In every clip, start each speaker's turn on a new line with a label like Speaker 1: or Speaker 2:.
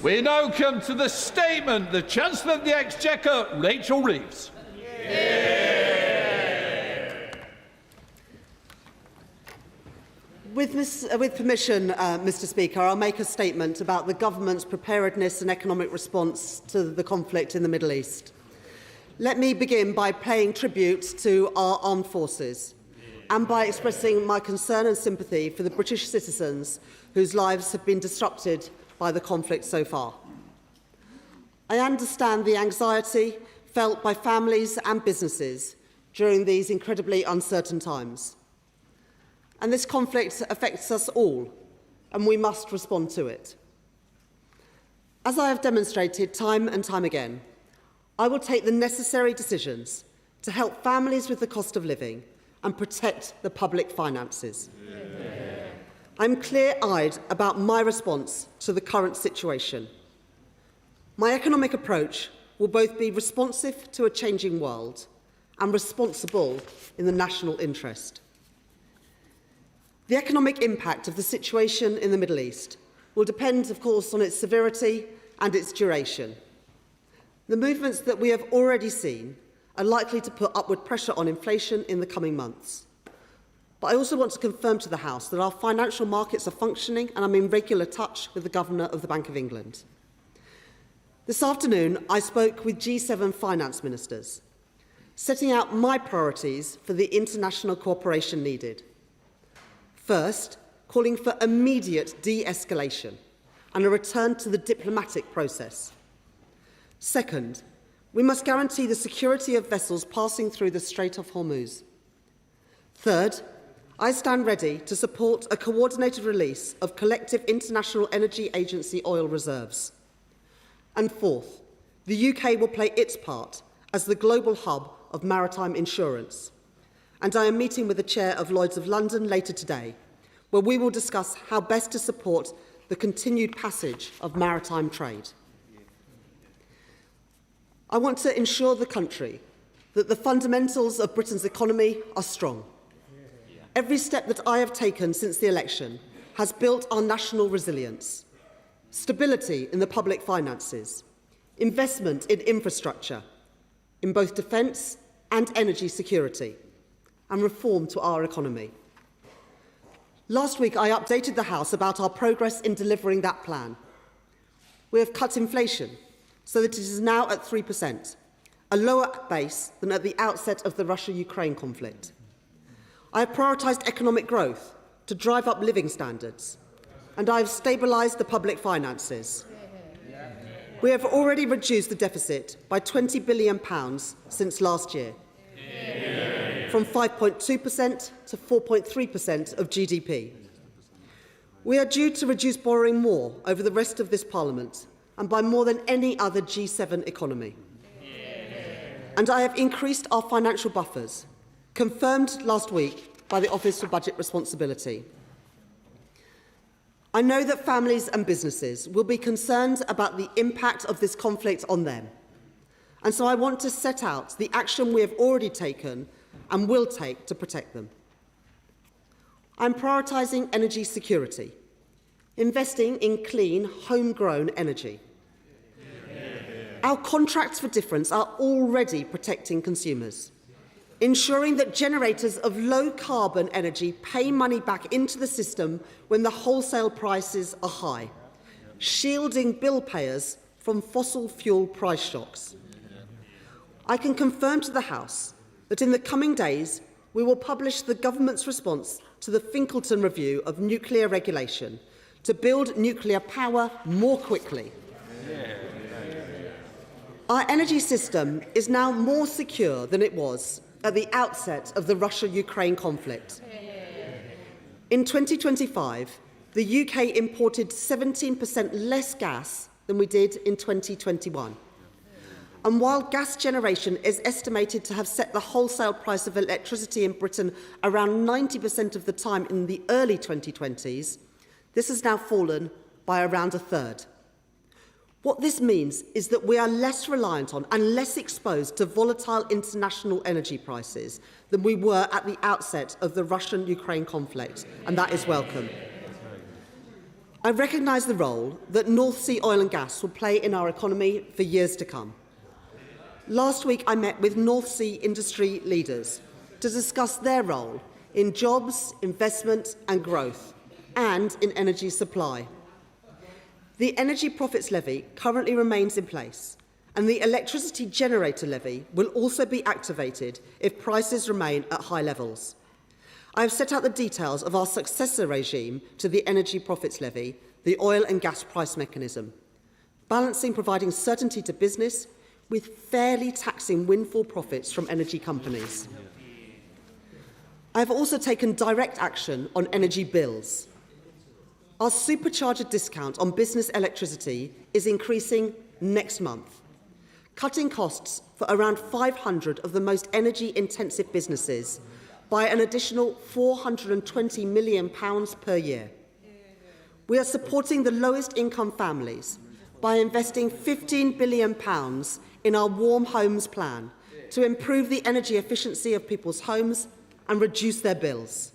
Speaker 1: We now come to the statement. The Chancellor of the Exchequer, Rachel Reeves.
Speaker 2: With permission, Mr Speaker, I'll make a statement about the government's preparedness and economic response to the conflict in the Middle East. Let me begin by paying tribute to our armed forces and by expressing my concern and sympathy for the British citizens whose lives have been disrupted by the conflict so far. I understand the anxiety felt by families and businesses during these incredibly uncertain times. And this conflict affects us all, and we must respond to it. As I have demonstrated time and time again, I will take the necessary decisions to help families with the cost of living and protect the public finances. I'm clear-eyed about my response to the current situation. My economic approach will both be responsive to a changing world and responsible in the national interest. The economic impact of the situation in the Middle East will depend, of course, on its severity and its duration. The movements that we have already seen are likely to put upward pressure on inflation in the coming months. But I also want to confirm to the House that our financial markets are functioning, and I'm in regular touch with the Governor of the Bank of England. This afternoon, I spoke with G7 finance ministers, setting out my priorities for the international cooperation needed. First, calling for immediate de-escalation and a return to the diplomatic process. Second, we must guarantee the security of vessels passing through the Strait of Hormuz. Third, I stand ready to support a coordinated release of collective International Energy Agency oil reserves. And fourth, the UK will play its part as the global hub of maritime insurance. And I am meeting with the Chair of Lloyd's of London later today, where we will discuss how best to support the continued passage of maritime trade. I want to ensure the country that the fundamentals of Britain's economy are strong. Every step that I have taken since the election has built our national resilience, stability in the public finances, investment in infrastructure, in both defence and energy security, and reform to our economy. Last week, I updated the House about our progress in delivering that plan. We have cut inflation so that it is now at 3%, a lower base than at the outset of the Russia-Ukraine conflict. I have prioritised economic growth to drive up living standards, and I have stabilised the public finances. We have already reduced the deficit by £20 billion since last year, from 5.2% to 4.3% of GDP. We are due to reduce borrowing more over the rest of this Parliament and by more than any other G7 economy. And I have increased our financial buffers, confirmed last week by the Office for Budget Responsibility. I know that families and businesses will be concerned about the impact of this conflict on them. And so I want to set out the action we have already taken and will take to protect them. I'm prioritising energy security, investing in clean, homegrown energy. Our contracts for difference are already protecting consumers, ensuring that generators of low-carbon energy pay money back into the system when the wholesale prices are high, shielding bill payers from fossil fuel price shocks. I can confirm to the House that in the coming days we will publish the government's response to the Finkleton review of nuclear regulation to build nuclear power more quickly. Our energy system is now more secure than it was at the outset of the Russia-Ukraine conflict. In 2025, the UK imported 17% less gas than we did in 2021. And while gas generation is estimated to have set the wholesale price of electricity in Britain around 90% of the time in the early 2020s, this has now fallen by around a third. What this means is that we are less reliant on and less exposed to volatile international energy prices than we were at the outset of the Russian-Ukraine conflict, and that is welcome. I recognise the role that North Sea oil and gas will play in our economy for years to come. Last week, I met with North Sea industry leaders to discuss their role in jobs, investment and growth, and in energy supply. The Energy Profits Levy currently remains in place, and the Electricity Generator Levy will also be activated if prices remain at high levels. I have set out the details of our successor regime to the Energy Profits Levy, the Oil and Gas Price Mechanism, balancing providing certainty to business with fairly taxing windfall profits from energy companies. I have also taken direct action on energy bills. Our supercharger discount on business electricity is increasing next month, cutting costs for around 500 of the most energy-intensive businesses by an additional £420 million per year. We are supporting the lowest income families by investing £15 billion in our Warm Homes plan to improve the energy efficiency of people's homes and reduce their bills.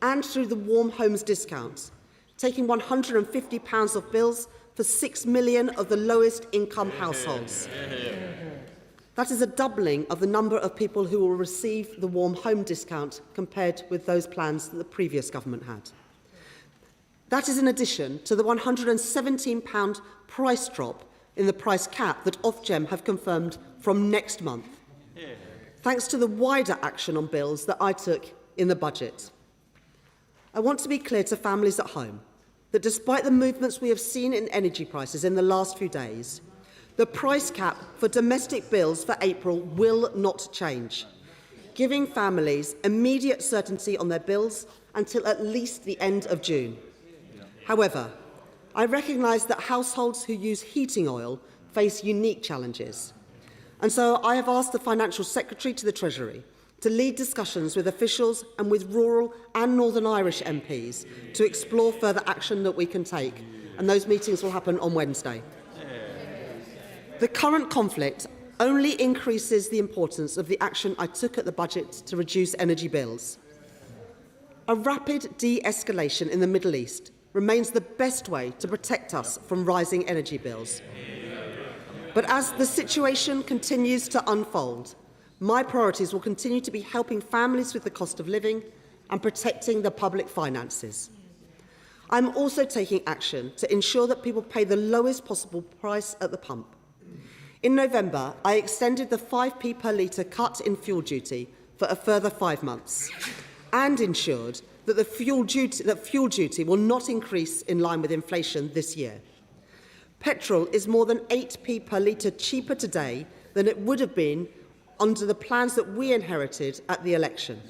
Speaker 2: And through the Warm Homes discount, taking £150 off bills for 6 million of the lowest income households. That is a doubling of the number of people who will receive the Warm Home discount compared with those plans that the previous government had. That is in addition to the £117 price drop in the price cap that Ofgem have confirmed from next month, thanks to the wider action on bills that I took in the budget. I want to be clear to families at home that despite the movements we have seen in energy prices in the last few days, the price cap for domestic bills for April will not change, giving families immediate certainty on their bills until at least the end of June. However, I recognise that households who use heating oil face unique challenges, and so I have asked the Financial Secretary to the Treasury to lead discussions with officials and with rural and Northern Irish MPs to explore further action that we can take, and those meetings will happen on Wednesday. The current conflict only increases the importance of the action I took at the budget to reduce energy bills. A rapid de-escalation in the Middle East remains the best way to protect us from rising energy bills. But as the situation continues to unfold, my priorities will continue to be helping families with the cost of living and protecting the public finances. I'm also taking action to ensure that people pay the lowest possible price at the pump. In November, I extended the 5p per litre cut in fuel duty for a further 5 months and ensured that fuel duty will not increase in line with inflation this year. Petrol is more than 8p per litre cheaper today than it would have been under the plans that we inherited at the election.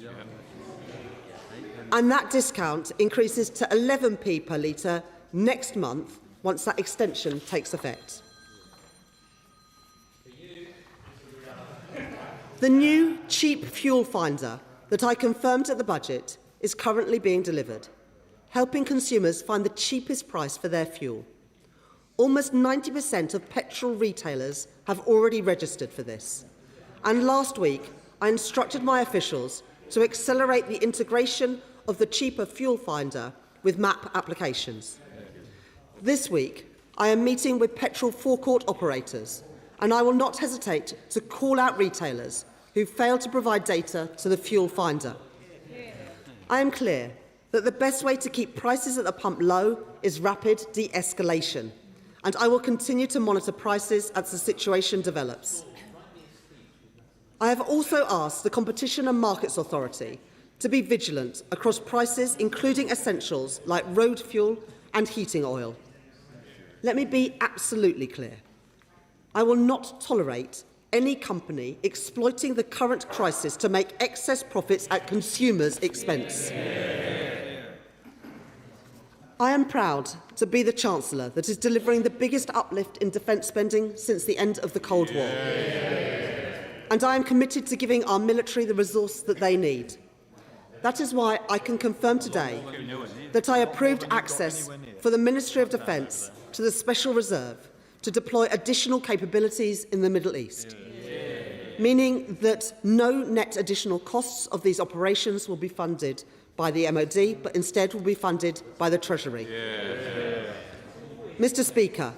Speaker 2: And that discount increases to 11p per litre next month once that extension takes effect. The new cheap fuel finder that I confirmed at the budget is currently being delivered, helping consumers find the cheapest price for their fuel. Almost 90% of petrol retailers have already registered for this. And last week, I instructed my officials to accelerate the integration of the cheaper fuel finder with MAP applications. This week, I am meeting with petrol forecourt operators, and I will not hesitate to call out retailers who fail to provide data to the fuel finder. I am clear that the best way to keep prices at the pump low is rapid de-escalation, and I will continue to monitor prices as the situation develops. I have also asked the Competition and Markets Authority to be vigilant across prices, including essentials like road fuel and heating oil. Let me be absolutely clear. I will not tolerate any company exploiting the current crisis to make excess profits at consumers' expense. I am proud to be the Chancellor that is delivering the biggest uplift in defence spending since the end of the Cold War. And I am committed to giving our military the resource that they need. That is why I can confirm today that I approved access for the Ministry of Defence to the Special Reserve to deploy additional capabilities in the Middle East. meaning that no net additional costs of these operations will be funded by the MOD, but instead will be funded by the Treasury. Mr. Speaker,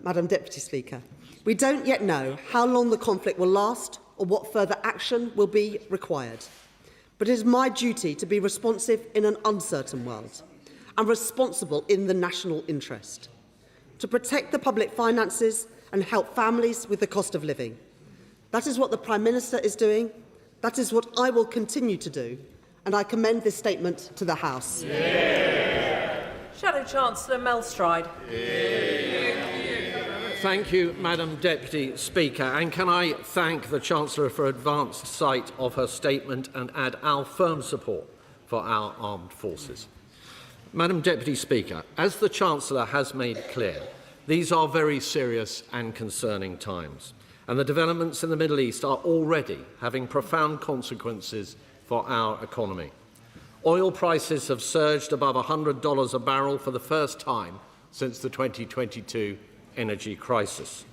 Speaker 2: Madam Deputy Speaker, we don't yet know how long the conflict will last or what further action will be required. But it is my duty to be responsive in an uncertain world and responsible in the national interest, to protect the public finances and help families with the cost of living. That is what the Prime Minister is doing. That is what I will continue to do. And I commend this statement to the House.
Speaker 3: Shadow Chancellor Mel Stride.
Speaker 4: Thank you, Madam Deputy Speaker. And can I thank the Chancellor for advanced sight of her statement and add our firm support for our armed forces. Madam Deputy Speaker, as the Chancellor has made clear, these are very serious and concerning times, and the developments in the Middle East are already having profound consequences for our economy. Oil prices have surged above $100 a barrel for the first time since the 2022 energy crisis.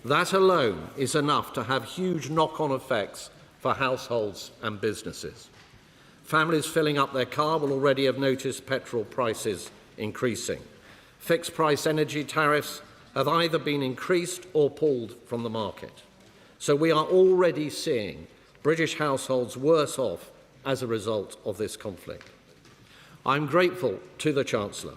Speaker 4: That alone is enough to have huge knock-on effects for households and businesses. Families filling up their car will already have noticed petrol prices increasing. Fixed-price energy tariffs have either been increased or pulled from the market. So we are already seeing British households worse off as a result of this conflict. I'm grateful to the Chancellor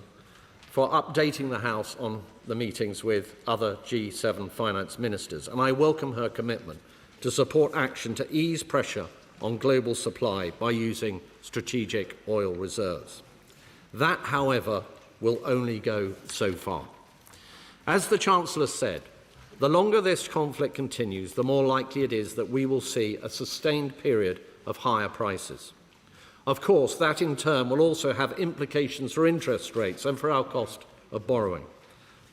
Speaker 4: for updating the House on the meetings with other G7 finance ministers, and I welcome her commitment to support action to ease pressure on global supply by using strategic oil reserves. That, however, will only go so far. As the Chancellor said, the longer this conflict continues, the more likely it is that we will see a sustained period of higher prices. Of course, that in turn will also have implications for interest rates and for our cost of borrowing.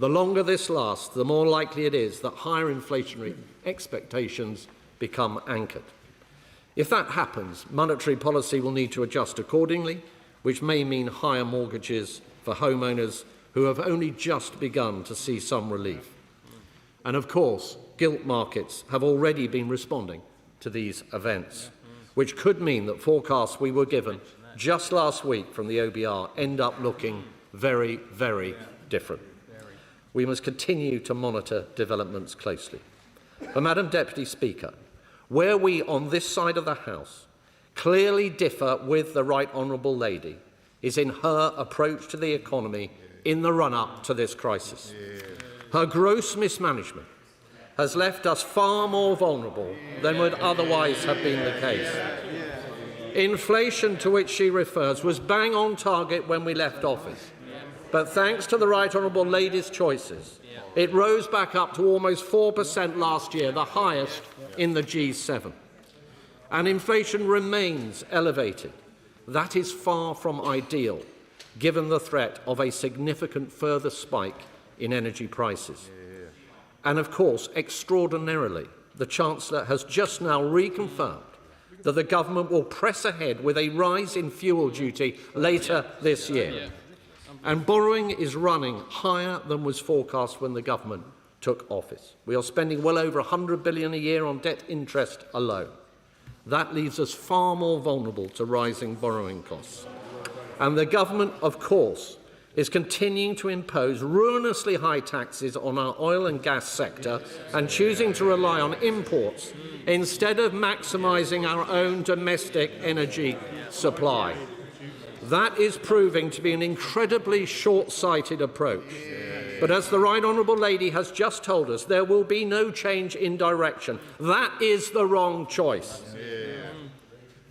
Speaker 4: The longer this lasts, the more likely it is that higher inflationary expectations become anchored. If that happens, monetary policy will need to adjust accordingly, which may mean higher mortgages for homeowners who have only just begun to see some relief. And of course, gilt markets have already been responding to these events, which could mean that forecasts we were given just last week from the OBR end up looking very, very different. We must continue to monitor developments closely. But, Madam Deputy Speaker, where we on this side of the House clearly differ with the Right Honourable Lady is in her approach to the economy in the run-up to this crisis. Her gross mismanagement has left us far more vulnerable than would otherwise have been the case. Inflation, to which she refers, was bang on target when we left office. But thanks to the Right Honourable Lady's choices, it rose back up to almost 4% last year, the highest in the G7. And inflation remains elevated. That is far from ideal, given the threat of a significant further spike in energy prices. And of course, extraordinarily, the Chancellor has just now reconfirmed that the government will press ahead with a rise in fuel duty later this year. And borrowing is running higher than was forecast when the government took office. We are spending well over $100 billion a year on debt interest alone. That leaves us far more vulnerable to rising borrowing costs. And the government, of course, is continuing to impose ruinously high taxes on our oil and gas sector and choosing to rely on imports instead of maximising our own domestic energy supply. That is proving to be an incredibly short-sighted approach. But as the Right Honourable Lady has just told us, there will be no change in direction. That is the wrong choice.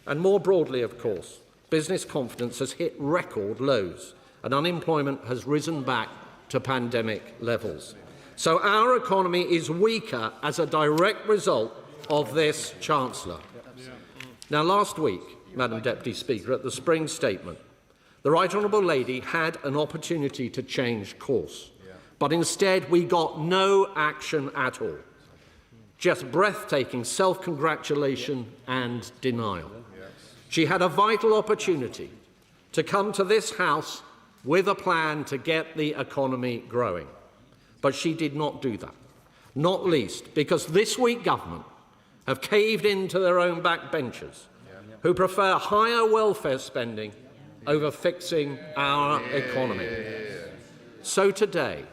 Speaker 4: And more broadly, of course, business confidence has hit record lows and unemployment has risen back to pandemic levels. So our economy is weaker as a direct result of this Chancellor. Now, last week, Madam Deputy Speaker, at the spring statement, the Right Honourable Lady had an opportunity to change course, but instead we got no action at all. Just breathtaking self-congratulation and denial. She had a vital opportunity to come to this House with a plan to get the economy growing. But she did not do that, not least because this week government have caved into their own backbenchers, who prefer higher welfare spending over fixing our economy. So today,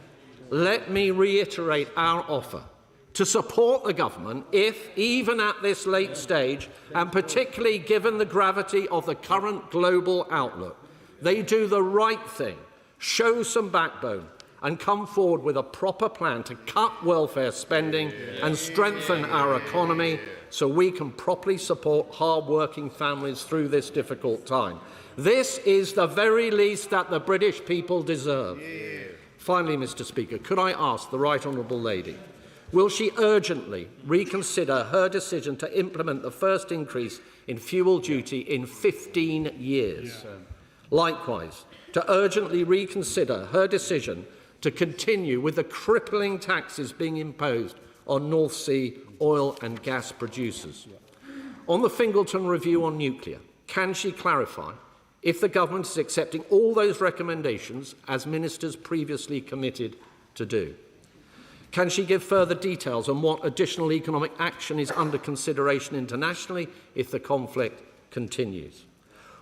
Speaker 4: let me reiterate our offer to support the government if, even at this late stage, and particularly given the gravity of the current global outlook, they do the right thing, show some backbone, and come forward with a proper plan to cut welfare spending and strengthen our economy so we can properly support hard-working families through this difficult time. This is the very least that the British people deserve. Finally, Mr. Speaker, could I ask the Right Honourable Lady, will she urgently reconsider her decision to implement the first increase in fuel duty in 15 years? Likewise, to urgently reconsider her decision to continue with the crippling taxes being imposed on North Sea oil and gas producers. On the Fingleton review on nuclear, can she clarify if the government is accepting all those recommendations as ministers previously committed to do? Can she give further details on what additional economic action is under consideration internationally if the conflict continues?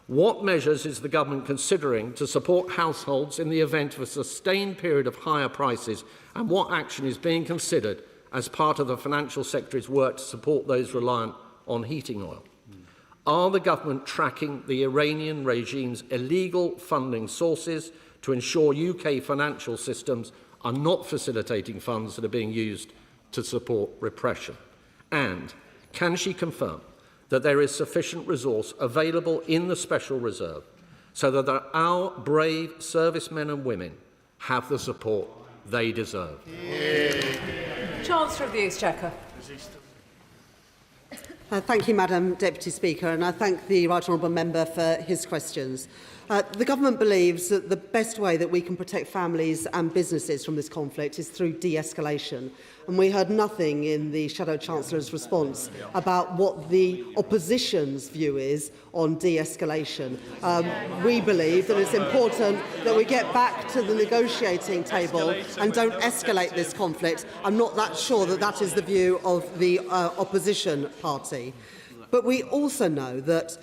Speaker 4: What measures is the government considering to support households in the event of a sustained period of higher prices, and what action is being considered as part of the financial sector's work to support those reliant on heating oil? Are the government tracking the Iranian regime's illegal funding sources to ensure UK financial systems are not facilitating funds that are being used to support repression? And can she confirm that there is sufficient resource available in the Special Reserve so that our brave servicemen and women have the support they deserve?
Speaker 3: Chancellor of the Exchequer.
Speaker 2: Thank you, Madam Deputy Speaker, and I thank the Right Honourable Member for his questions. The Government believes that the best way that we can protect families and businesses from this conflict is through de-escalation. And we heard nothing in the Shadow Chancellor's response about what the opposition's view is on de-escalation. We believe that it's important that we get back to the negotiating table and don't escalate this conflict. I'm not that sure that that is the view of the opposition party. But we also know that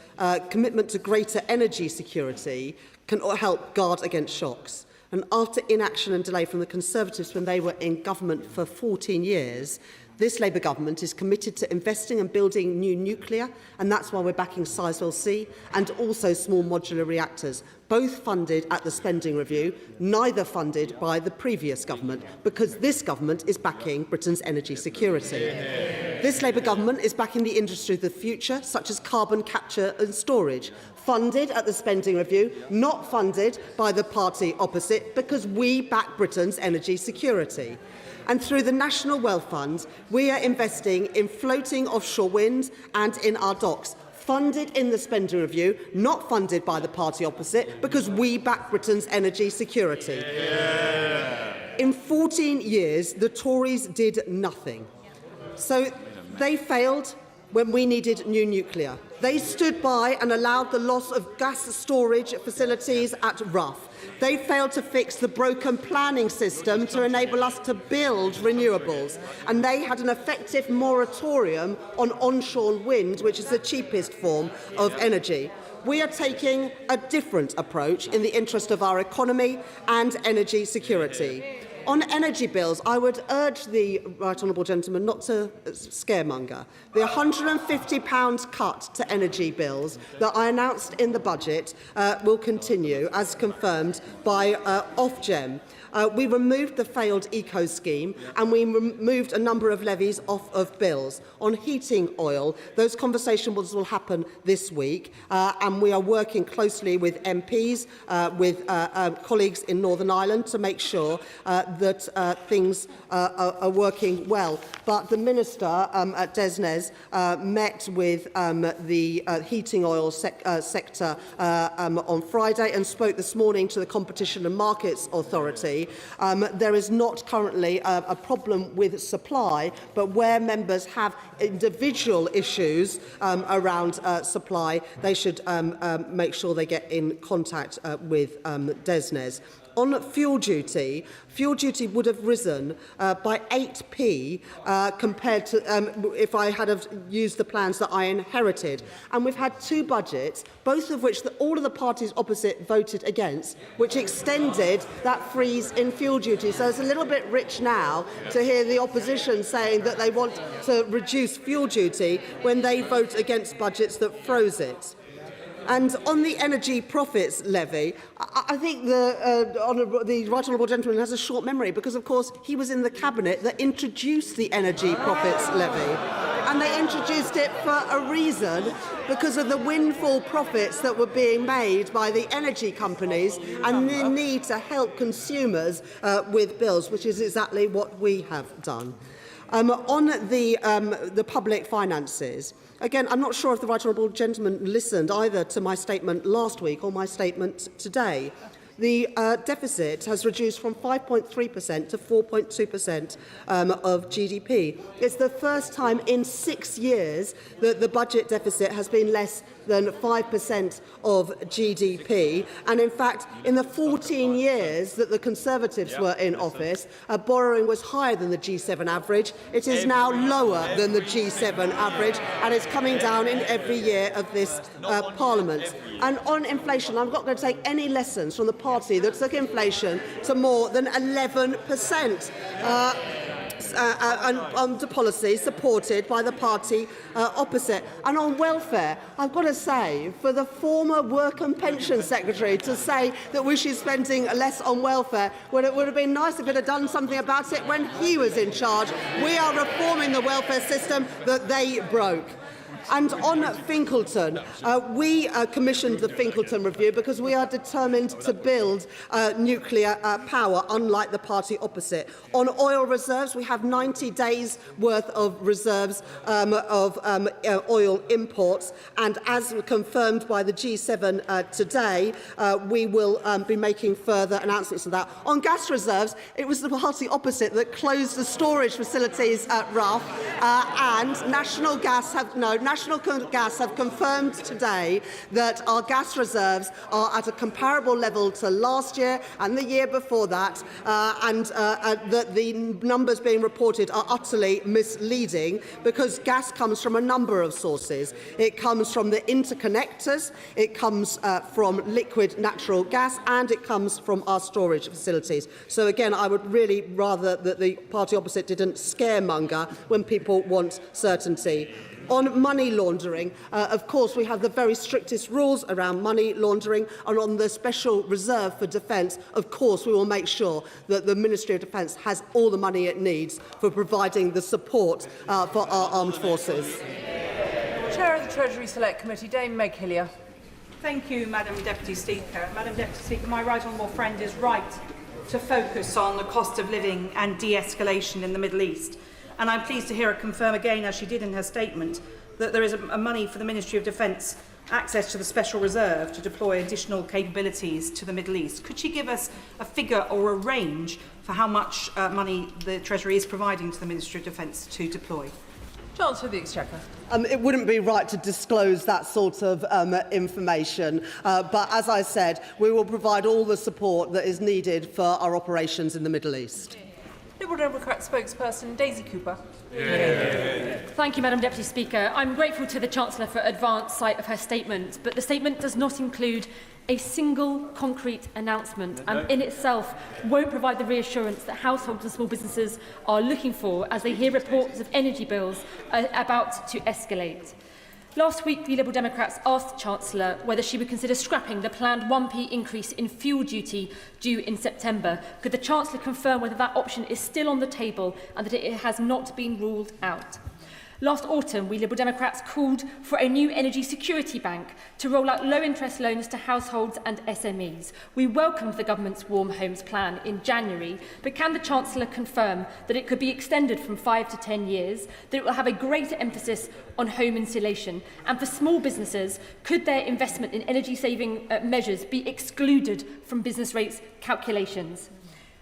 Speaker 2: commitment to greater energy security can help guard against shocks. And after inaction and delay from the Conservatives when they were in government for 14 years, this Labour government is committed to investing and building new nuclear, and that's why we're backing Sizewell C and also small modular reactors, both funded at the spending review, neither funded by the previous government, because this government is backing Britain's energy security. This Labour government is backing the industry of the future, such as carbon capture and storage, funded at the spending review, not funded by the party opposite, because we back Britain's energy security. And through the National Wealth Fund, we are investing in floating offshore wind and in our docks, funded in the spending review, not funded by the party opposite, because we back Britain's energy security. In 14 years, the Tories did nothing. So they failed when we needed new nuclear. They stood by and allowed the loss of gas storage facilities at Rough. They failed to fix the broken planning system to enable us to build renewables. And they had an effective moratorium on onshore wind, which is the cheapest form of energy. We are taking a different approach in the interest of our economy and energy security. On energy bills, I would urge the Right Honourable Gentleman not to scaremonger. The £150 cut to energy bills that I announced in the budget will continue, as confirmed by Ofgem. We removed the failed eco scheme and we removed a number of levies off of bills. On heating oil, those conversations will happen this week and we are working closely with MPs, with colleagues in Northern Ireland to make sure that things are working well. But the Minister at Desnes met with the heating oil sector on Friday and spoke this morning to the Competition and Markets Authority. There is not currently a problem with supply, but where members have individual issues around supply, they should make sure they get in contact with Desnes. On fuel duty would have risen by 8p compared to if I had have used the plans that I inherited. And we've had two budgets, both of which all of the parties opposite voted against, which extended that freeze in fuel duty. So it's a little bit rich now to hear the opposition saying that they want to reduce fuel duty when they vote against budgets that froze it. And on the energy profits levy, I think the right honourable gentleman has a short memory because, of course, he was in the cabinet that introduced the energy profits levy. And they introduced it for a reason, because of the windfall profits that were being made by the energy companies and the need to help consumers with bills, which is exactly what we have done. On the public finances, again, I'm not sure if the right honourable gentleman listened either to my statement last week or my statement today. The deficit has reduced from 5.3% to 4.2% of GDP. It's the first time in 6 years that the budget deficit has been less than 5% of GDP. And in fact, in the 14 years that the Conservatives were in office, borrowing was higher than the G7 average. It is now lower than the G7 average, and it's coming down in every year of this Parliament. And on inflation, I'm not going to take any lessons from the party that took inflation to more than 11%. Under policy supported by the party opposite. And on welfare, I've got to say, for the former Work and Pension Secretary to say that we should be spending less on welfare, well, it would have been nice if it had done something about it when he was in charge. We are reforming the welfare system that they broke. And on Finkleton, we commissioned the Finkleton review because we are determined to build nuclear power, unlike the party opposite. On oil reserves, we have 90 days' worth of reserves of oil imports, and as confirmed by the G7 today, we will be making further announcements of that. On gas reserves, it was the party opposite that closed the storage facilities at Rough, and National Gas have confirmed today that our gas reserves are at a comparable level to last year and the year before that, and that the numbers being reported are utterly misleading because gas comes from a number of sources. It comes from the interconnectors, it comes from liquid natural gas, and it comes from our storage facilities. So again, I would really rather that the party opposite didn't scaremonger when people want certainty. On money laundering, of course, we have the very strictest rules around money laundering, and on the special reserve for defence, of course, we will make sure that the Ministry of Defence has all the money it needs for providing the support for our armed forces.
Speaker 3: Chair of the Treasury Select Committee, Dame Meg Hillier.
Speaker 5: Thank you, Madam Deputy Speaker. Madam Deputy Speaker, my right honourable friend is right to focus on the cost of living and de-escalation in the Middle East. And I'm pleased to hear her confirm again, as she did in her statement, that there is a money for the Ministry of Defence access to the Special Reserve to deploy additional capabilities to the Middle East. Could she give us a figure or a range for how much money the Treasury is providing to the Ministry of Defence to deploy?
Speaker 3: Chancellor of the Exchequer.
Speaker 2: It wouldn't be right to disclose that sort of information, but as I said, we will provide all the support that is needed for our operations in the Middle East.
Speaker 3: Liberal Democrat spokesperson Daisy Cooper.
Speaker 6: Thank you, Madam Deputy Speaker. I'm grateful to the Chancellor for advance sight of her statement, but the statement does not include a single concrete announcement and in itself won't provide the reassurance that households and small businesses are looking for as they hear reports of energy bills about to escalate. Last week, the Liberal Democrats asked the Chancellor whether she would consider scrapping the planned 1p increase in fuel duty due in September. Could the Chancellor confirm whether that option is still on the table and that it has not been ruled out? Last autumn, we Liberal Democrats called for a new energy security bank to roll out low-interest loans to households and SMEs. We welcomed the government's Warm Homes plan in January, but can the Chancellor confirm that it could be extended from 5 to 10 years, that it will have a greater emphasis on home insulation, and for small businesses, could their investment in energy-saving measures be excluded from business rates calculations?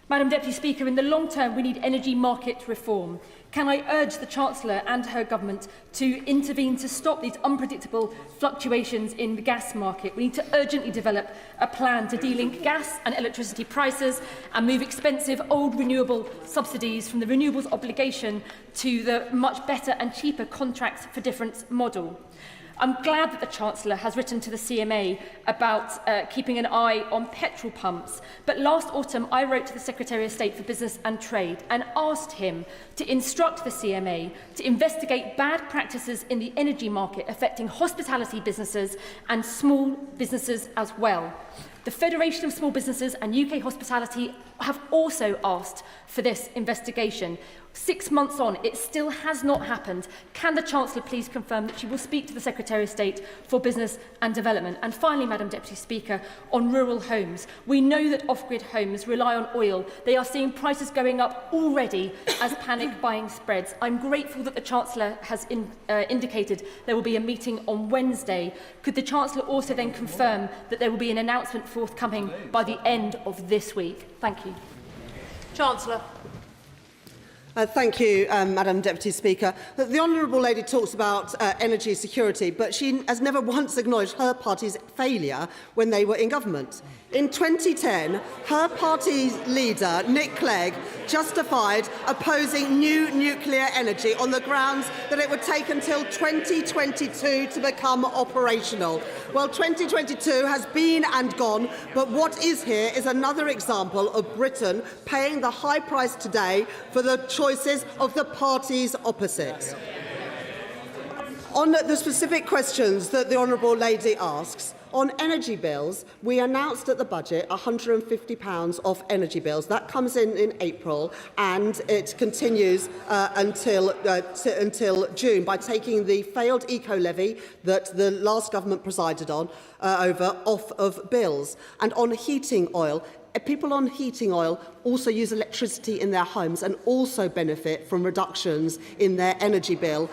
Speaker 6: Madam Deputy Speaker, in the long term, we need energy market reform. Can I urge the Chancellor and her government to intervene to stop these unpredictable fluctuations in the gas market? We need to urgently develop a plan to de-link gas and electricity prices and move expensive old renewable subsidies from the renewables obligation to the much better and cheaper contracts for difference model. I'm glad that the Chancellor has written to the CMA about keeping an eye on petrol pumps, but last autumn I wrote to the Secretary of State for Business and Trade and asked him to instruct the CMA to investigate bad practices in the energy market affecting hospitality businesses and small businesses as well. The Federation of Small Businesses and UK Hospitality have also asked for this investigation. 6 months on, it still has not happened. Can the Chancellor please confirm that she will speak to the Secretary of State for Business and Development? And finally, Madam Deputy Speaker, on rural homes, we know that off-grid homes rely on oil. They are seeing prices going up already as panic buying spreads. I'm grateful that the Chancellor has indicated there will be a meeting on Wednesday. Could the Chancellor also then confirm that there will be an announcement forthcoming by the end of this week? Thank you.
Speaker 3: Chancellor.
Speaker 2: Thank you, Madam Deputy Speaker. The Honourable Lady talks about energy security, but she has never once acknowledged her party's failure when they were in government. In 2010, her party's leader, Nick Clegg, justified opposing new nuclear energy on the grounds that it would take until 2022 to become operational. Well, 2022 has been and gone, but what is here is another example of Britain paying the high price today for the choices of the parties opposite. On the specific questions that the Honourable Lady asks, on energy bills, we announced at the budget £150 off energy bills. That comes in April, and it continues until June by taking the failed eco-levy that the last government presided on over off of bills. And on heating oil, people on heating oil also use electricity in their homes and also benefit from reductions in their energy bill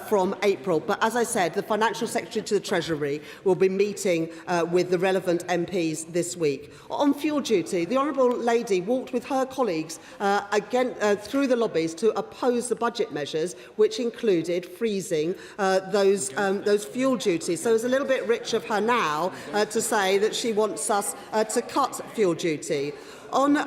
Speaker 2: from April. But as I said, the Financial Secretary to the Treasury will be meeting with the relevant MPs this week. On fuel duty, the Honourable Lady walked with her colleagues again through the lobbies to oppose the budget measures, which included freezing those fuel duties. So it's a little bit rich of her now to say that she wants us to cut fuel duty. On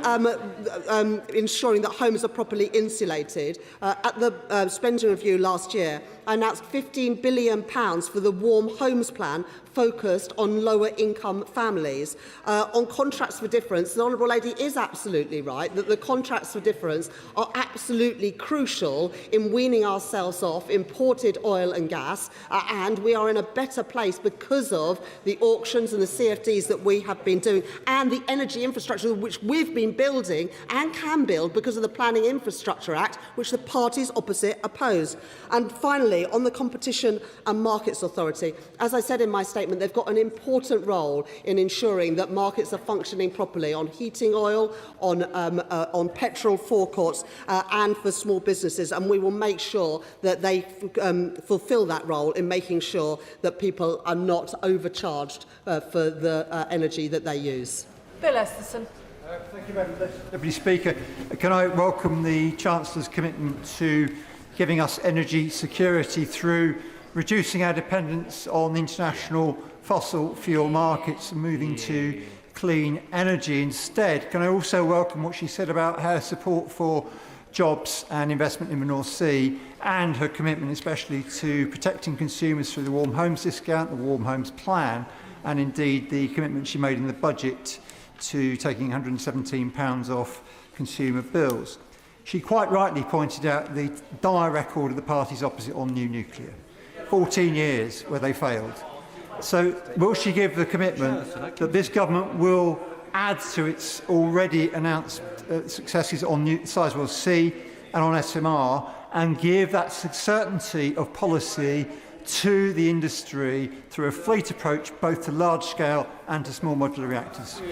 Speaker 2: ensuring that homes are properly insulated, at the spending review last year, I announced £15 billion for the Warm Homes Plan, focused on lower-income families. On contracts for difference, the Honourable Lady is absolutely right that the contracts for difference are absolutely crucial in weaning ourselves off imported oil and gas, and we are in a better place because of the auctions and the CFDs that we have been doing, and the energy infrastructure which we've been building and can build because of the Planning Infrastructure Act, which the parties opposite oppose. And finally, on the Competition and Markets Authority, as I said in my statement, they've got an important role in ensuring that markets are functioning properly on heating oil, on petrol forecourts, and for small businesses. And we will make sure that they fulfil that role in making sure that people are not overcharged for the energy that they use.
Speaker 3: Bill Esterson.
Speaker 7: Thank you, Madam Deputy Speaker. Can I welcome the Chancellor's commitment to giving us energy security through reducing our dependence on international fossil fuel markets and moving to clean energy instead? Can I also welcome what she said about her support for jobs and investment in the North Sea, and her commitment especially to protecting consumers through the Warm Homes Discount, the Warm Homes Plan, and indeed the commitment she made in the budget to taking £117 off consumer bills. She quite rightly pointed out the dire record of the parties opposite on new nuclear. 14 years where they failed. So will she give the commitment that this government will add to its already announced successes on Sizewell C and on SMR, and give that certainty of policy to the industry through a fleet approach both to large-scale and to small modular reactors?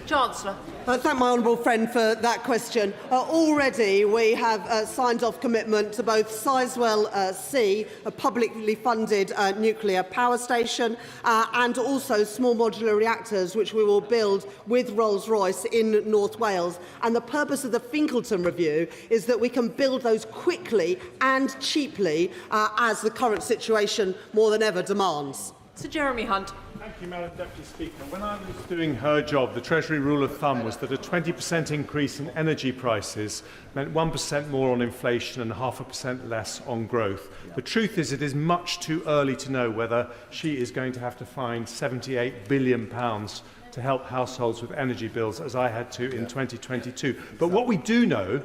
Speaker 3: Chancellor.
Speaker 2: I thank my honourable friend for that question. Already we have signed off commitment to both Sizewell C, a publicly funded nuclear power station, and also small modular reactors, which we will build with Rolls-Royce in North Wales. And the purpose of the Finkleton review is that we can build those quickly and cheaply as the current situation more than ever demands.
Speaker 3: Sir Jeremy Hunt.
Speaker 8: Thank you, Madam Deputy Speaker. When I was doing her job, the Treasury rule of thumb was that a 20% increase in energy prices meant 1% more on inflation and 0.5% less on growth. The truth is, it is much too early to know whether she is going to have to find £78 billion to help households with energy bills, as I had to in 2022. But what we do know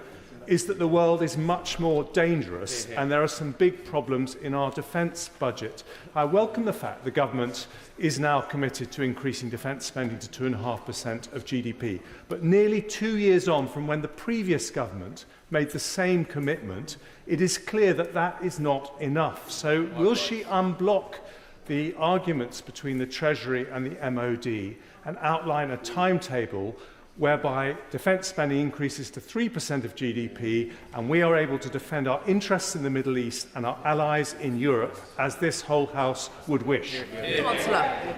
Speaker 8: is that the world is much more dangerous and there are some big problems in our defence budget. I welcome the fact the government is now committed to increasing defence spending to 2.5% of GDP. But nearly 2 years on from when the previous government made the same commitment, it is clear that that is not enough. So will she unblock the arguments between the Treasury and the MOD and outline a timetable whereby defence spending increases to 3% of GDP and we are able to defend our interests in the Middle East and our allies in Europe, as this whole House would wish?
Speaker 3: Chancellor.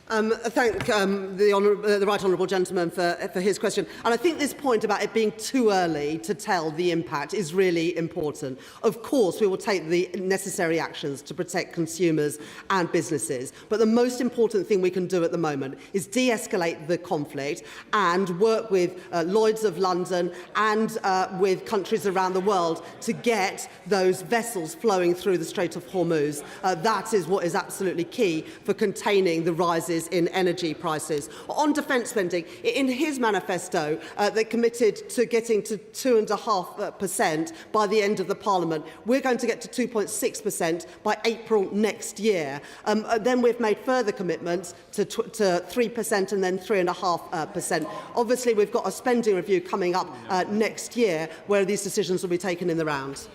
Speaker 2: Thank the right honourable gentleman for his question. And I think this point about it being too early to tell the impact is really important. Of course, we will take the necessary actions to protect consumers and businesses. But the most important thing we can do at the moment is de-escalate the conflict and work with Lloyd's of London and with countries around the world to get those vessels flowing through the Strait of Hormuz. That is what is absolutely key for containing the rises in energy prices. On defence spending, in his manifesto, they committed to getting to 2.5% by the end of the Parliament. We're going to get to 2.6% by April next year. Then we've made further commitments to 3% and then 3.5%. Obviously, we've got a spending review coming up next year where these decisions will be taken in the round.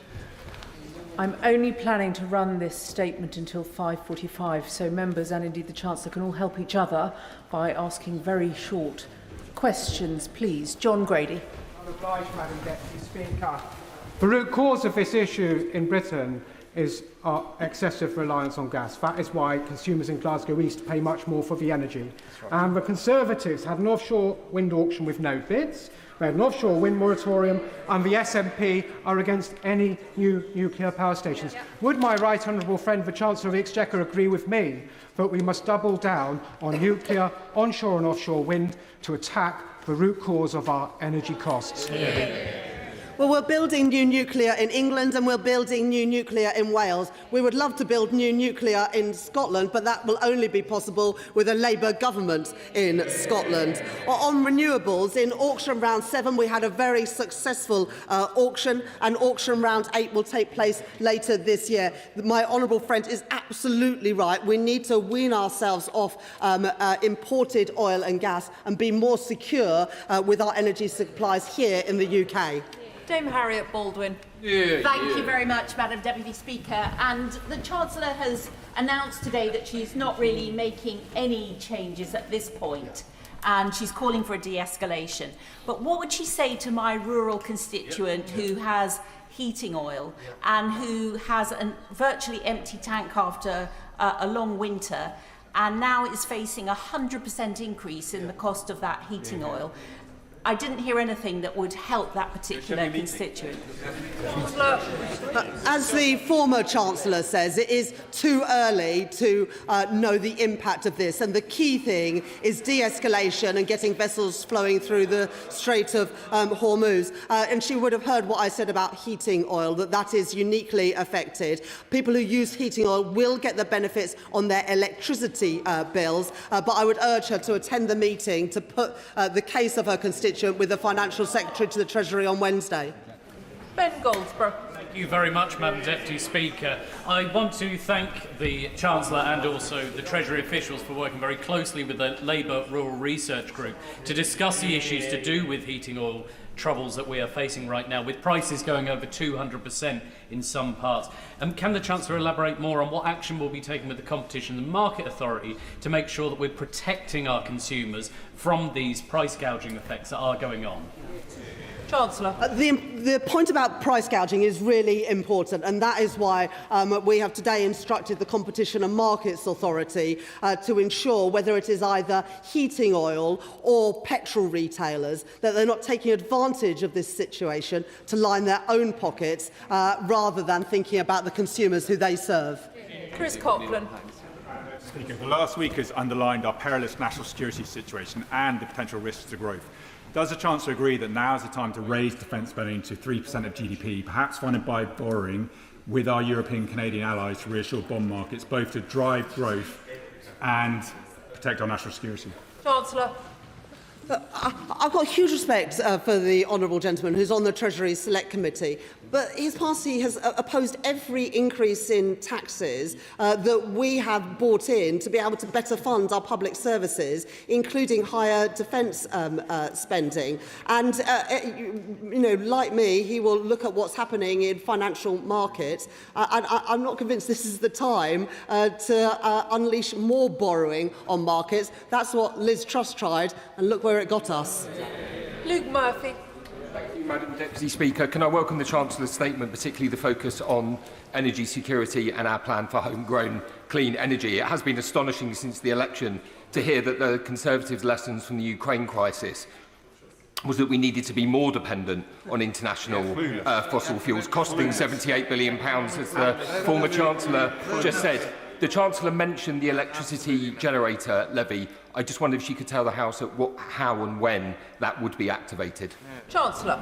Speaker 3: I'm only planning to run this statement until 5:45, so members and indeed the Chancellor can all help each other by asking very short questions, please. John Grady.
Speaker 9: I'm obliged, Madam Deputy Speaker. The root cause of this issue in Britain is our excessive reliance on gas. That is why consumers in Glasgow East pay much more for the energy. And the Conservatives had an offshore wind auction with no bids. We had an offshore wind moratorium, and the SNP are against any new nuclear power stations. Would my right honourable friend, the Chancellor of the Exchequer, agree with me that we must double down on nuclear, onshore and offshore wind to attack the root cause of our energy costs?
Speaker 2: Well, we're building new nuclear in England and we're building new nuclear in Wales. We would love to build new nuclear in Scotland, but that will only be possible with a Labour government in Scotland. On renewables, in auction round 7, we had a very successful auction, and auction round 8 will take place later this year. My honourable friend is absolutely right. We need to wean ourselves off imported oil and gas and be more secure with our energy supplies here in the UK.
Speaker 3: Dame Harriet Baldwin.
Speaker 10: Thank you very much, Madam Deputy Speaker. And the Chancellor has announced today that she's not really making any changes at this point, and she's calling for a de-escalation. But what would she say to my rural constituent who has heating oil and who has a virtually empty tank after a long winter and now is facing a 100% increase in the cost of that heating oil? I didn't hear anything that would help that particular constituent.
Speaker 2: As the former Chancellor says, it is too early to know the impact of this, and the key thing is de-escalation and getting vessels flowing through the Strait of Hormuz. And she would have heard what I said about heating oil, that is uniquely affected. People who use heating oil will get the benefits on their electricity bills, but I would urge her to attend the meeting to put the case of her constituent with the Financial Secretary to the Treasury on Wednesday.
Speaker 3: Ben Goldsborough.
Speaker 11: Thank you very much, Madam Deputy Speaker. I want to thank the Chancellor and also the Treasury officials for working very closely with the Labour Rural Research Group to discuss the issues to do with heating oil troubles that we are facing right now, with prices going over 200% in some parts. Can the Chancellor elaborate more on what action will be taken with the Competition and Market Authority to make sure that we're protecting our consumers from these price gouging effects that are going on?
Speaker 2: Chancellor. The point about price gouging is really important, and that is why we have today instructed the Competition and Markets Authority to ensure whether it is either heating oil or petrol retailers that they're not taking advantage of this situation to line their own pockets rather than thinking about the consumers who they serve.
Speaker 3: Chris Coughlin.
Speaker 12: Speaker, the last week has underlined our perilous national security situation and the potential risks to growth. Does the Chancellor agree that now is the time to raise defence spending to 3% of GDP, perhaps funded by borrowing with our European Canadian allies to reassure bond markets, both to drive growth and protect our national security?
Speaker 3: Chancellor.
Speaker 2: I've got huge respect for the honourable gentleman who's on the Treasury Select Committee, but his party has opposed every increase in taxes that we have brought in to be able to better fund our public services, including higher defence spending. And, you know, like me, he will look at what's happening in financial markets. I'm not convinced this is the time to unleash more borrowing on markets. That's what Liz Truss tried, and look where it got us.
Speaker 3: Luke Murphy.
Speaker 13: Thank you, Madam Deputy Speaker. Can I welcome the Chancellor's statement, particularly the focus on energy security and our plan for homegrown clean energy. It has been astonishing since the election to hear that the Conservatives' lessons from the Ukraine crisis was that we needed to be more dependent on international fossil fuels, costing £78 billion, as the former Chancellor just said. The Chancellor mentioned the electricity generator levy. I just wondered if she could tell the House how and when that would be activated.
Speaker 3: Chancellor.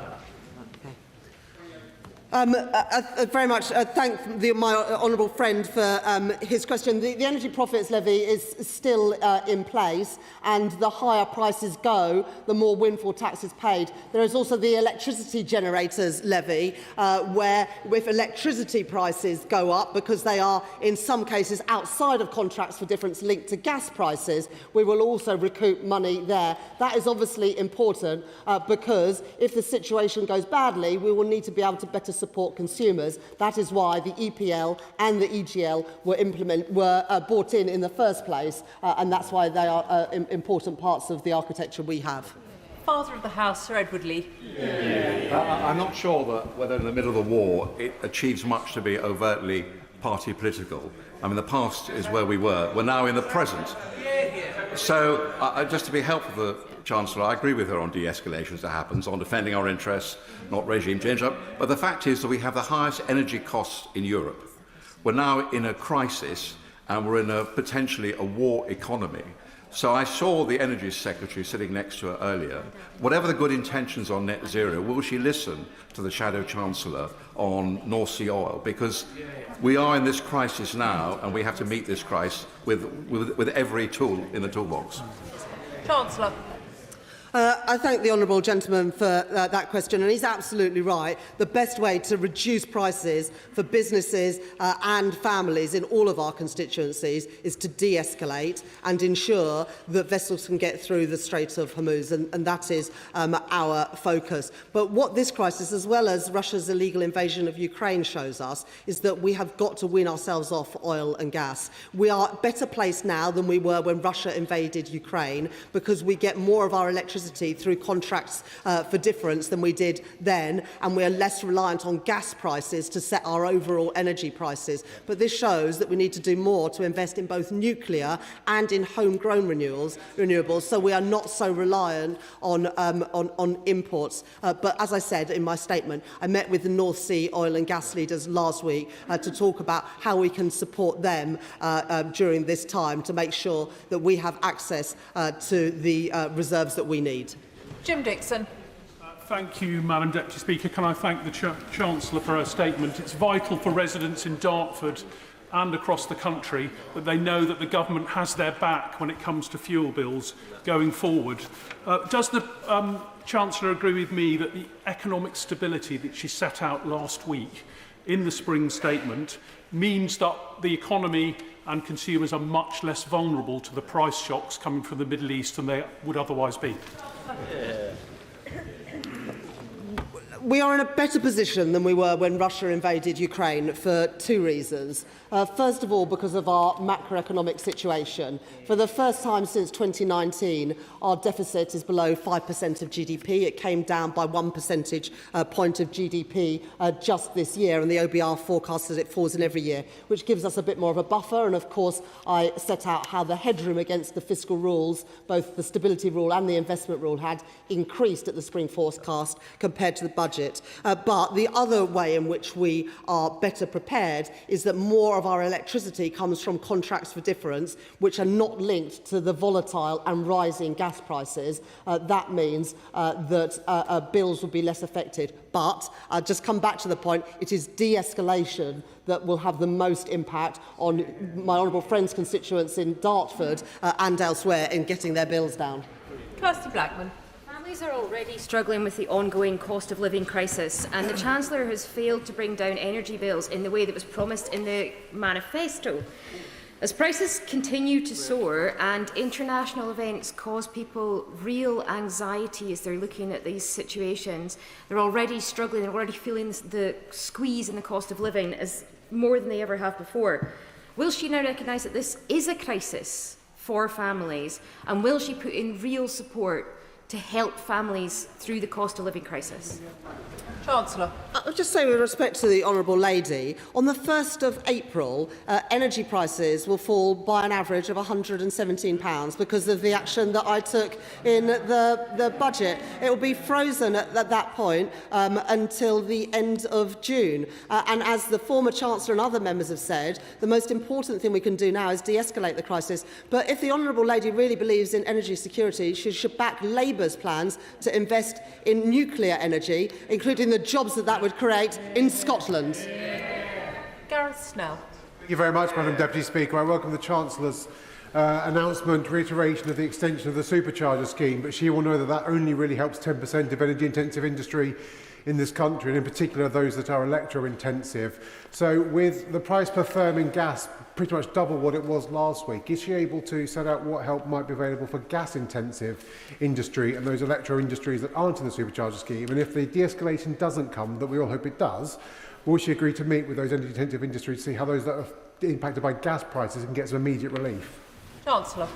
Speaker 2: Very much thank my honourable friend for his question. The energy profits levy is still in place, and the higher prices go, the more windfall tax is paid. There is also the electricity generators levy, where if electricity prices go up, because they are in some cases outside of contracts for difference linked to gas prices, we will also recoup money there. That is obviously important because if the situation goes badly, we will need to be able to better support consumers. That is why the EPL and the EGL were brought in the first place, and that's why they are important parts of the architecture we have.
Speaker 3: Father of the House, Sir Edward Lee.
Speaker 14: I'm not sure that whether in the middle of the war it achieves much to be overtly party political. I mean, the past is where we were. We're now in the present. So, just to be helpful to the Chancellor, I agree with her on de-escalation as it happens, on defending our interests, not regime change. But the fact is that we have the highest energy costs in Europe. We're now in a crisis, and we're in potentially a war economy. So I saw the Energy Secretary sitting next to her earlier. Whatever the good intentions on net zero, will she listen to the Shadow Chancellor on North Sea oil? Because we are in this crisis now, and we have to meet this crisis with every tool in the toolbox.
Speaker 3: Chancellor.
Speaker 2: I thank the honourable gentleman for that question, and he's absolutely right. The best way to reduce prices for businesses and families in all of our constituencies is to de-escalate and ensure that vessels can get through the Strait of Hormuz, and that is our focus. But what this crisis, as well as Russia's illegal invasion of Ukraine, shows us is that we have got to wean ourselves off oil and gas. We are better placed now than we were when Russia invaded Ukraine, because we get more of our electricity through contracts for difference than we did then, and we are less reliant on gas prices to set our overall energy prices. But this shows that we need to do more to invest in both nuclear and in homegrown renewables, so we are not so reliant on imports. But as I said in my statement, I met with the North Sea oil and gas leaders last week to talk about how we can support them during this time to make sure that we have access to the reserves that we need.
Speaker 3: Jim Dixon.
Speaker 15: Thank you, Madam Deputy Speaker. Can I thank the Chancellor for her statement? It's vital for residents in Dartford and across the country that they know that the government has their back when it comes to fuel bills going forward. Does the Chancellor agree with me that the economic stability that she set out last week in the spring statement means that the economy and consumers are much less vulnerable to the price shocks coming from the Middle East than they would otherwise be?
Speaker 2: We are in a better position than we were when Russia invaded Ukraine for two reasons. First of all, because of our macroeconomic situation. For the first time since 2019, our deficit is below 5% of GDP. It came down by 1 percentage point of GDP just this year, and the OBR forecasts that it falls in every year, which gives us a bit more of a buffer. And of course, I set out how the headroom against the fiscal rules, both the stability rule and the investment rule, had increased at the spring forecast compared to the budget. But the other way in which we are better prepared is that more of our electricity comes from contracts for difference, which are not linked to the volatile and rising gas prices. That means that bills will be less affected. But just come back to the point, it is de-escalation that will have the most impact on my honourable friend's constituents in Dartford and elsewhere in getting their bills down.
Speaker 10: Kirsty Blackman.
Speaker 16: Families are already struggling with the ongoing cost of living crisis, and the Chancellor has failed to bring down energy bills in the way that was promised in the manifesto. As prices continue to soar and international events cause people real anxiety as they're looking at these situations, they're already struggling, they're already feeling the squeeze in the cost of living as more than they ever have before. Will she now recognise that this is a crisis for families, and will she put in real support to help families through the cost of living crisis?
Speaker 2: Chancellor. I'll just say with respect to the Honourable Lady, on the 1st of April, energy prices will fall by an average of £117 because of the action that I took in the budget. It will be frozen at that point until the end of June. And as the former Chancellor and other members have said, the most important thing we can do now is de-escalate the crisis. But if the Honourable Lady really believes in energy security, she should back Labour's plans to invest in nuclear energy, including the jobs that would create in Scotland.
Speaker 10: Gareth Snell.
Speaker 17: Thank you very much, Madam Deputy Speaker. I welcome the Chancellor's announcement, reiteration of the extension of the supercharger scheme, but she will know that that only really helps 10% of energy-intensive industry in this country, and in particular those that are electro-intensive. So with the price per firm in gas pretty much double what it was last week, is she able to set out what help might be available for gas-intensive industry and those electro-industries that aren't in the supercharger scheme? And if the de-escalation doesn't come, that we all hope it does, will she agree to meet with those energy-intensive industries to see how those that are impacted by gas prices can get some immediate relief?
Speaker 10: Chancellor.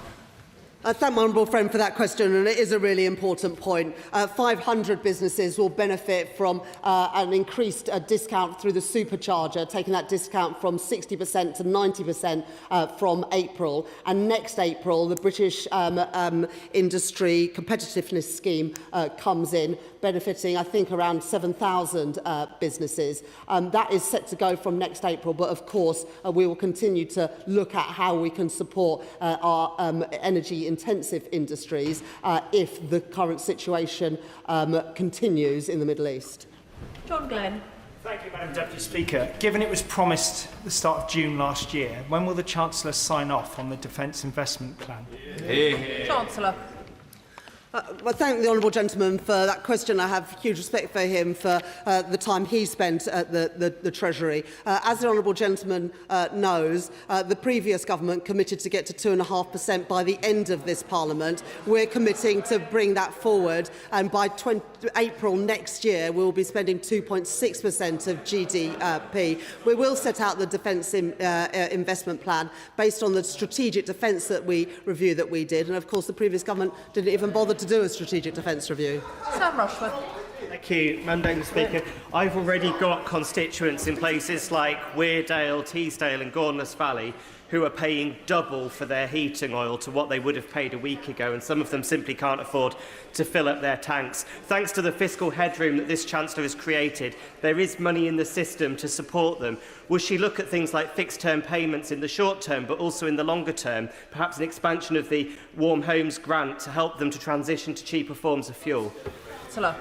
Speaker 2: I thank my honourable friend for that question, and it is a really important point. 500 businesses will benefit from an increased discount through the supercharger, taking that discount from 60% to 90% from April. And next April, the British Industry Competitiveness Scheme comes in, benefiting, I think, around 7,000 businesses. That is set to go from next April, but of course, we will continue to look at how we can support our energy-intensive industries if the current situation continues in the Middle East.
Speaker 10: John Glenn.
Speaker 18: Thank you, Madam Deputy Speaker. Given it was promised at the start of June last year, when will the Chancellor sign off on the Defence Investment Plan?
Speaker 10: Chancellor.
Speaker 2: Well, thank the honourable gentleman for that question. I have huge respect for him for the time he spent at the Treasury. As the honourable gentleman knows, the previous government committed to get to 2.5% by the end of this Parliament. We're committing to bring that forward, and by April next year, we will be spending 2.6% of GDP. We will set out the Defence Investment Plan based on the strategic defence that we did, and of course the previous government didn't even bother to do a strategic defence review.
Speaker 10: Sam Rushworth.
Speaker 19: Thank you, Madam Deputy Speaker. I've already got constituents in places like Weardale, Teesdale and Gorness Valley who are paying double for their heating oil to what they would have paid a week ago, and some of them simply can't afford to fill up their tanks. Thanks to the fiscal headroom that this Chancellor has created, there is money in the system to support them. Will she look at things like fixed-term payments in the short term, but also in the longer term, perhaps an expansion of the Warm Homes grant to help them to transition to cheaper forms of fuel?
Speaker 10: Chancellor.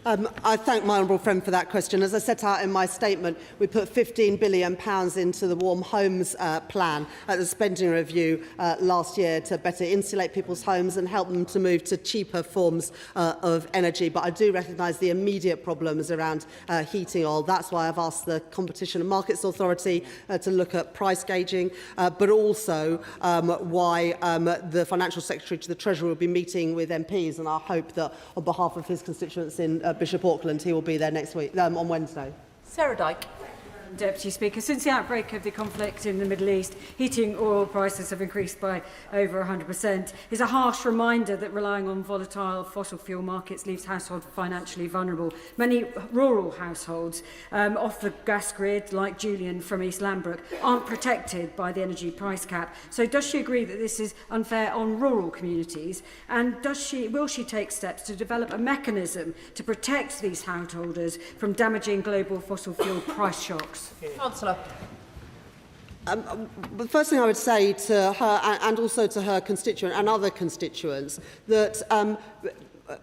Speaker 2: I thank my honourable friend for that question. As I set out in my statement, we put £15 billion into the Warm Homes plan at the spending review last year to better insulate people's homes and help them to move to cheaper forms of energy. But I do recognise the immediate problems around heating oil. That's why I've asked the Competition and Markets Authority to look at price gauging, but also why the Financial Secretary to the Treasury will be meeting with MPs, and I hope that on behalf of his constituents in Bishop Auckland, he will be there next week, on Wednesday.
Speaker 20: Sarah Dyke. Deputy Speaker, since the outbreak of the conflict in the Middle East, heating oil prices have increased by over 100%. It's a harsh reminder that relying on volatile fossil fuel markets leaves households financially vulnerable. Many rural households off the gas grid, like Julian from East Lambrook, aren't protected by the energy price cap. So does she agree that this is unfair on rural communities? And will she take steps to develop a mechanism to protect these householders from damaging global fossil fuel price shocks?
Speaker 10: Chancellor.
Speaker 2: The first thing I would say to her and also to her constituent and other constituents that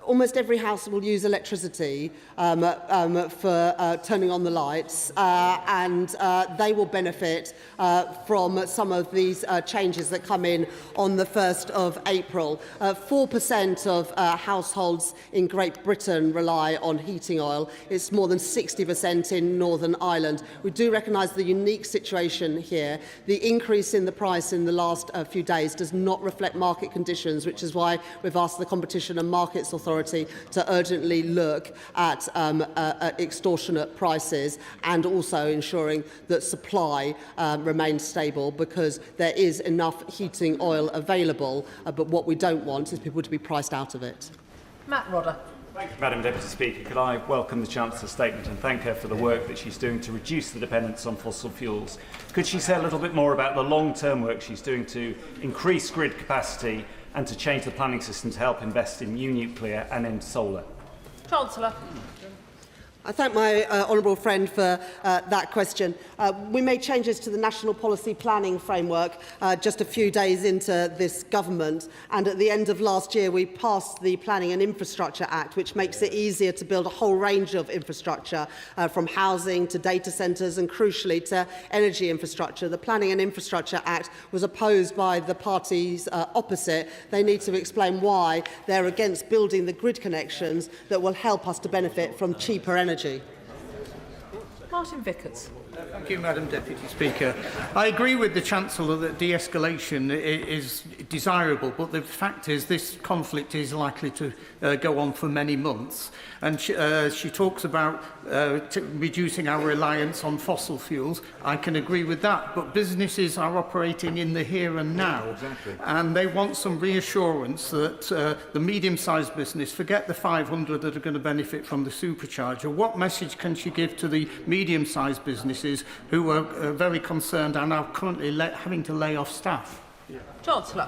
Speaker 2: almost every house will use electricity for turning on the lights, and they will benefit from some of these changes that come in on the 1st of April. 4% of households in Great Britain rely on heating oil. It's more than 60% in Northern Ireland. We do recognise the unique situation here. The increase in the price in the last few days does not reflect market conditions, which is why we've asked the Competition and Markets Authority to urgently look at extortionate prices and also ensuring that supply remains stable, because there is enough heating oil available, but what we don't want is people to be priced out of it.
Speaker 10: Matt Rodder.
Speaker 21: Thank you, Madam Deputy Speaker. Could I welcome the Chancellor's statement and thank her for the work that she's doing to reduce the dependence on fossil fuels. Could she say a little bit more about the long-term work she's doing to increase grid capacity and to change the planning system to help invest in new nuclear and in solar?
Speaker 10: Chancellor.
Speaker 2: I thank my honourable friend for that question. We made changes to the National Policy Planning Framework just a few days into this government, and at the end of last year we passed the Planning and Infrastructure Act, which makes it easier to build a whole range of infrastructure, from housing to data centres and, crucially, to energy infrastructure. The Planning and Infrastructure Act was opposed by the parties opposite. They need to explain why they're against building the grid connections that will help us to benefit from cheaper energy.
Speaker 20: Martin Vickers.
Speaker 22: Thank you, Madam Deputy Speaker. I agree with the Chancellor that de-escalation is desirable, but the fact is this conflict is likely to go on for many months. And she talks about reducing our reliance on fossil fuels. I can agree with that, but businesses are operating in the here and now. Exactly. And they want some reassurance that the medium-sized business, forget the 500 that are going to benefit from the supercharger. What message can she give to the medium-sized businesses who are very concerned and are currently having to lay off staff?
Speaker 10: Chancellor.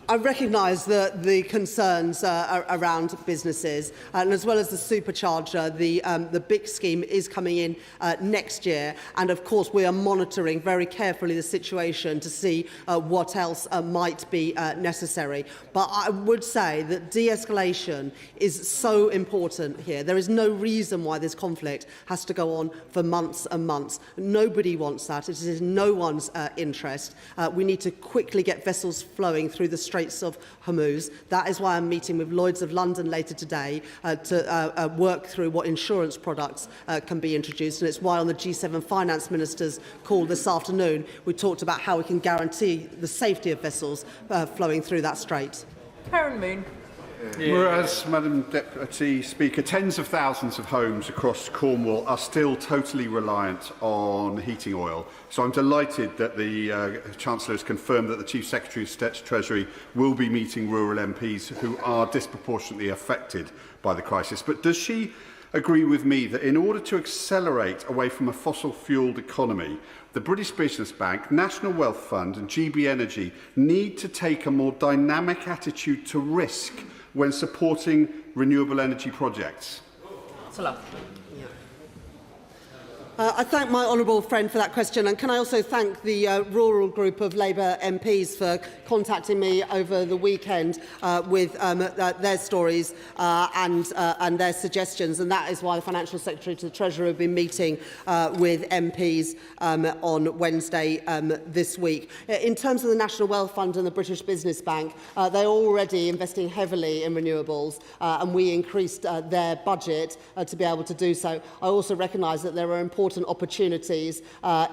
Speaker 2: I recognise the concerns around businesses, and as well as the supercharger, the BIC scheme is coming in next year, and of course we are monitoring very carefully the situation to see what else might be necessary. But I would say that de-escalation is so important here. There is no reason why this conflict has to go on for months and months. Nobody wants that. It is in no one's interest. We need to quickly get vessels flowing through the Straits of Hormuz. That is why I'm meeting with Lloyd's of London later today to work through what insurance products can be introduced. And it's why on the G7 finance ministers' call this afternoon, we talked about how we can guarantee the safety of vessels flowing through that strait.
Speaker 20: Karen Moon.
Speaker 23: Whereas, Madam Deputy Speaker, tens of thousands of homes across Cornwall are still totally reliant on heating oil. So I'm delighted that the Chancellor has confirmed that the Chief Secretary of State's Treasury will be meeting rural MPs who are disproportionately affected by the crisis. But does she agree with me that in order to accelerate away from a fossil-fuelled economy, the British Business Bank, National Wealth Fund and GB Energy need to take a more dynamic attitude to risk when supporting renewable energy projects?
Speaker 2: I thank my honourable friend for that question, and can I also thank the rural group of Labour MPs for contacting me over the weekend with their stories and their suggestions, and that is why the Financial Secretary to the Treasurer have been meeting with MPs on Wednesday this week. In terms of the National Wealth Fund and the British Business Bank, they're already investing heavily in renewables, and we increased their budget to be able to do so. I also recognise that there are important opportunities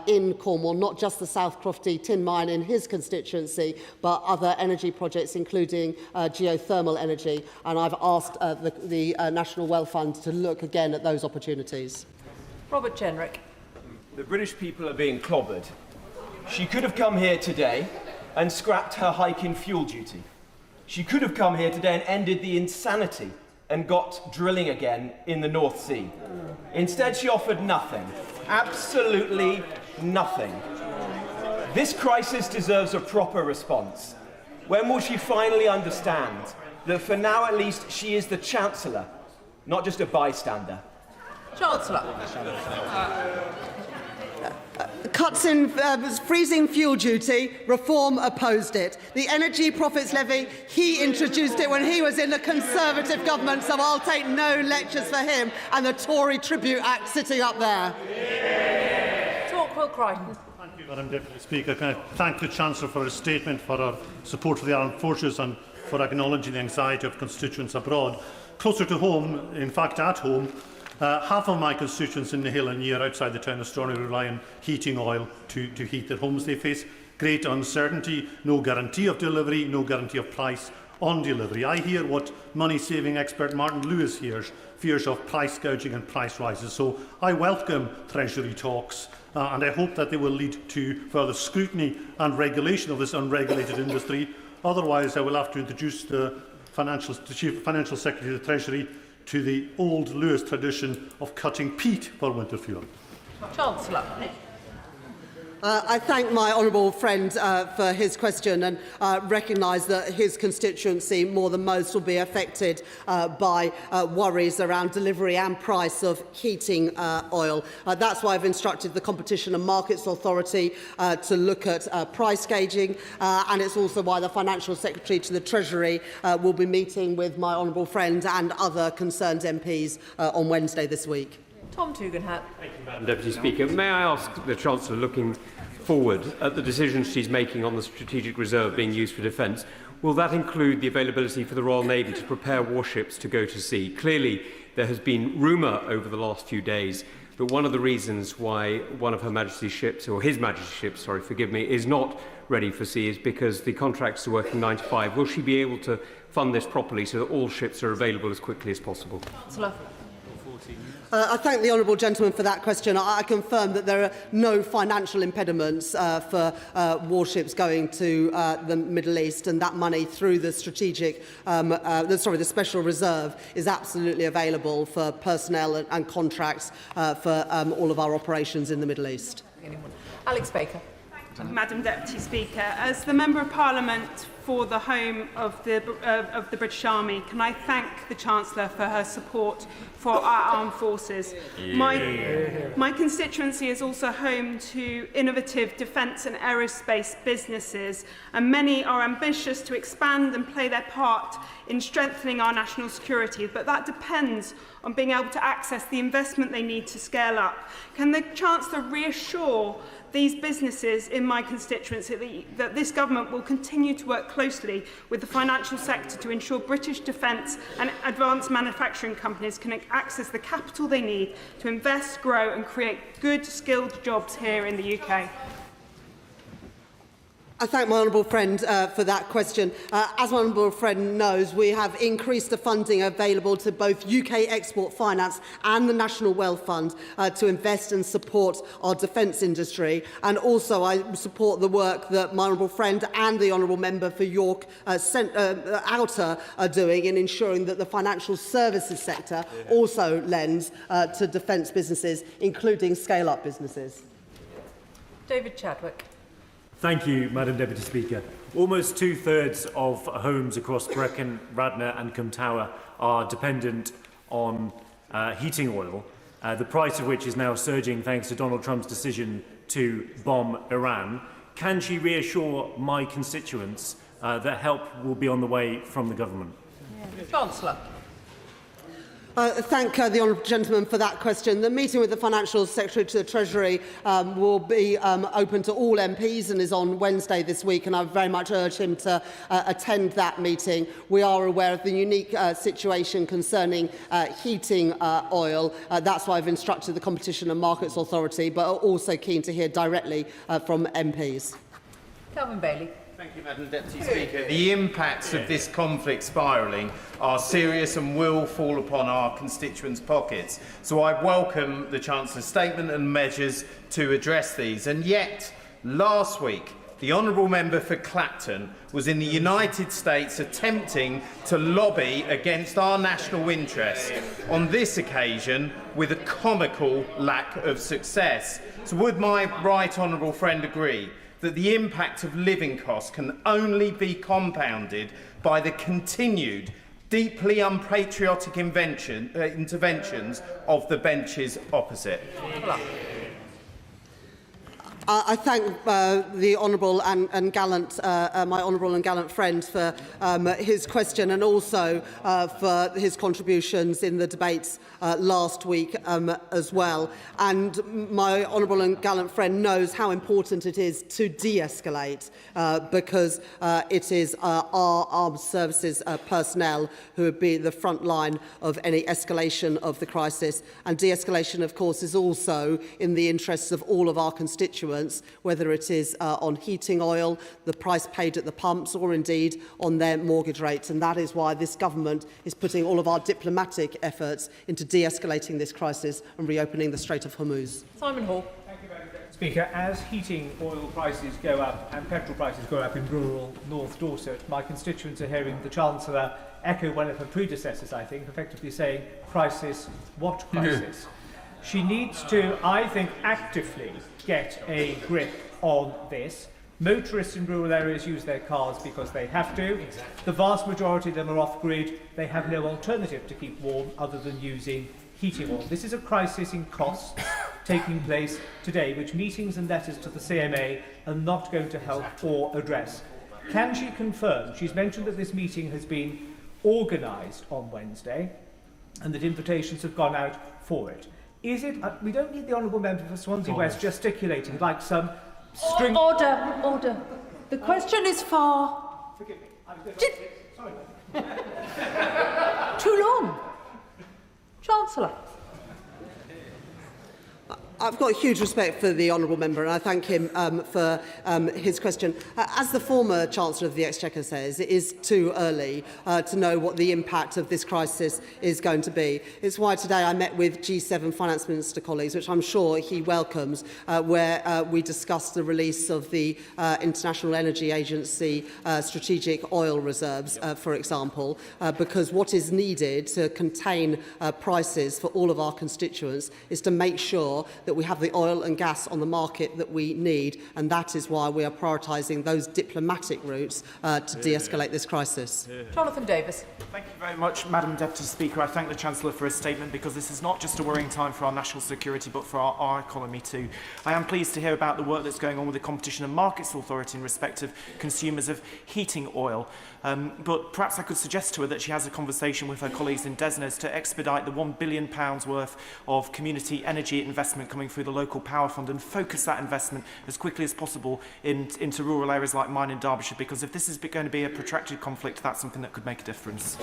Speaker 2: in Cornwall, not just the South Crofty tin mine in his constituency, but other energy projects, including geothermal energy. And I've asked the National Wealth Fund to look again at those opportunities.
Speaker 3: Robert Jenrick.
Speaker 1: The British people are being clobbered. She could have come here today and scrapped her hike in fuel duty. She could have come here today and ended the insanity and got drilling again in the North Sea. Instead, she offered nothing. Absolutely nothing. This crisis deserves a proper response. When will she finally understand that for now at least she is the Chancellor, not just a bystander?
Speaker 3: Chancellor.
Speaker 2: Cuts in freezing fuel duty, Reform opposed it. The Energy Profits Levy, he introduced it when he was in the Conservative government, so I'll take no lectures for him, and the Tory Tribute Act sitting up there.
Speaker 3: Talk Will Crichton.
Speaker 4: Thank you, Madam Deputy Speaker. Can I thank the Chancellor for his statement, for her support for the armed forces and for acknowledging the anxiety of constituents abroad. Closer to home, in fact at home, half of my constituents in the Hill and Near outside the town of Strawley rely on heating oil to heat their homes. They face great uncertainty, no guarantee of delivery, no guarantee of price on delivery. I hear what money-saving expert Martin Lewis hears, fears of price gouging and price rises. So I welcome Treasury talks and I hope that they will lead to further scrutiny and regulation of this unregulated industry. Otherwise, I will have to introduce the Chief Financial Secretary of the Treasury to the old Lewis tradition of cutting peat for winter fuel.
Speaker 3: Chancellor.
Speaker 2: I thank my honourable friend for his question and recognise that his constituency, more than most, will be affected by worries around delivery and price of heating oil. That's why I've instructed the Competition and Markets Authority to look at price gauging, and it's also why the Financial Secretary to the Treasury will be meeting with my honourable friend and other concerned MPs on Wednesday this week.
Speaker 3: Tom Tugendhat.
Speaker 5: Thank you, Madam Deputy Speaker. May I ask the Chancellor, looking forward at the decisions she's making on the strategic reserve being used for defence, will that include the availability for the Royal Navy to prepare warships to go to sea? Clearly, there has been rumour over the last few days that one of the reasons why one of Her Majesty's ships, or His Majesty's ships, sorry, forgive me, is not ready for sea is because the contracts are working 9 to 5. Will she be able to fund this properly so that all ships are available as quickly as possible?
Speaker 3: Chancellor.
Speaker 2: I thank the honourable gentleman for that question. I confirm that there are no financial impediments for warships going to the Middle East, and that money through the the special reserve is absolutely available for personnel and contracts for all of our operations in the Middle East.
Speaker 3: Alex Baker.
Speaker 24: Madam Deputy Speaker, as the Member of Parliament for the home of the British Army, can I thank the Chancellor for her support for our armed forces. My constituency is also home to innovative defence and aerospace businesses, and many are ambitious to expand and play their part in strengthening our national security, but that depends on being able to access the investment they need to scale up. Can the Chancellor reassure these businesses in my constituency that this government will continue to work closely with the financial sector to ensure British defence and advanced manufacturing companies can access the capital they need to invest, grow and create good, skilled jobs here in the UK?
Speaker 2: I thank my honourable friend for that question. As my honourable friend knows, we have increased the funding available to both UK Export Finance and the National Wealth Fund to invest and support our defence industry. And also I support the work that my honourable friend and the honourable member for York Outer are doing in ensuring that the financial services sector also lends to defence businesses, including scale-up businesses.
Speaker 3: David Chadwick.
Speaker 21: Thank you, Madam Deputy Speaker. Almost two-thirds of homes across Brecon, Radnor and Cwm Tower are dependent on heating oil. the price of which is now surging thanks to Donald Trump's decision to bomb Iran. Can she reassure my constituents that help will be on the way from the government?
Speaker 2: Chancellor. Thank the honourable gentleman for that question. The meeting with the Financial Secretary to the Treasury will be open to all MPs and is on Wednesday this week, and I very much urge him to attend that meeting. We are aware of the unique situation concerning heating oil. That's why I've instructed the Competition and Markets Authority, but are also keen to hear directly from MPs.
Speaker 3: Calvin Bailey.
Speaker 6: Thank you, Madam Deputy Speaker. The impacts of this conflict spiralling are serious and will fall upon our constituents' pockets. So I welcome the Chancellor's statement and measures to address these. And yet, last week, the Honourable Member for Clapton was in the United States attempting to lobby against our national interests, on this occasion with a comical lack of success. So would my right honourable friend agree that the impact of living costs can only be compounded by the continued, deeply unpatriotic interventions of the benches opposite?
Speaker 2: I thank the honourable and gallant, my honourable and gallant friend for his question and also for his contributions in the debates last week as well. And my honourable and gallant friend knows how important it is to de-escalate because it is our armed services personnel who would be the front line of any escalation of the crisis. And de-escalation, of course, is also in the interests of all of our constituents, whether it is on heating oil, the price paid at the pumps, or indeed on their mortgage rates. And that is why this government is putting all of our diplomatic efforts into de-escalating this crisis and reopening the Strait of Hormuz.
Speaker 3: Simon Hall.
Speaker 7: Thank you, Madam Speaker. As heating oil prices go up and petrol prices go up in rural North Dorset, my constituents are hearing the Chancellor echo one of her predecessors, I think, effectively saying, crisis, what crisis? She needs to, I think, actively get a grip on this. Motorists in rural areas use their cars because they have to. The vast majority of them are off-grid. They have no alternative to keep warm other than using heating oil. This is a crisis in costs taking place today, which meetings and letters to the CMA are not going to help or address. Can she confirm? She's mentioned that this meeting has been organised on Wednesday and that invitations have gone out for it. Is it? We don't need the honourable member for Swansea West gesticulating like some string.
Speaker 3: Order. The question is far.
Speaker 7: Forgive me. Sorry.
Speaker 3: Too long. Chancellor.
Speaker 2: I've got huge respect for the honourable member and I thank him for his question. As the former Chancellor of the Exchequer says, it is too early to know what the impact of this crisis is going to be. It's why today I met with G7 Finance Minister colleagues, which I'm sure he welcomes, where we discussed the release of the International Energy Agency strategic oil reserves, for example, because what is needed to contain prices for all of our constituents is to make sure that we have the oil and gas on the market that we need, and that is why we are prioritising those diplomatic routes to de-escalate this crisis.
Speaker 3: Jonathan Davis.
Speaker 8: Thank you very much, Madam Deputy Speaker. I thank the Chancellor for his statement because this is not just a worrying time for our national security but for our economy too. I am pleased to hear about the work that's going on with the Competition and Markets Authority in respect of consumers of heating oil. But perhaps I could suggest to her that she has a conversation with her colleagues in Desnes to expedite the £1 billion worth of community energy investment coming through the local power fund and focus that investment as quickly as possible into rural areas like mine in Derbyshire, because if this is going to be a protracted conflict, that's something that could make a difference.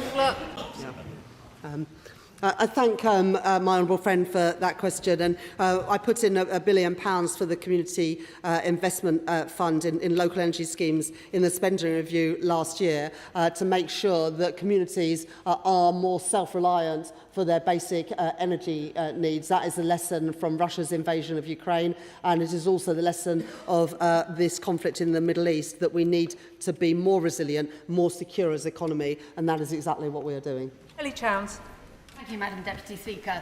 Speaker 2: I thank my honourable friend for that question, and I put in £1 billion for the Community Investment Fund in local energy schemes in the spending review last year to make sure that communities are more self-reliant for their basic energy needs. That is a lesson from Russia's invasion of Ukraine, and it is also the lesson of this conflict in the Middle East, that we need to be more resilient, more secure as an economy, and that is exactly what we are doing.
Speaker 3: Ellie Chowns.
Speaker 9: Thank you, Madam Deputy Speaker.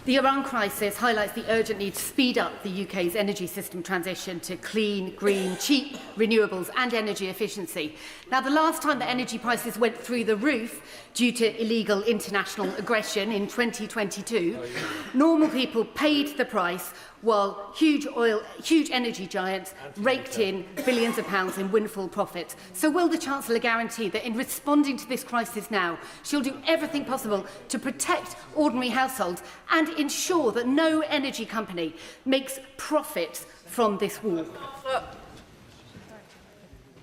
Speaker 9: The Iran crisis highlights the urgent need to speed up the UK's energy system transition to clean, green, cheap renewables and energy efficiency. Now, the last time that energy prices went through the roof due to illegal international aggression in 2022, normal people paid the price while huge energy giants raked in billions of pounds in windfall profits. So will the Chancellor guarantee that in responding to this crisis now, she'll do everything possible to protect ordinary households and ensure that no energy company makes profits from this war?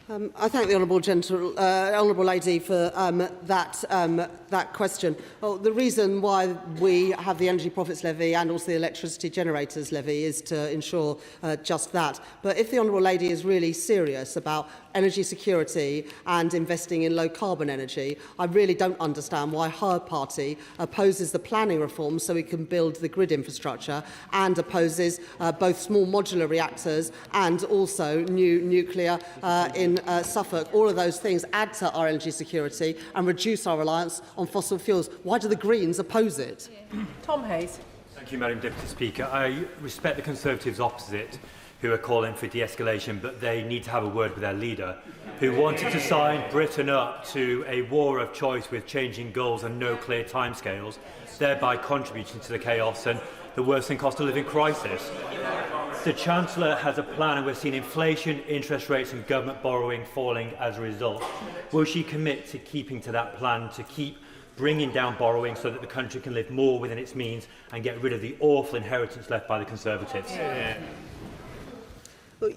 Speaker 2: I thank the Honourable Lady for that question. Well, the reason why we have the Energy Profits Levy and also the Electricity Generators Levy is to ensure just that. But if the Honourable Lady is really serious about energy security and investing in low-carbon energy, I really don't understand why her party opposes the planning reform so we can build the grid infrastructure and opposes both small modular reactors and also new nuclear in Suffolk. All of those things add to our energy security and reduce our reliance on fossil fuels. Why do the Greens oppose it?
Speaker 3: Tom Hayes.
Speaker 11: Thank you, Madam Deputy Speaker. I respect the Conservatives opposite, who are calling for de-escalation, but they need to have a word with their leader, who wanted to sign Britain up to a war of choice with changing goals and no clear timescales, thereby contributing to the chaos and the worsening cost of living crisis. The Chancellor has a plan and we're seeing inflation, interest rates and government borrowing falling as a result. Will she commit to keeping to that plan, to keep bringing down borrowing so that the country can live more within its means and get rid of the awful inheritance left by the Conservatives?
Speaker 2: Yeah.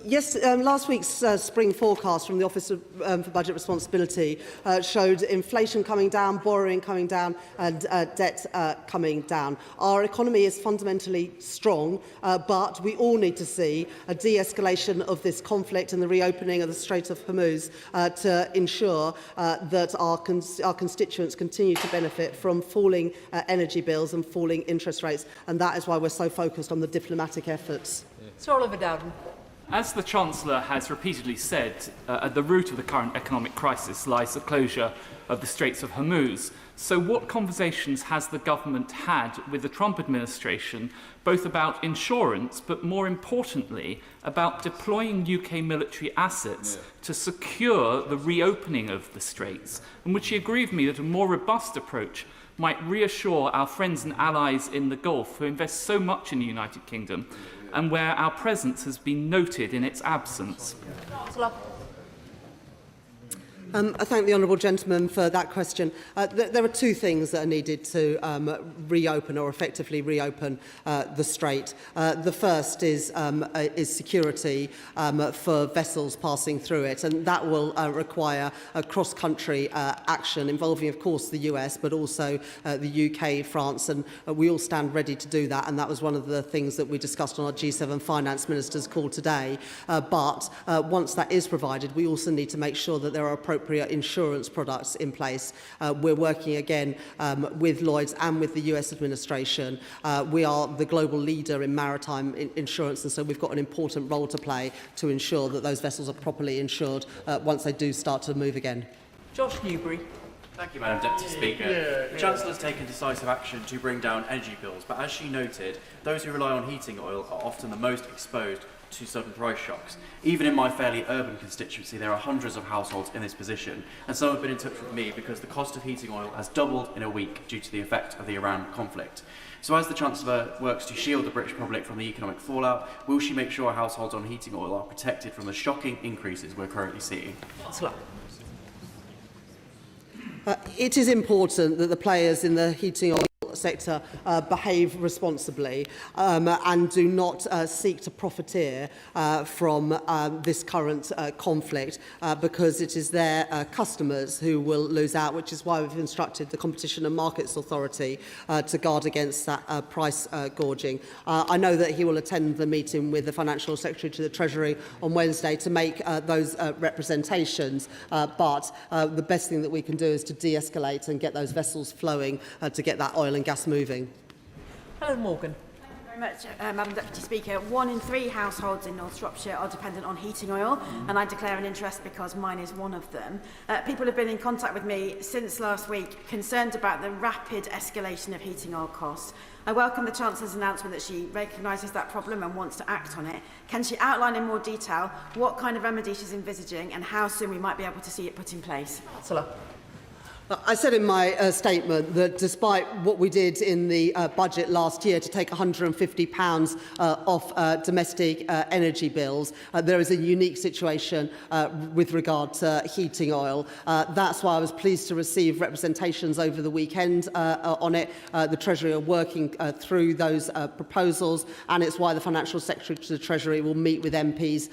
Speaker 2: Yes, last week's spring forecast from the Office for Budget Responsibility showed inflation coming down, borrowing coming down and debt coming down. Our economy is fundamentally strong, but we all need to see a de-escalation of this conflict and the reopening of the Strait of Hormuz to ensure that our constituents continue to benefit from falling energy bills and falling interest rates. And that is why we're so focused on the diplomatic efforts.
Speaker 3: Sir Oliver Dowden.
Speaker 12: As the Chancellor has repeatedly said, at the root of the current economic crisis lies the closure of the Straits of Hormuz. So what conversations has the government had with the Trump administration, both about insurance, but more importantly, about deploying UK military assets to secure the reopening of the Straits? And would she agree with me that a more robust approach might reassure our friends and allies in the Gulf who invest so much in the United Kingdom and where our presence has been noted in its absence?
Speaker 2: I thank the honourable gentleman for that question. There are two things that are needed to reopen or effectively reopen the Strait. The first is security for vessels passing through it, and that will require a cross-country action involving, of course, the US, but also the UK, France, and we all stand ready to do that. And that was one of the things that we discussed on our G7 finance ministers call today. But once that is provided, we also need to make sure that there are appropriate insurance products in place. We're working again with Lloyds and with the US administration. We are the global leader in maritime insurance, and so we've got an important role to play to ensure that those vessels are properly insured once they do start to move again.
Speaker 3: Josh Newbury.
Speaker 13: Thank you, Madam Deputy Speaker. The Chancellor has taken decisive action to bring down energy bills, but as she noted, those who rely on heating oil are often the most exposed to sudden price shocks. Even in my fairly urban constituency, there are hundreds of households in this position, and some have been in touch with me because the cost of heating oil has doubled in a week due to the effect of the Iran conflict. So as the Chancellor works to shield the British public from the economic fallout, will she make sure households on heating oil are protected from the shocking increases we're currently seeing?
Speaker 2: It is important that the players in the heating oil sector behave responsibly and do not seek to profiteer from this current conflict because it is their customers who will lose out, which is why we've instructed the Competition and Markets Authority to guard against that price gorging. I know that he will attend the meeting with the Financial Secretary to the Treasury on Wednesday to make those representations, but the best thing that we can do is to de-escalate and get those vessels flowing to get that oil and gas moving.
Speaker 3: Helen Morgan.
Speaker 14: much, Madam Deputy Speaker. 1 in 3 households in North Shropshire are dependent on heating oil, and I declare an interest because mine is one of them. People have been in contact with me since last week, concerned about the rapid escalation of heating oil costs. I welcome the Chancellor's announcement that she recognises that problem and wants to act on it. Can she outline in more detail what kind of remedy she's envisaging and how soon we might be able to see it put in place?
Speaker 2: Chancellor. I said in my statement that despite what we did in the budget last year to take £150 off domestic energy bills, there is a unique situation with regard to heating oil. That's why I was pleased to receive representations over the weekend on it. The Treasury are working through those proposals, and it's why the Financial Secretary to the Treasury will meet with MPs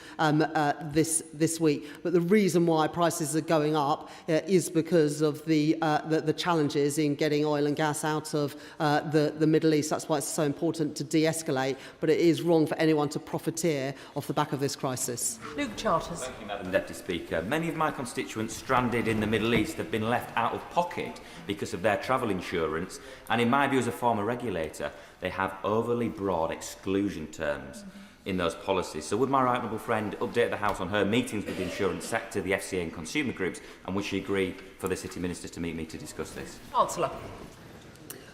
Speaker 2: this week. But the reason why prices are going up is because of the challenges in getting oil and gas out of the Middle East. That's why it's so important to de-escalate, but it is wrong for anyone to profiteer off the back of this crisis.
Speaker 3: Luke Charters.
Speaker 15: Thank you, Madam Deputy Speaker. Many of my constituents stranded in the Middle East have been left out of pocket because of their travel insurance, and in my view as a former regulator, they have overly broad exclusion terms in those policies. So would my right honourable friend update the House on her meetings with the insurance sector, the FCA and consumer groups, and would she agree for the City Ministers to meet me to discuss this?
Speaker 3: Chancellor.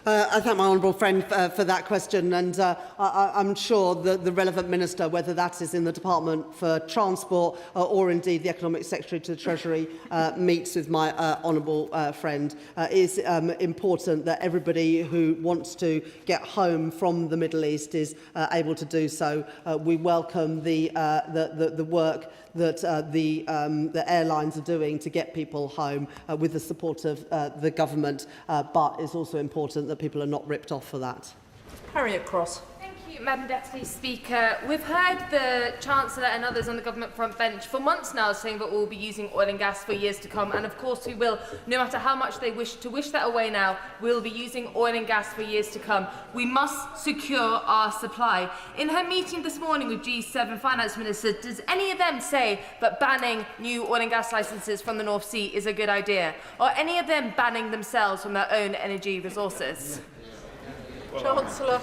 Speaker 2: I thank my honourable friend for that question, and I'm sure that the relevant minister, whether that is in the Department for Transport or indeed the Economic Secretary to the Treasury, meets with my honourable friend. It is important that everybody who wants to get home from the Middle East is able to do so. We welcome the work that the airlines are doing to get people home with the support of the government, but it's also important that people are not ripped off for that.
Speaker 3: Harriet Cross.
Speaker 16: Thank you, Madam Deputy Speaker. We've heard the Chancellor and others on the government front bench for months now saying that we'll be using oil and gas for years to come, and of course we will. No matter how much they wish that away now, we'll be using oil and gas for years to come. We must secure our supply. In her meeting this morning with G7 Finance Ministers, does any of them say that banning new oil and gas licences from the North Sea is a good idea? Or any of them banning themselves from their own energy resources?
Speaker 3: Chancellor.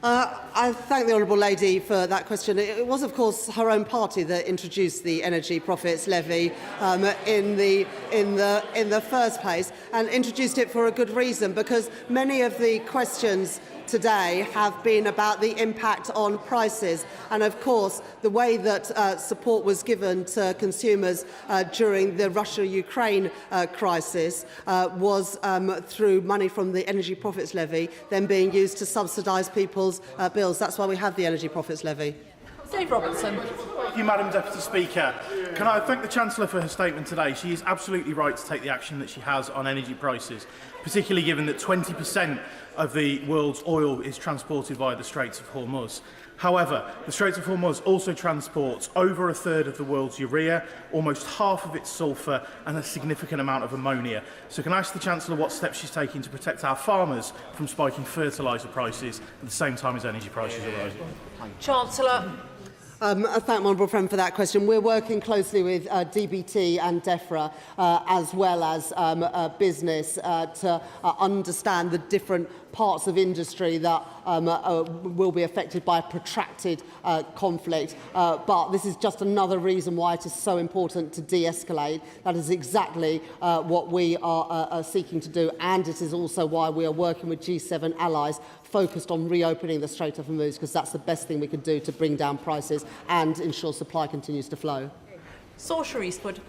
Speaker 2: I thank the honourable lady for that question. It was, of course, her own party that introduced the Energy Profits Levy in the first place, and introduced it for a good reason, because many of the questions today have been about the impact on prices, and of course the way that support was given to consumers during the Russia-Ukraine crisis was through money from the Energy Profits Levy then being used to subsidise people's bills. That's why we have the Energy Profits Levy.
Speaker 3: Dave Robertson.
Speaker 17: Thank you, Madam Deputy Speaker. Can I thank the Chancellor for her statement today? She is absolutely right to take the action that she has on energy prices, particularly given that 20% of the world's oil is transported via the Straits of Hormuz. However, the Straits of Hormuz also transports over a third of the world's urea, almost half of its sulphur, and a significant amount of ammonia. So can I ask the Chancellor what steps she's taking to protect our farmers from spiking fertiliser prices at the same time as energy prices are rising?
Speaker 3: Chancellor.
Speaker 2: I thank my honourable friend for that question. We're working closely with DBT and DEFRA as well as business to understand the different parts of industry that will be affected by a protracted conflict. But this is just another reason why it is so important to de-escalate. That is exactly what we are seeking to do, and it is also why we are working with G7 allies focused on reopening the Strait of Hormuz, because that's the best thing we can do to bring down prices and ensure supply continues to flow.
Speaker 3: Saoirse Eastwood.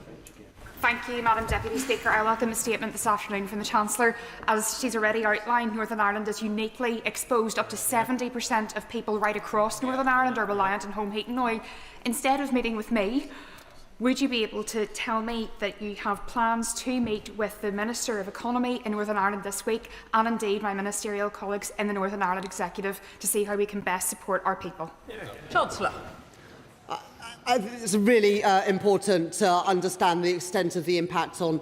Speaker 25: Thank you, Madam Deputy Speaker. I welcome a statement this afternoon from the Chancellor. As she's already outlined, Northern Ireland is uniquely exposed. Up to 70% of people right across Northern Ireland are reliant on home heating oil. Instead of meeting with me, would you be able to tell me that you have plans to meet with the Minister of Economy in Northern Ireland this week, and indeed my ministerial colleagues in the Northern Ireland Executive, to see how we can best support our people?
Speaker 3: Chancellor.
Speaker 2: It's really important to understand the extent of the impact on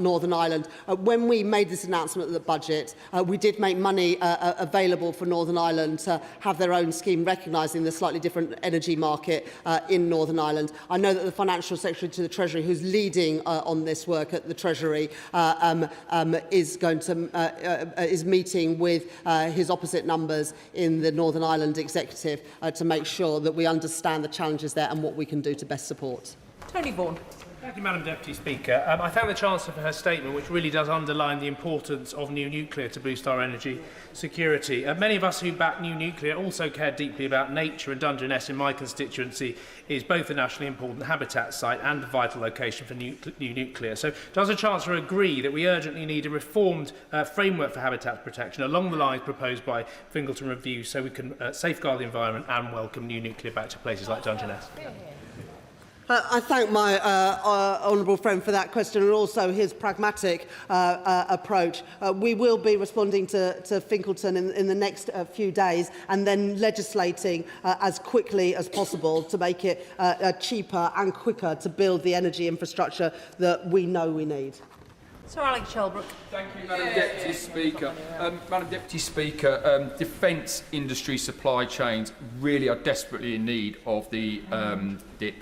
Speaker 2: Northern Ireland. When we made this announcement of the budget, we did make money available for Northern Ireland to have their own scheme recognising the slightly different energy market in Northern Ireland. I know that the Financial Secretary to the Treasury, who's leading on this work at the Treasury, is meeting with his opposite numbers in the Northern Ireland Executive to make sure that we understand the challenges there and what we can do to best support.
Speaker 3: Tony Vaughan.
Speaker 7: Thank you, Madam Deputy Speaker. I thank the Chancellor for her statement, which really does underline the importance of new nuclear to boost our energy security. Many of us who back new nuclear also care deeply about nature, and Dungeness in my constituency is both a nationally important habitat site and a vital location for new nuclear. So does the Chancellor agree that we urgently need a reformed framework for habitat protection along the lines proposed by Fingleton Review so we can safeguard the environment and welcome new nuclear back to places like Dungeness?
Speaker 2: I thank my honourable friend for that question and also his pragmatic approach. We will be responding to Finkleton in the next few days and then legislating as quickly as possible to make it cheaper and quicker to build the energy infrastructure that we know we need.
Speaker 3: Sir Alex Shelbrooke.
Speaker 10: Thank you, Madam Deputy Speaker. Madam Deputy Speaker, defence industry supply chains really are desperately in need of the DIP.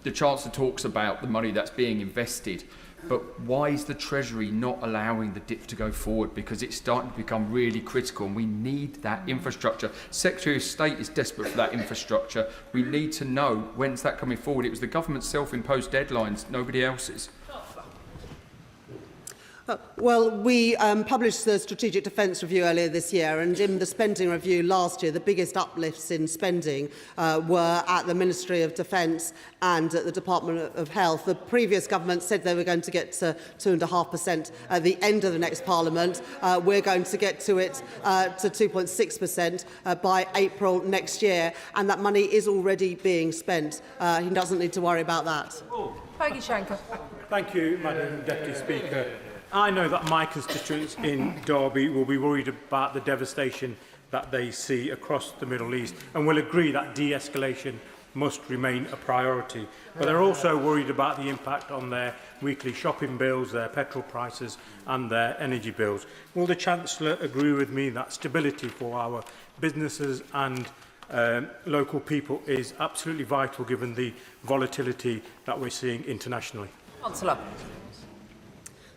Speaker 10: The Chancellor talks about the money that's being invested, but why is the Treasury not allowing the DIP to go forward? Because it's starting to become really critical and we need that infrastructure. Secretary of State is desperate for that infrastructure. We need to know when's that coming forward. It was the government's self-imposed deadlines, nobody else's.
Speaker 2: Well, we published the Strategic Defence Review earlier this year, and in the spending review last year, the biggest uplifts in spending were at the Ministry of Defence and at the Department of Health. The previous government said they were going to get to 2.5% at the end of the next Parliament. We're going to get to it to 2.6% by April next year, and that money is already being spent. He doesn't need to worry about that.
Speaker 3: Peggy Shanker.
Speaker 18: Thank you, Madam Deputy Speaker. I know that my constituents in Derby will be worried about the devastation that they see across the Middle East and will agree that de-escalation must remain a priority. But they're also worried about the impact on their weekly shopping bills, their petrol prices and their energy bills. Will the Chancellor agree with me that stability for our businesses and local people is absolutely vital given the volatility that we're seeing internationally?
Speaker 3: Chancellor.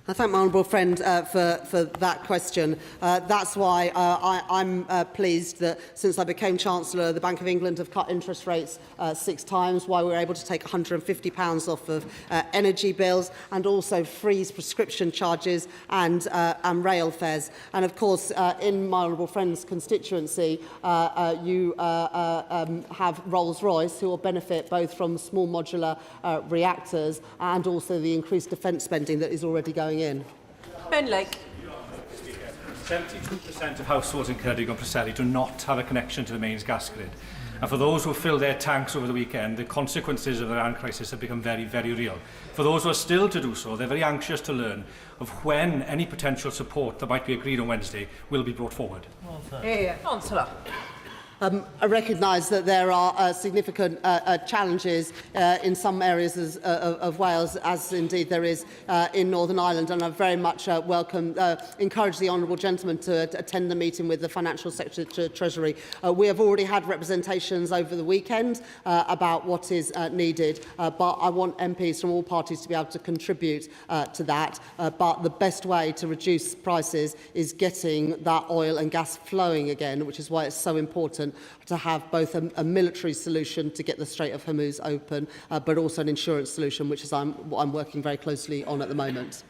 Speaker 2: I thank my honourable friend for that question. That's why I'm pleased that since I became Chancellor, the Bank of England have cut interest rates 6 times, why we were able to take £150 off of energy bills and also freeze prescription charges and rail fares. And of course, in my honourable friend's constituency, you have Rolls-Royce, who will benefit both from small modular reactors and also the increased defence spending that is already going in.
Speaker 3: Ben Lake.
Speaker 7: 72% of households in Ceredigion and Preseli do not have a connection to the mains gas grid. And for those who fill their tanks over the weekend, the consequences of the Iran crisis have become very, very real. For those who are still to do so, they're very anxious to learn of when any potential support that might be agreed on Wednesday will be brought forward.
Speaker 3: Chancellor.
Speaker 2: I recognise that there are significant challenges in some areas of Wales, as indeed there is in Northern Ireland, and I very much encourage the honourable gentleman to attend the meeting with the Financial Secretary to Treasury. We have already had representations over the weekend about what is needed, but I want MPs from all parties to be able to contribute to that. But the best way to reduce prices is getting that oil and gas flowing again, which is why it's so important to have both a military solution to get the Strait of Hormuz open, but also an insurance solution, which is what I'm working very closely on at the moment.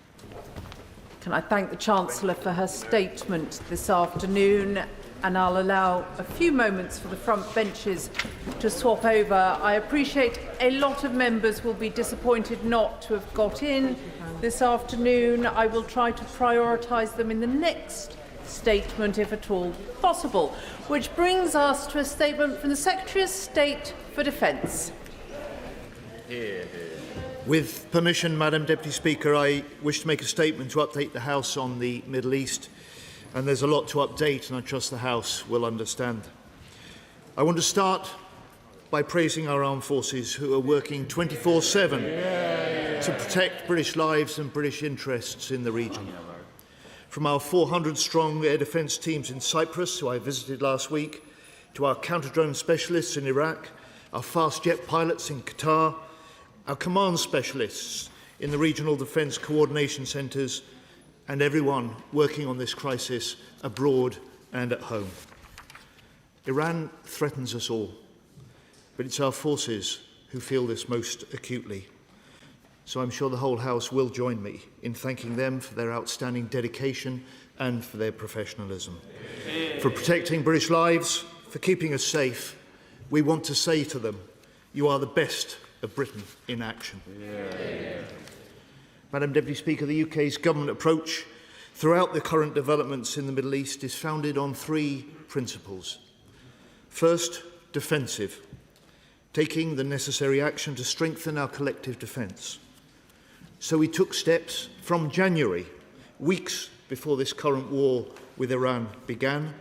Speaker 3: Can I thank the Chancellor for her statement this afternoon, and I'll allow a few moments for the front benches to swap over. I appreciate a lot of members will be disappointed not to have got in this afternoon. I will try to prioritise them in the next statement, if at all possible. Which brings us to a statement from the Secretary of State for Defence.
Speaker 19: With permission, Madam Deputy Speaker, I wish to make a statement to update the House on the Middle East. And there's a lot to update, and I trust the House will understand. I want to start by praising our armed forces who are working 24/7 to protect British lives and British interests in the region. From our 400-strong air defence teams in Cyprus, who I visited last week, to our counter-drone specialists in Iraq, our fast jet pilots in Qatar, our command specialists in the regional defence coordination centres, and everyone working on this crisis abroad and at home. Iran threatens us all, but it's our forces who feel this most acutely. So I'm sure the whole House will join me in thanking them for their outstanding dedication and for their professionalism. For protecting British lives, for keeping us safe, we want to say to them, you are the best of Britain in action. Madam Deputy Speaker, the UK's government approach throughout the current developments in the Middle East is founded on three principles. First, defensive, taking the necessary action to strengthen our collective defence. So we took steps from January, weeks before this current war with Iran began,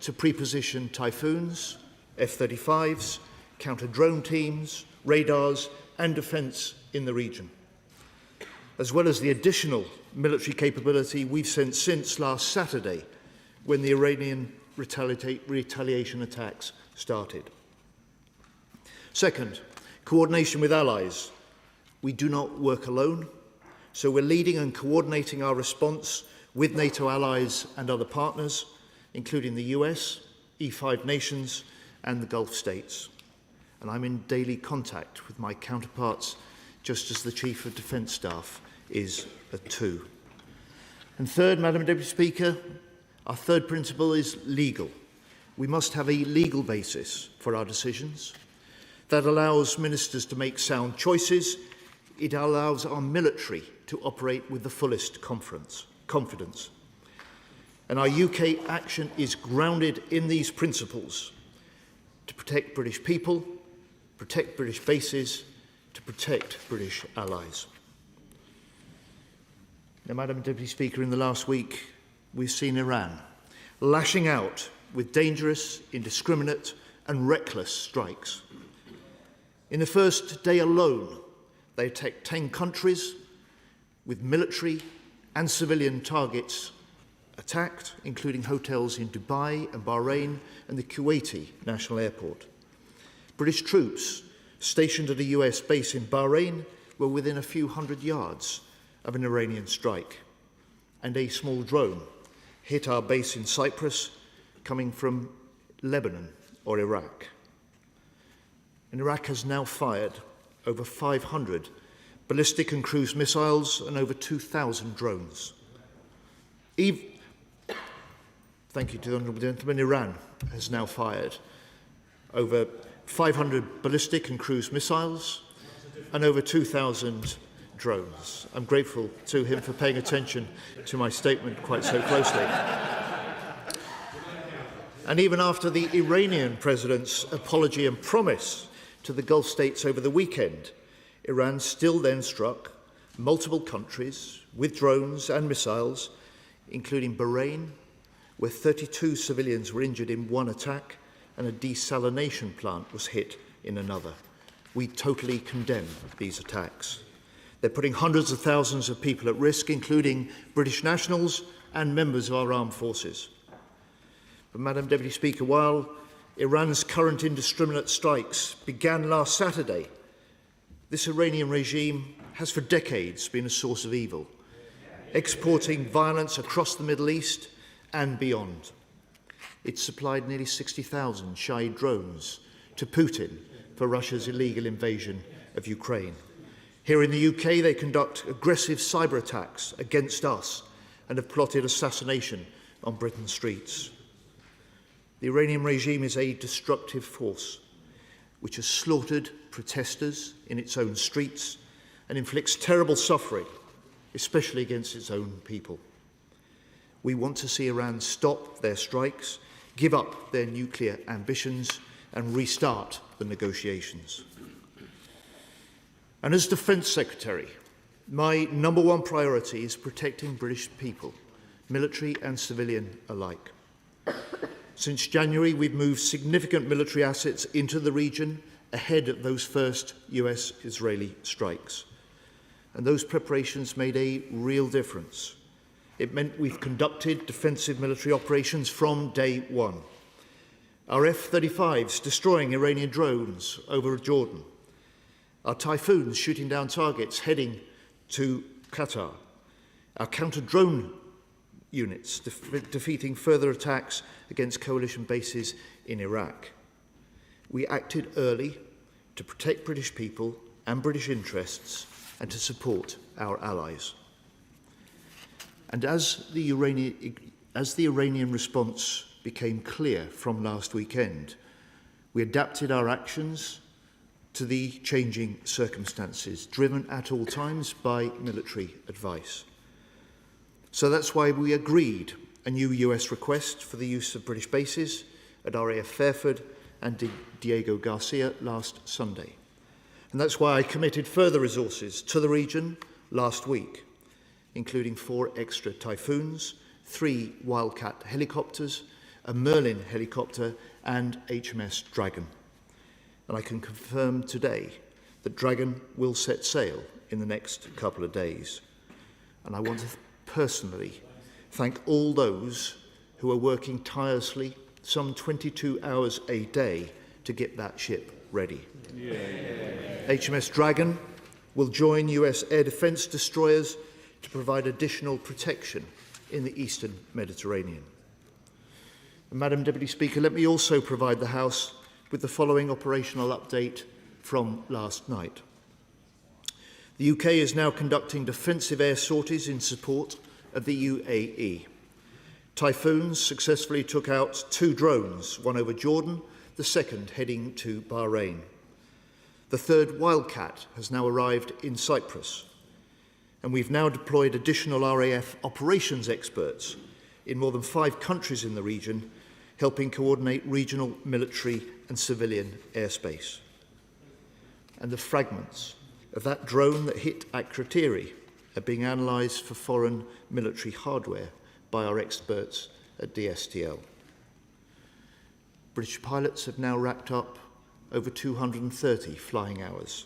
Speaker 19: to pre-position Typhoons, F-35s, counter-drone teams, radars and defence in the region, as well as the additional military capability we've sent since last Saturday when the Iranian retaliation attacks started. Second, coordination with allies. We do not work alone, so we're leading and coordinating our response with NATO allies and other partners, including the US, E5 nations and the Gulf states. And I'm in daily contact with my counterparts, just as the Chief of Defence Staff is at 2. And third, Madam Deputy Speaker, our third principle is legal. We must have a legal basis for our decisions that allows ministers to make sound choices. It allows our military to operate with the fullest confidence. And our UK action is grounded in these principles to protect British people, protect British bases, to protect British allies. Now, Madam Deputy Speaker, in the last week, we've seen Iran lashing out with dangerous, indiscriminate and reckless strikes. In the first day alone, they attacked 10 countries with military and civilian targets attacked, including hotels in Dubai and Bahrain and the Kuwaiti National Airport. British troops stationed at a US base in Bahrain were within a few hundred yards of an Iranian strike, and a small drone hit our base in Cyprus coming from Lebanon or Iraq. And Iraq has now fired over 500 ballistic and cruise missiles and over 2,000 drones. Thank you to the Honourable Gentleman. Iran has now fired over 500 ballistic and cruise missiles and over 2,000 drones. I'm grateful to him for paying attention to my statement quite so closely. And even after the Iranian president's apology and promise to the Gulf states over the weekend, Iran still then struck multiple countries with drones and missiles, including Bahrain, where 32 civilians were injured in one attack and a desalination plant was hit in another. We totally condemn these attacks. They're putting hundreds of thousands of people at risk, including British nationals and members of our armed forces. But, Madam Deputy Speaker, while Iran's current indiscriminate strikes began last Saturday, this Iranian regime has for decades been a source of evil, exporting violence across the Middle East and beyond. It supplied nearly 60,000 Shahid drones to Putin for Russia's illegal invasion of Ukraine. Here in the UK, they conduct aggressive cyber attacks against us and have plotted assassination on Britain's streets. The Iranian regime is a destructive force which has slaughtered protesters in its own streets and inflicts terrible suffering, especially against its own people. We want to see Iran stop their strikes, give up their nuclear ambitions and restart the negotiations. And as Defence Secretary, my number one priority is protecting British people, military and civilian alike. Since January, we've moved significant military assets into the region ahead of those first US-Israeli strikes. And those preparations made a real difference. It meant we've conducted defensive military operations from day one. Our F-35s destroying Iranian drones over Jordan. Our Typhoons shooting down targets heading to Qatar. Our counter-drone units defeating further attacks against coalition bases in Iraq. We acted early to protect British people and British interests and to support our allies. And as the Iranian response became clear from last weekend, we adapted our actions to the changing circumstances, driven at all times by military advice. So that's why we agreed a new US request for the use of British bases at RAF Fairford and Diego Garcia last Sunday. And that's why I committed further resources to the region last week, including 4 extra Typhoons, 3 Wildcat helicopters, a Merlin helicopter and HMS Dragon. And I can confirm today that Dragon will set sail in the next couple of days. And I want to personally thank all those who are working tirelessly, some 22 hours a day, to get that ship ready. HMS Dragon will join US air defence destroyers to provide additional protection in the eastern Mediterranean. And Madam Deputy Speaker, let me also provide the House with the following operational update from last night. The UK is now conducting defensive air sorties in support of the UAE. Typhoons successfully took out 2 drones, one over Jordan, the second heading to Bahrain. The third Wildcat has now arrived in Cyprus, and we've now deployed additional RAF operations experts in more than 5 countries in the region, helping coordinate regional military and civilian airspace. And the fragments of that drone that hit Akrotiri are being analysed for foreign military hardware by our experts at DSTL. British pilots have now racked up over 230 flying hours.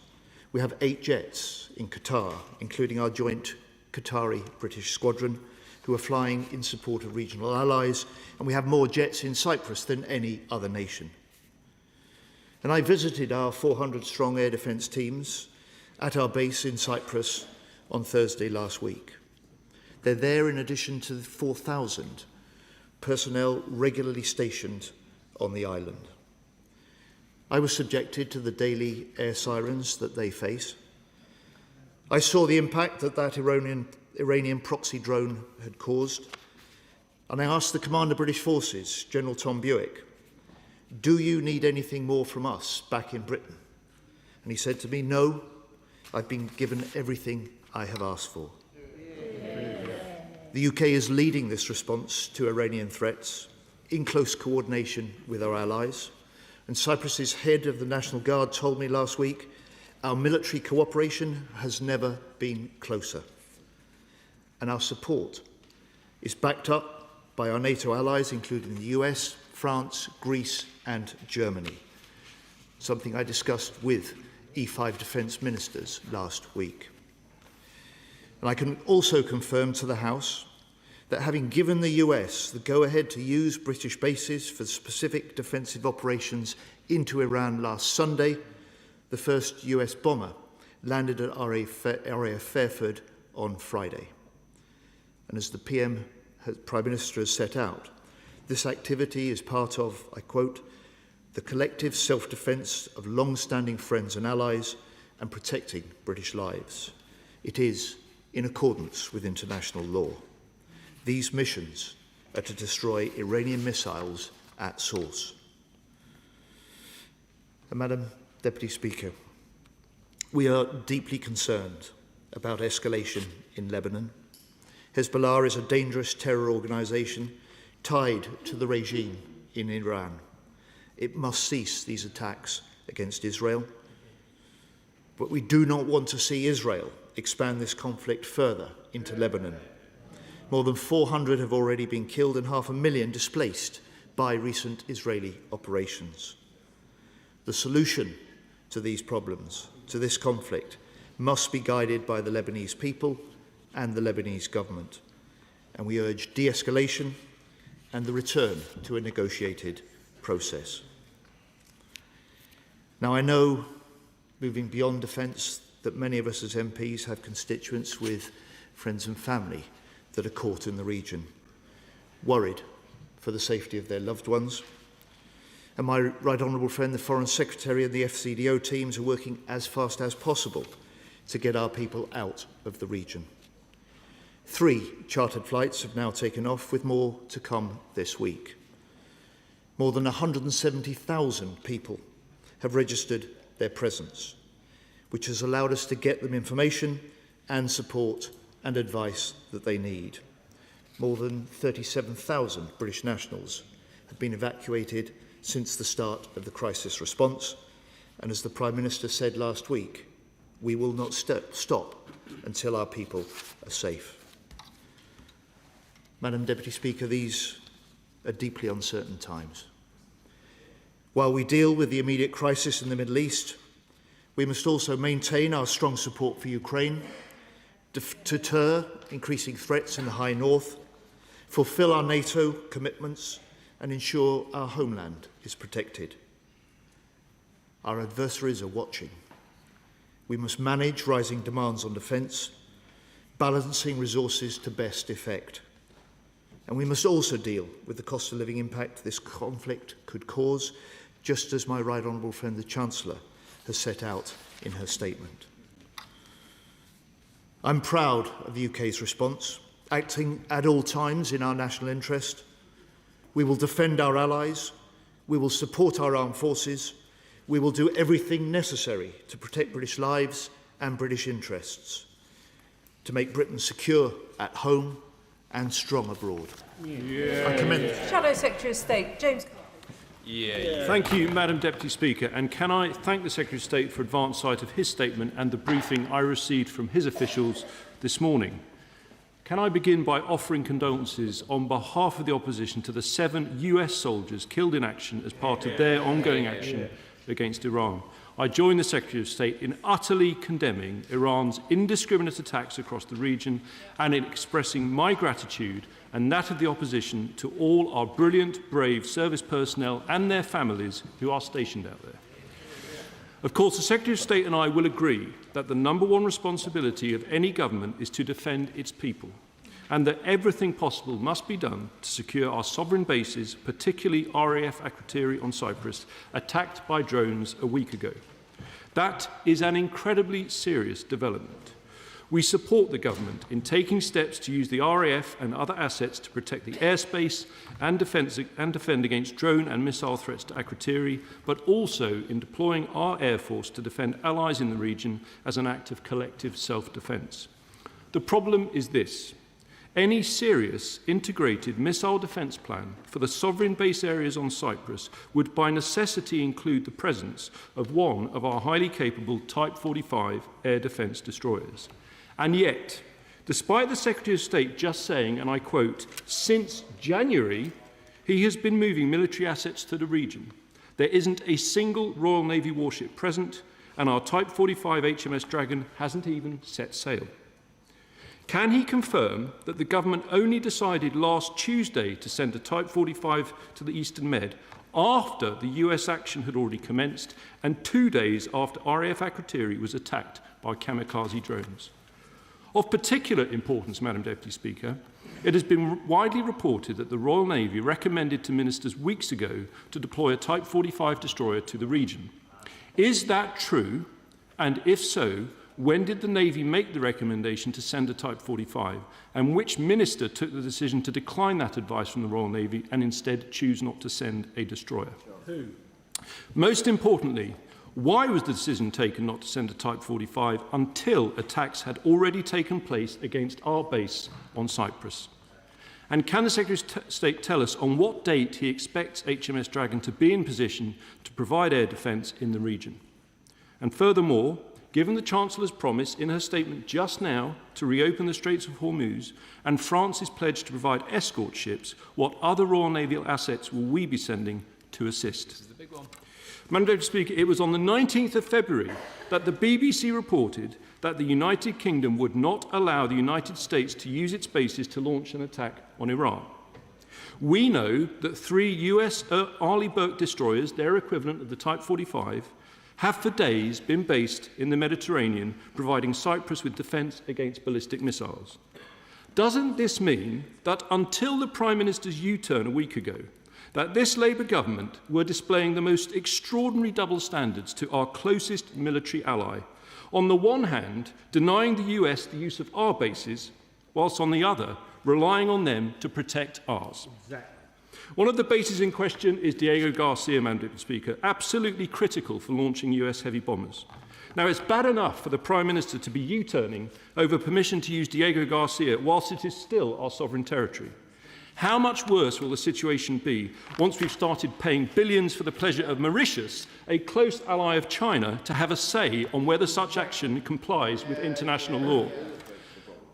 Speaker 19: We have 8 jets in Qatar, including our joint Qatari-British squadron, who are flying in support of regional allies, and we have more jets in Cyprus than any other nation. And I visited our 400-strong air defence teams at our base in Cyprus on Thursday last week. They're there in addition to the 4,000 personnel regularly stationed on the island. I was subjected to the daily air sirens that they face. I saw the impact that Iranian proxy drone had caused, and I asked the Commander of British Forces, General Tom Buick, "Do you need anything more from us back in Britain?" And he said to me, "No, I've been given everything I have asked for." The UK is leading this response to Iranian threats in close coordination with our allies. And Cyprus's head of the National Guard told me last week, our military cooperation has never been closer. And our support is backed up by our NATO allies, including the US, France, Greece and Germany, something I discussed with E5 defence ministers last week. And I can also confirm to the House that having given the US the go-ahead to use British bases for specific defensive operations into Iran last Sunday, the first US bomber landed at RAF Fairford on Friday. And as the Prime Minister has set out, this activity is part of, I quote, the collective self-defence of long-standing friends and allies and protecting British lives. It is in accordance with international law. These missions are to destroy Iranian missiles at source. And Madam Deputy Speaker, we are deeply concerned about escalation in Lebanon. Hezbollah is a dangerous terror organisation tied to the regime in Iran. It must cease these attacks against Israel. But we do not want to see Israel expand this conflict further into Lebanon. More than 400 have already been killed and 500,000 displaced by recent Israeli operations. The solution to these problems, to this conflict, must be guided by the Lebanese people and the Lebanese government. And we urge de-escalation and the return to a negotiated process. Now, I know, moving beyond defence, that many of us as MPs have constituents with friends and family that are caught in the region, worried for the safety of their loved ones. And my right honourable friend, the Foreign Secretary, and the FCDO teams are working as fast as possible to get our people out of the region. 3 chartered flights have now taken off, with more to come this week. More than 170,000 people have registered their presence, which has allowed us to get them information and support and advice that they need. More than 37,000 British nationals have been evacuated since the start of the crisis response, and as the Prime Minister said last week, we will not stop until our people are safe. Madam Deputy Speaker, these are deeply uncertain times. While we deal with the immediate crisis in the Middle East, we must also maintain our strong support for Ukraine, deter increasing threats in the High North, fulfil our NATO commitments, and ensure our homeland is protected. Our adversaries are watching. We must manage rising demands on defence, balancing resources to best effect. And we must also deal with the cost of living impact this conflict could cause, just as my right honourable friend, the Chancellor, has set out in her statement. I'm proud of the UK's response, acting at all times in our national interest. We will defend our allies, we will support our armed forces, we will do everything necessary to protect British lives and British interests, to make Britain secure at home and strong abroad. I commend
Speaker 3: Shadow Secretary of State, James.
Speaker 1: Thank you, Madam Deputy Speaker, and can I thank the Secretary of State for advance sight of his statement and the briefing I received from his officials this morning. Can I begin by offering condolences on behalf of the opposition to the 7 US soldiers killed in action as part of their ongoing action against Iran. I join the Secretary of State in utterly condemning Iran's indiscriminate attacks across the region and in expressing my gratitude and that of the opposition to all our brilliant, brave service personnel and their families who are stationed out there. Of course, the Secretary of State and I will agree that the #1 responsibility of any government is to defend its people, and that everything possible must be done to secure our sovereign bases, particularly RAF Akrotiri on Cyprus, attacked by drones a week ago. That is an incredibly serious development. We support the government in taking steps to use the RAF and other assets to protect the airspace and defend against drone and missile threats to Akrotiri, but also in deploying our Air Force to defend allies in the region as an act of collective self-defence. The problem is this. Any serious integrated missile defence plan for the sovereign base areas on Cyprus would by necessity include the presence of one of our highly capable Type 45 air defence destroyers. And yet, despite the Secretary of State just saying, and I quote, since January, he has been moving military assets to the region. There isn't a single Royal Navy warship present, and our Type 45 HMS Dragon hasn't even set sail. Can he confirm that the government only decided last Tuesday to send a Type 45 to the Eastern Med after the US action had already commenced and 2 days after RAF Akrotiri was attacked by kamikaze drones? Of particular importance, Madam Deputy Speaker, it has been widely reported that the Royal Navy recommended to ministers weeks ago to deploy a Type 45 destroyer to the region. Is that true? And if so, when did the Navy make the recommendation to send a Type 45? And which minister took the decision to decline that advice from the Royal Navy and instead choose not to send a destroyer? Who? Most importantly, why was the decision taken not to send a Type 45 until attacks had already taken place against our base on Cyprus? And can the Secretary of State tell us on what date he expects HMS Dragon to be in position to provide air defence in the region? And furthermore, given the Chancellor's promise in her statement just now to reopen the Straits of Hormuz and France's pledge to provide escort ships, what other Royal Naval assets will we be sending to assist? Madam Deputy Speaker, it was on the 19th of February that the BBC reported that the United Kingdom would not allow the United States to use its bases to launch an attack on Iran. We know that 3 US Arleigh Burke destroyers, their equivalent of the Type 45, have for days been based in the Mediterranean, providing Cyprus with defence against ballistic missiles. Doesn't this mean that until the Prime Minister's U-turn a week ago, that this Labour government were displaying the most extraordinary double standards to our closest military ally, on the one hand denying the US the use of our bases, whilst on the other relying on them to protect ours? Exactly. One of the bases in question is Diego Garcia, Madam Deputy Speaker, absolutely critical for launching US heavy bombers. Now, it's bad enough for the Prime Minister to be U-turning over permission to use Diego Garcia whilst it is still our sovereign territory. How much worse will the situation be once we've started paying billions for the pleasure of Mauritius, a close ally of China, to have a say on whether such action complies with international law?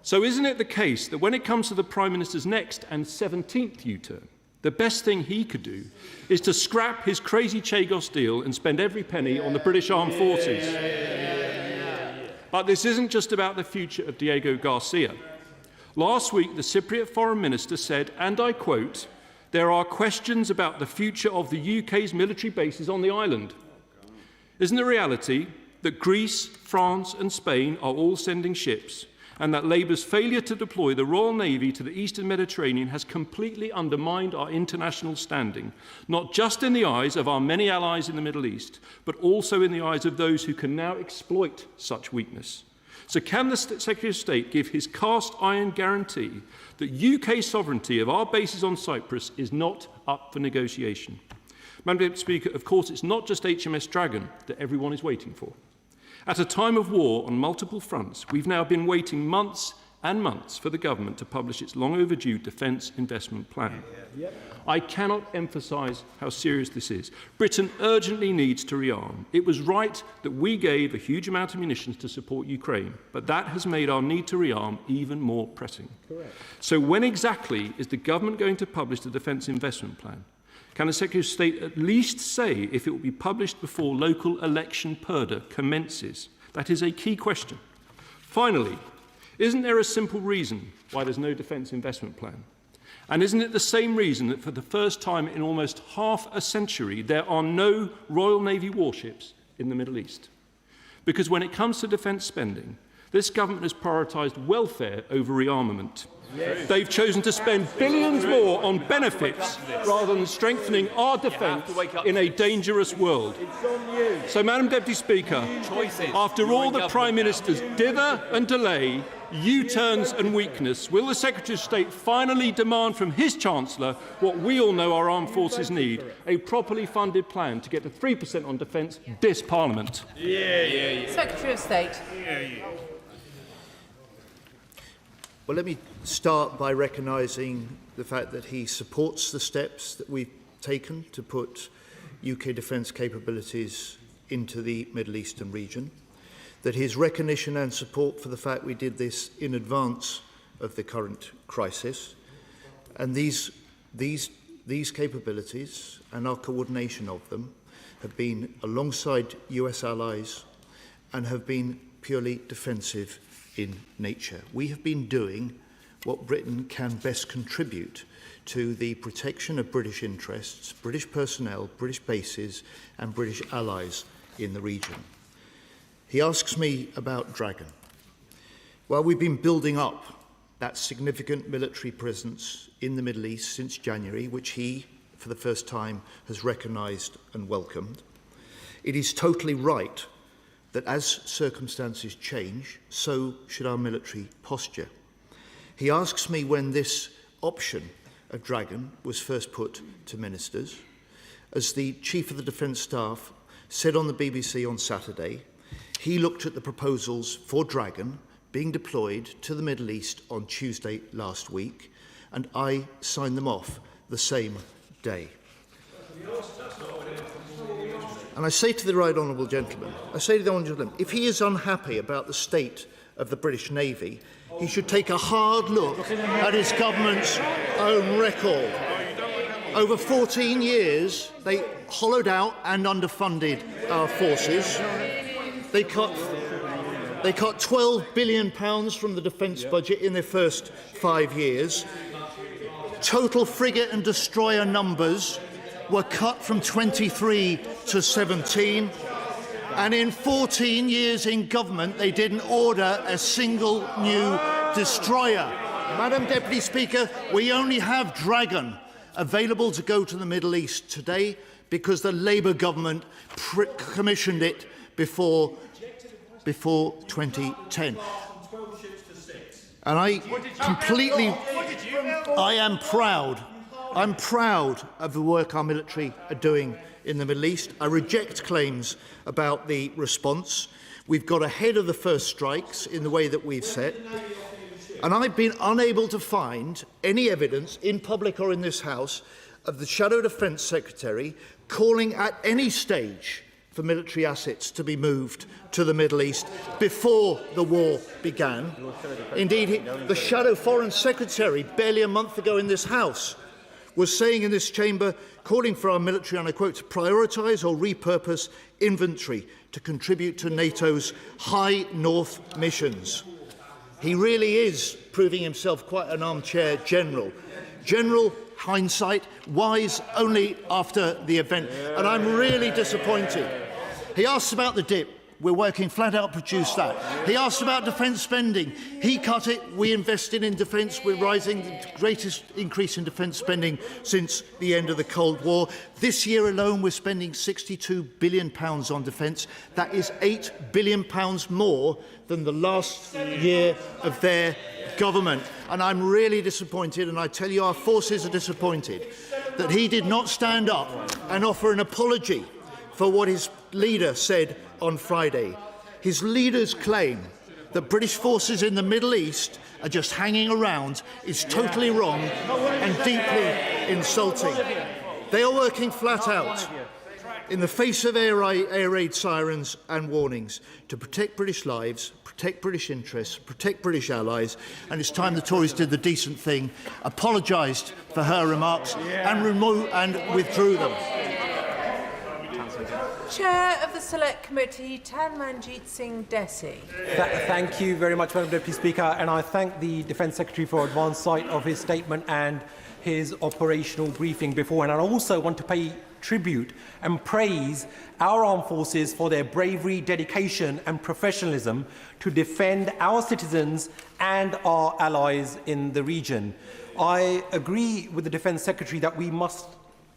Speaker 1: So isn't it the case that when it comes to the Prime Minister's next and 17th U-turn, the best thing he could do is to scrap his crazy Chagos deal and spend every penny on the British Armed Forces? But this isn't just about the future of Diego Garcia. Last week, the Cypriot Foreign Minister said, and I quote, "There are questions about the future of the UK's military bases on the island." Isn't the reality that Greece, France and Spain are all sending ships, and that Labour's failure to deploy the Royal Navy to the Eastern Mediterranean has completely undermined our international standing, not just in the eyes of our many allies in the Middle East, but also in the eyes of those who can now exploit such weakness? So can the Secretary of State give his cast iron guarantee that UK sovereignty of our bases on Cyprus is not up for negotiation? Madam Deputy Speaker, of course, it's not just HMS Dragon that everyone is waiting for. At a time of war on multiple fronts, we've now been waiting months and months for the government to publish its long overdue defence investment plan. I cannot emphasise how serious this is. Britain urgently needs to rearm. It was right that we gave a huge amount of munitions to support Ukraine, but that has made our need to rearm even more pressing. Correct. So when exactly is the government going to publish the defence investment plan? Can the Secretary of State at least say if it will be published before local election purdah commences? That is a key question. Finally, isn't there a simple reason why there's no defence investment plan? And isn't it the same reason that for the first time in almost half a century there are no Royal Navy warships in the Middle East? Because when it comes to defence spending, this government has prioritised welfare over rearmament. Yes. They've chosen to spend billions more on benefits rather than strengthening our defence in a dangerous world. So, Madam Deputy Speaker, after all the Prime Minister's dither and delay, U-turns and weakness, will the Secretary of State finally demand from his Chancellor what we all know our armed forces need, a properly funded plan to get to 3% on defence this Parliament?
Speaker 3: Secretary of State.
Speaker 19: Well, let me start by recognising the fact that he supports the steps that we've taken to put UK defence capabilities into the Middle Eastern region, that his recognition and support for the fact we did this in advance of the current crisis, and these capabilities and our coordination of them have been alongside US allies and have been purely defensive in nature. We have been doing what Britain can best contribute to the protection of British interests, British personnel, British bases and British allies in the region. He asks me about Dragon. Well, we've been building up that significant military presence in the Middle East since January, which he, for the first time, has recognised and welcomed. It is totally right that as circumstances change, so should our military posture. He asks me when this option of Dragon was first put to ministers. As the Chief of the Defence Staff said on the BBC on Saturday, he looked at the proposals for Dragon being deployed to the Middle East on Tuesday last week, and I signed them off the same day. And I say to the right honourable gentleman, if he is unhappy about the state of the British Navy, he should take a hard look at his government's own record. Over 14 years, they hollowed out and underfunded our forces. They cut £12 billion from the defence budget in their first 5 years. Total frigate and destroyer numbers were cut from 23 to 17. And in 14 years in government, they didn't order a single new destroyer. Madam Deputy Speaker, we only have Dragon available to go to the Middle East today because the Labour government commissioned it before 2010. And I am proud. I'm proud of the work our military are doing in the Middle East. I reject claims about the response. We've got ahead of the first strikes in the way that we've set. And I've been unable to find any evidence, in public or in this House, of the Shadow Defence Secretary calling at any stage for military assets to be moved to the Middle East before the war began. Indeed, the Shadow Foreign Secretary, barely a month ago in this House, was saying in this chamber, calling for our military, and I quote, to prioritise or repurpose inventory to contribute to NATO's High North missions. He really is proving himself quite an armchair general. General hindsight, wise only after the event. And I'm really disappointed. He asks about the dip. We're working flat out to produce that. He asked about defence spending. He cut it. We invested in defence. We're rising the greatest increase in defence spending since the end of the Cold War. This year alone, we're spending £62 billion on defence. That is £8 billion more than the last year of their government. And I'm really disappointed, and I tell you our forces are disappointed, that he did not stand up and offer an apology for what his leader said on Friday. His leader's claim that British forces in the Middle East are just hanging around is totally wrong and deeply insulting. They are working flat out in the face of air raid sirens and warnings to protect British lives, protect British interests, protect British allies, and it's time the Tories did the decent thing, apologised for her remarks and withdrew them.
Speaker 3: Chair of the Select Committee, Tanmanjeet Singh Desi.
Speaker 4: Thank you very much, Madam Deputy Speaker, and I thank the Defence Secretary for advance sight of his statement and his operational briefing before. And I also want to pay tribute and praise our armed forces for their bravery, dedication and professionalism to defend our citizens and our allies in the region. I agree with the Defence Secretary that we must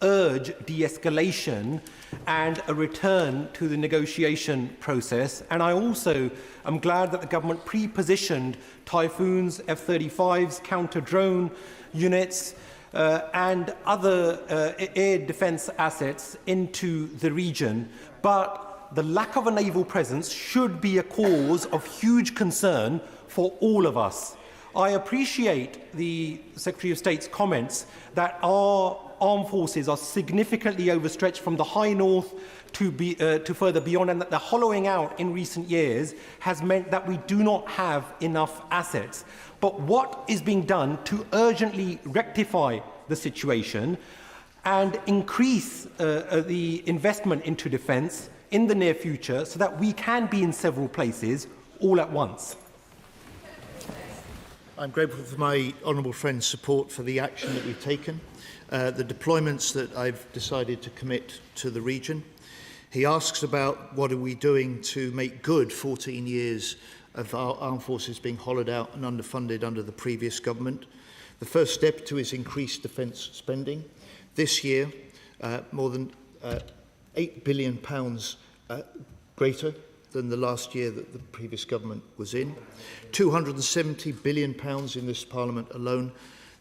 Speaker 4: urge de-escalation and a return to the negotiation process. And I also am glad that the government pre-positioned Typhoons, F-35s, counter-drone units and other air defence assets into the region. But the lack of a naval presence should be a cause of huge concern for all of us. I appreciate the Secretary of State's comments that our armed forces are significantly overstretched from the high north to further beyond, and that the hollowing out in recent years has meant that we do not have enough assets. But what is being done to urgently rectify the situation and increase the investment into defence in the near future so that we can be in several places all at once?
Speaker 19: I'm grateful for my honourable friend's support for the action that we've taken, the deployments that I've decided to commit to the region. He asks about what are we doing to make good 14 years of our armed forces being hollowed out and underfunded under the previous government. The first step to his increased defence spending. This year, more than £8 billion greater than the last year that the previous government was in. £270 billion in this Parliament alone,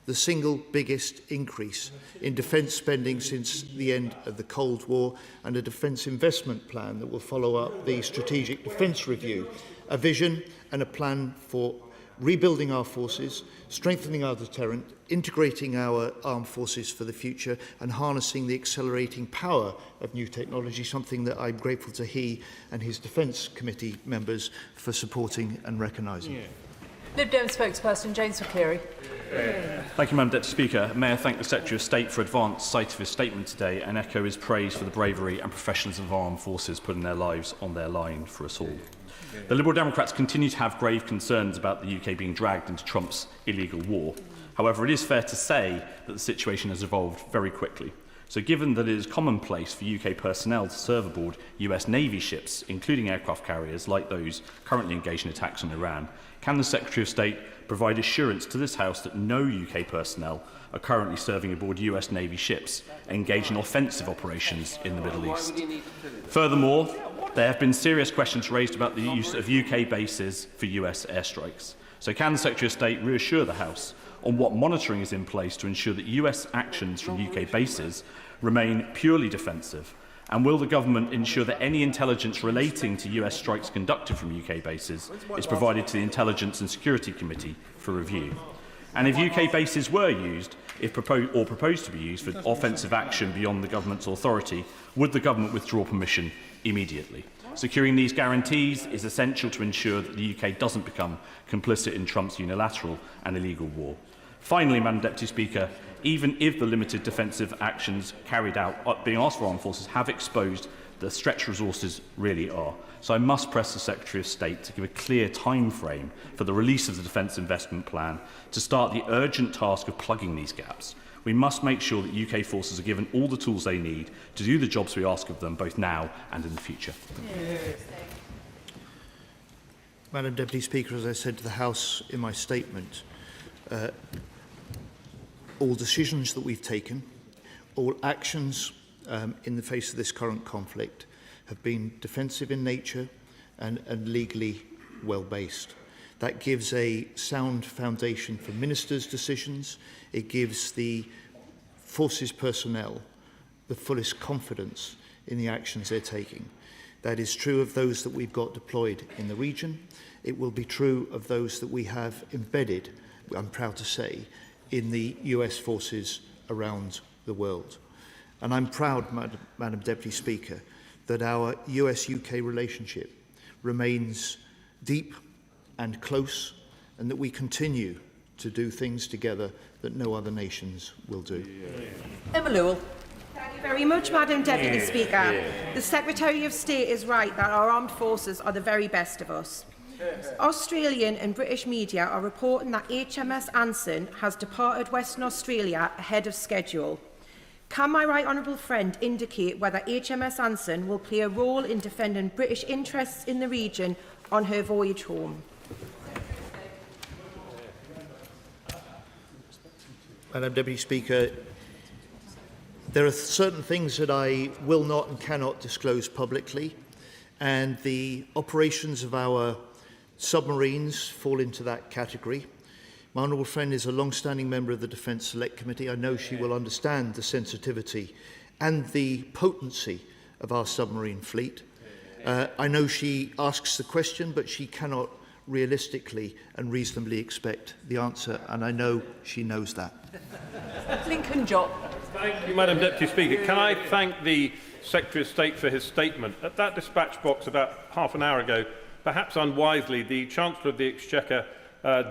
Speaker 19: the single biggest increase in defence spending since the end of the Cold War, and a defence investment plan that will follow up the Strategic Defence Review, a vision and a plan for rebuilding our forces, strengthening our deterrent, integrating our armed forces for the future, and harnessing the accelerating power of new technology, something that I'm grateful to he and his Defence Committee members for supporting and recognising.
Speaker 3: Lib Dem spokesperson James McCleary.
Speaker 5: Thank you, Madam Deputy Speaker. May I thank the Secretary of State for advance sight of his statement today and echo his praise for the bravery and professionalism of armed forces putting their lives on their line for us all. The Liberal Democrats continue to have grave concerns about the UK being dragged into Trump's illegal war. However, it is fair to say that the situation has evolved very quickly. So given that it is commonplace for UK personnel to serve aboard US Navy ships, including aircraft carriers like those currently engaged in attacks on Iran, can the Secretary of State provide assurance to this House that no UK personnel are currently serving aboard US Navy ships engaged in offensive operations in the Middle East? Furthermore, there have been serious questions raised about the use of UK bases for US airstrikes. So can the Secretary of State reassure the House on what monitoring is in place to ensure that US actions from UK bases remain purely defensive? And will the government ensure that any intelligence relating to US strikes conducted from UK bases is provided to the Intelligence and Security Committee for review? And if UK bases were used, proposed to be used for offensive action beyond the government's authority, would the government withdraw permission immediately? Securing these guarantees is essential to ensure that the UK doesn't become complicit in Trump's unilateral and illegal war. Finally, Madam Deputy Speaker, even if the limited defensive actions carried out being asked for armed forces have exposed the stretched resources really are. So I must press the Secretary of State to give a clear time frame for the release of the Defence Investment Plan to start the urgent task of plugging these gaps. We must make sure that UK forces are given all the tools they need to do the jobs we ask of them, both now and in the future.
Speaker 19: Madam Deputy Speaker, as I said to the House in my statement, all decisions that we've taken, all actions in the face of this current conflict have been defensive in nature and legally well-based. That gives a sound foundation for ministers' decisions. It gives the forces personnel the fullest confidence in the actions they're taking. That is true of those that we've got deployed in the region. It will be true of those that we have embedded, I'm proud to say, in the US forces around the world. And I'm proud, Madam Deputy Speaker, that our US-UK relationship remains deep and close, and that we continue to do things together that no other nations will do.
Speaker 3: Emma Lewell.
Speaker 20: Thank you very much, Madam Deputy Speaker. The Secretary of State is right that our armed forces are the very best of us. Australian and British media are reporting that HMS Anson has departed Western Australia ahead of schedule. Can my right honourable friend indicate whether HMS Anson will play a role in defending British interests in the region on her voyage home?
Speaker 19: Madam Deputy Speaker, there are certain things that I will not and cannot disclose publicly, and the operations of our submarines fall into that category. My honourable friend is a long-standing member of the Defence Select Committee. I know she will understand the sensitivity and the potency of our submarine fleet. I know she asks the question, but she cannot realistically and reasonably expect the answer, and I know she knows that.
Speaker 3: Lincoln Jopp.
Speaker 1: Thank you, Madam Deputy Speaker. Can I thank the Secretary of State for his statement? At that dispatch box about half an hour ago, perhaps unwisely, the Chancellor of the Exchequer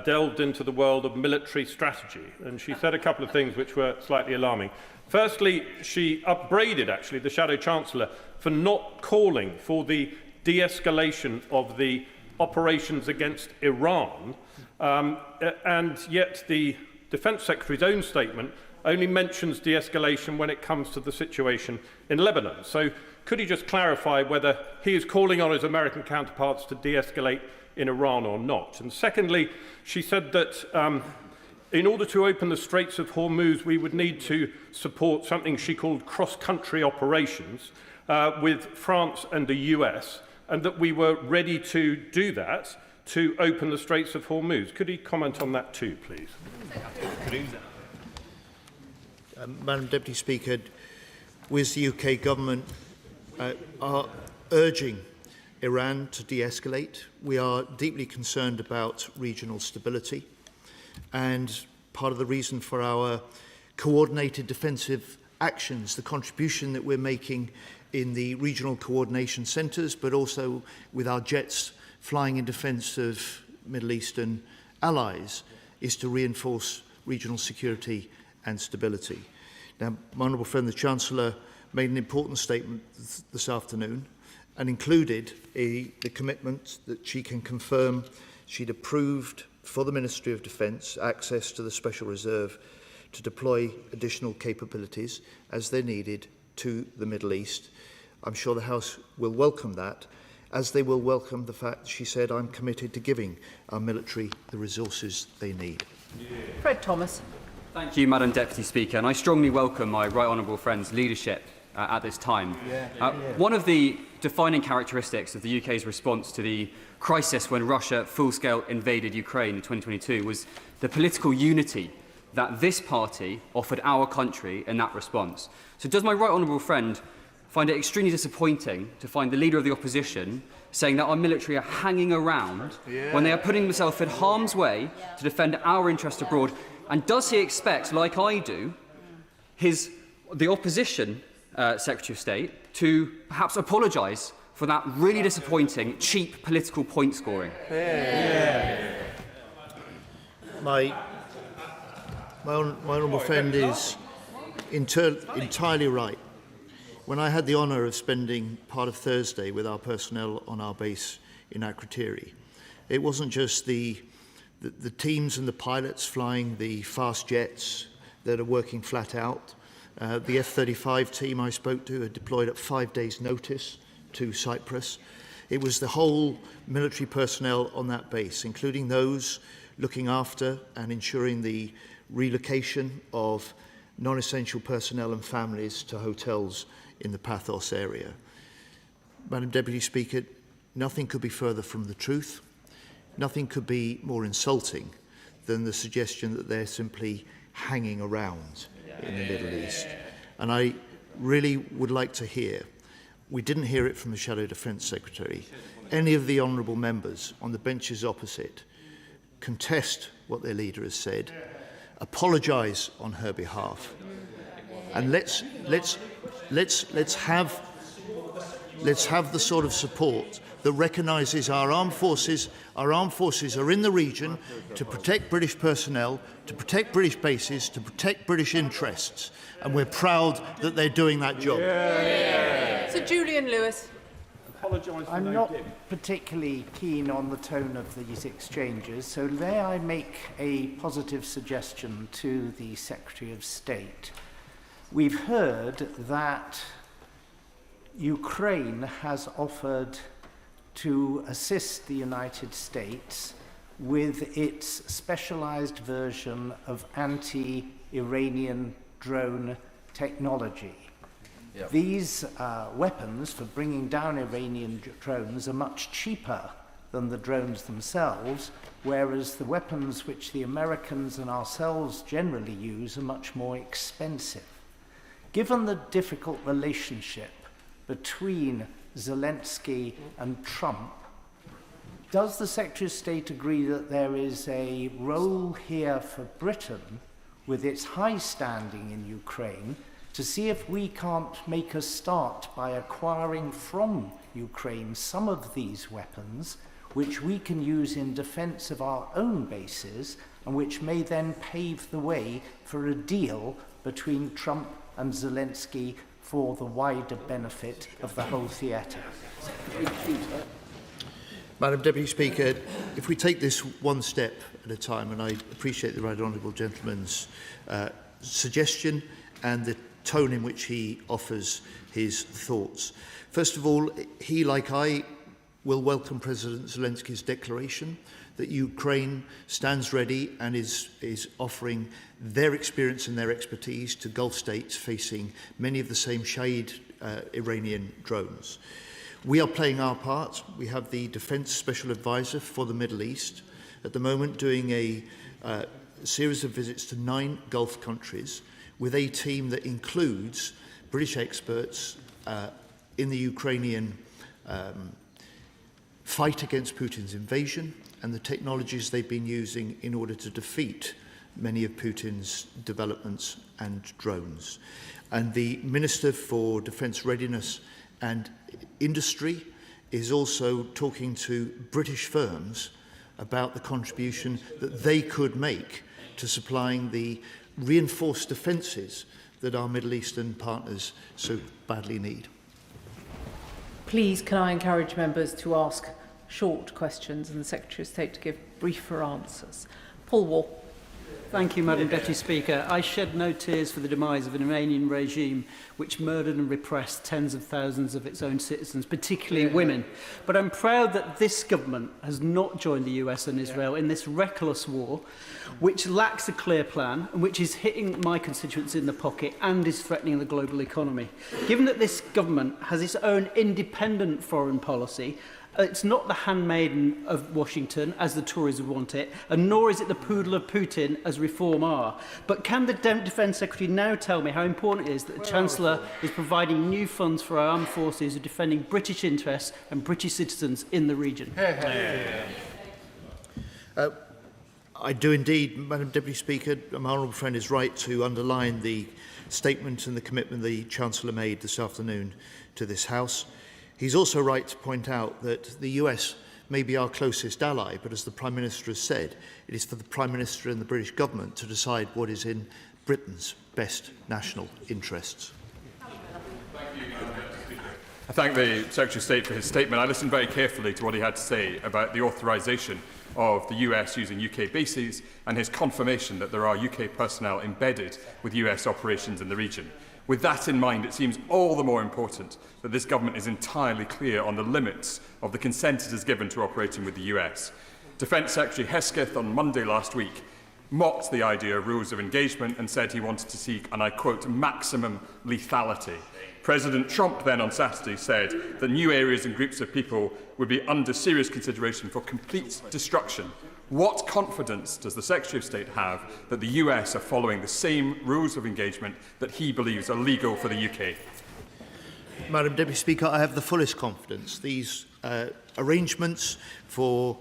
Speaker 1: delved into the world of military strategy, and she said a couple of things which were slightly alarming. Firstly, she upbraided, actually, the Shadow Chancellor for not calling for the de-escalation of the operations against Iran, and yet the Defence Secretary's own statement only mentions de-escalation when it comes to the situation in Lebanon. So could he just clarify whether he is calling on his American counterparts to de-escalate in Iran or not? And secondly, she said that in order to open the Straits of Hormuz, we would need to support something she called cross-country operations with France and the US, and that we were ready to do that to open the Straits of Hormuz. Could he comment on that too, please?
Speaker 19: Madam Deputy Speaker, we as the UK Government are urging Iran to de-escalate. We are deeply concerned about regional stability, and part of the reason for our coordinated defensive actions, the contribution that we're making in the regional coordination centres, but also with our jets flying in defence of Middle Eastern allies is to reinforce regional security and stability. Now, my honourable friend, the Chancellor, made an important statement this afternoon and included the commitment that she can confirm she'd approved for the Ministry of Defence access to the Special Reserve to deploy additional capabilities as they're needed to the Middle East. I'm sure the House will welcome that, as they will welcome the fact that she said, I'm committed to giving our military the resources they need.
Speaker 3: Fred Thomas.
Speaker 6: Thank you, Madam Deputy Speaker, and I strongly welcome my right honourable friend's leadership at this time. One of the defining characteristics of the UK's response to the crisis when Russia full-scale invaded Ukraine in 2022 was the political unity that this party offered our country in that response. So does my right honourable friend find it extremely disappointing to find the leader of the opposition saying that our military are hanging around when they are putting themselves in harm's way to defend our interests abroad? And does he expect, like I do, the opposition Secretary of State to perhaps apologise for that really disappointing, cheap political point scoring?
Speaker 19: My honourable friend is entirely right. When I had the honour of spending part of Thursday with our personnel on our base in Akrotiri, it wasn't just the teams and the pilots flying the fast jets that are working flat out. The F-35 team I spoke to had deployed at 5 days' notice to Cyprus. It was the whole military personnel on that base, including those looking after and ensuring the relocation of non-essential personnel and families to hotels in the Pathos area. Madam Deputy Speaker, nothing could be further from the truth. Nothing could be more insulting than the suggestion that they're simply hanging around in the Middle East. And I really would like to hear, we didn't hear it from the Shadow Defence Secretary, any of the honourable members on the benches opposite contest what their leader has said, apologise on her behalf, and let's have the sort of support that recognises our armed forces are in the region to protect British personnel, to protect British bases, to protect British interests, and we're proud that they're doing that job.
Speaker 3: Sir Julian Lewis.
Speaker 21: I'm not particularly keen on the tone of these exchanges, so may I make a positive suggestion to the Secretary of State? We've heard that Ukraine has offered to assist the United States with its specialized version of anti-Iranian drone technology. Yep. These weapons for bringing down Iranian drones are much cheaper than the drones themselves, whereas the weapons which the Americans and ourselves generally use are much more expensive. Given the difficult relationship between Zelensky and Trump, does the Secretary of State agree that there is a role here for Britain, with its high standing in Ukraine, to see if we can't make a start by acquiring from Ukraine some of these weapons, which we can use in defence of our own bases, and which may then pave the way for a deal between Trump and Zelensky for the wider benefit of the whole theatre?
Speaker 19: Madam Deputy Speaker, if we take this one step at a time, and I appreciate the Right Honourable Gentleman's suggestion and the tone in which he offers his thoughts. First of all, he, like I, will welcome President Zelensky's declaration that Ukraine stands ready and is offering their experience and their expertise to Gulf states facing many of the same Shahid Iranian drones. We are playing our part. We have the Defence Special Advisor for the Middle East at the moment doing a series of visits to 9 Gulf countries with a team that includes British experts in the Ukrainian fight against Putin's invasion and the technologies they've been using in order to defeat many of Putin's developments and drones. And the Minister for Defence Readiness and Industry is also talking to British firms about the contribution that they could make to supplying the reinforced defences that our Middle Eastern partners so badly need.
Speaker 3: Please, can I encourage members to ask short questions and the Secretary of State to give briefer answers. Paul Wall.
Speaker 8: Thank you, Madam Deputy Speaker. I shed no tears for the demise of an Iranian regime which murdered and repressed tens of thousands of its own citizens, particularly women. But I'm proud that this government has not joined the US and Israel in this reckless war, which lacks a clear plan and which is hitting my constituents in the pocket and is threatening the global economy. Given that this government has its own independent foreign policy, it's not the handmaiden of Washington, as the Tories would want it, and nor is it the poodle of Putin, as Reform are. But can the Defence Secretary now tell me how important it is that the Chancellor is providing new funds for our armed forces who are defending British interests and British citizens in the region?
Speaker 19: I do indeed, Madam Deputy Speaker. My honourable friend is right to underline the statement and the commitment the Chancellor made this afternoon to this House. He's also right to point out that the US may be our closest ally, but as the Prime Minister has said, it is for the Prime Minister and the British Government to decide what is in Britain's best national interests.
Speaker 9: I thank the Secretary of State for his statement. I listened very carefully to what he had to say about the authorisation of the US using UK bases and his confirmation that there are UK personnel embedded with US operations in the region. With that in mind, it seems all the more important that this government is entirely clear on the limits of the consent it has given to operating with the US. Defence Secretary Hesketh on Monday last week mocked the idea of rules of engagement and said he wanted to seek, and I quote, maximum lethality. President Trump then on Saturday said that new areas and groups of people would be under serious consideration for complete destruction. What confidence does the Secretary of State have that the US are following the same rules of engagement that he believes are legal for the UK?
Speaker 19: Madam Deputy Speaker, I have the fullest confidence. These arrangements for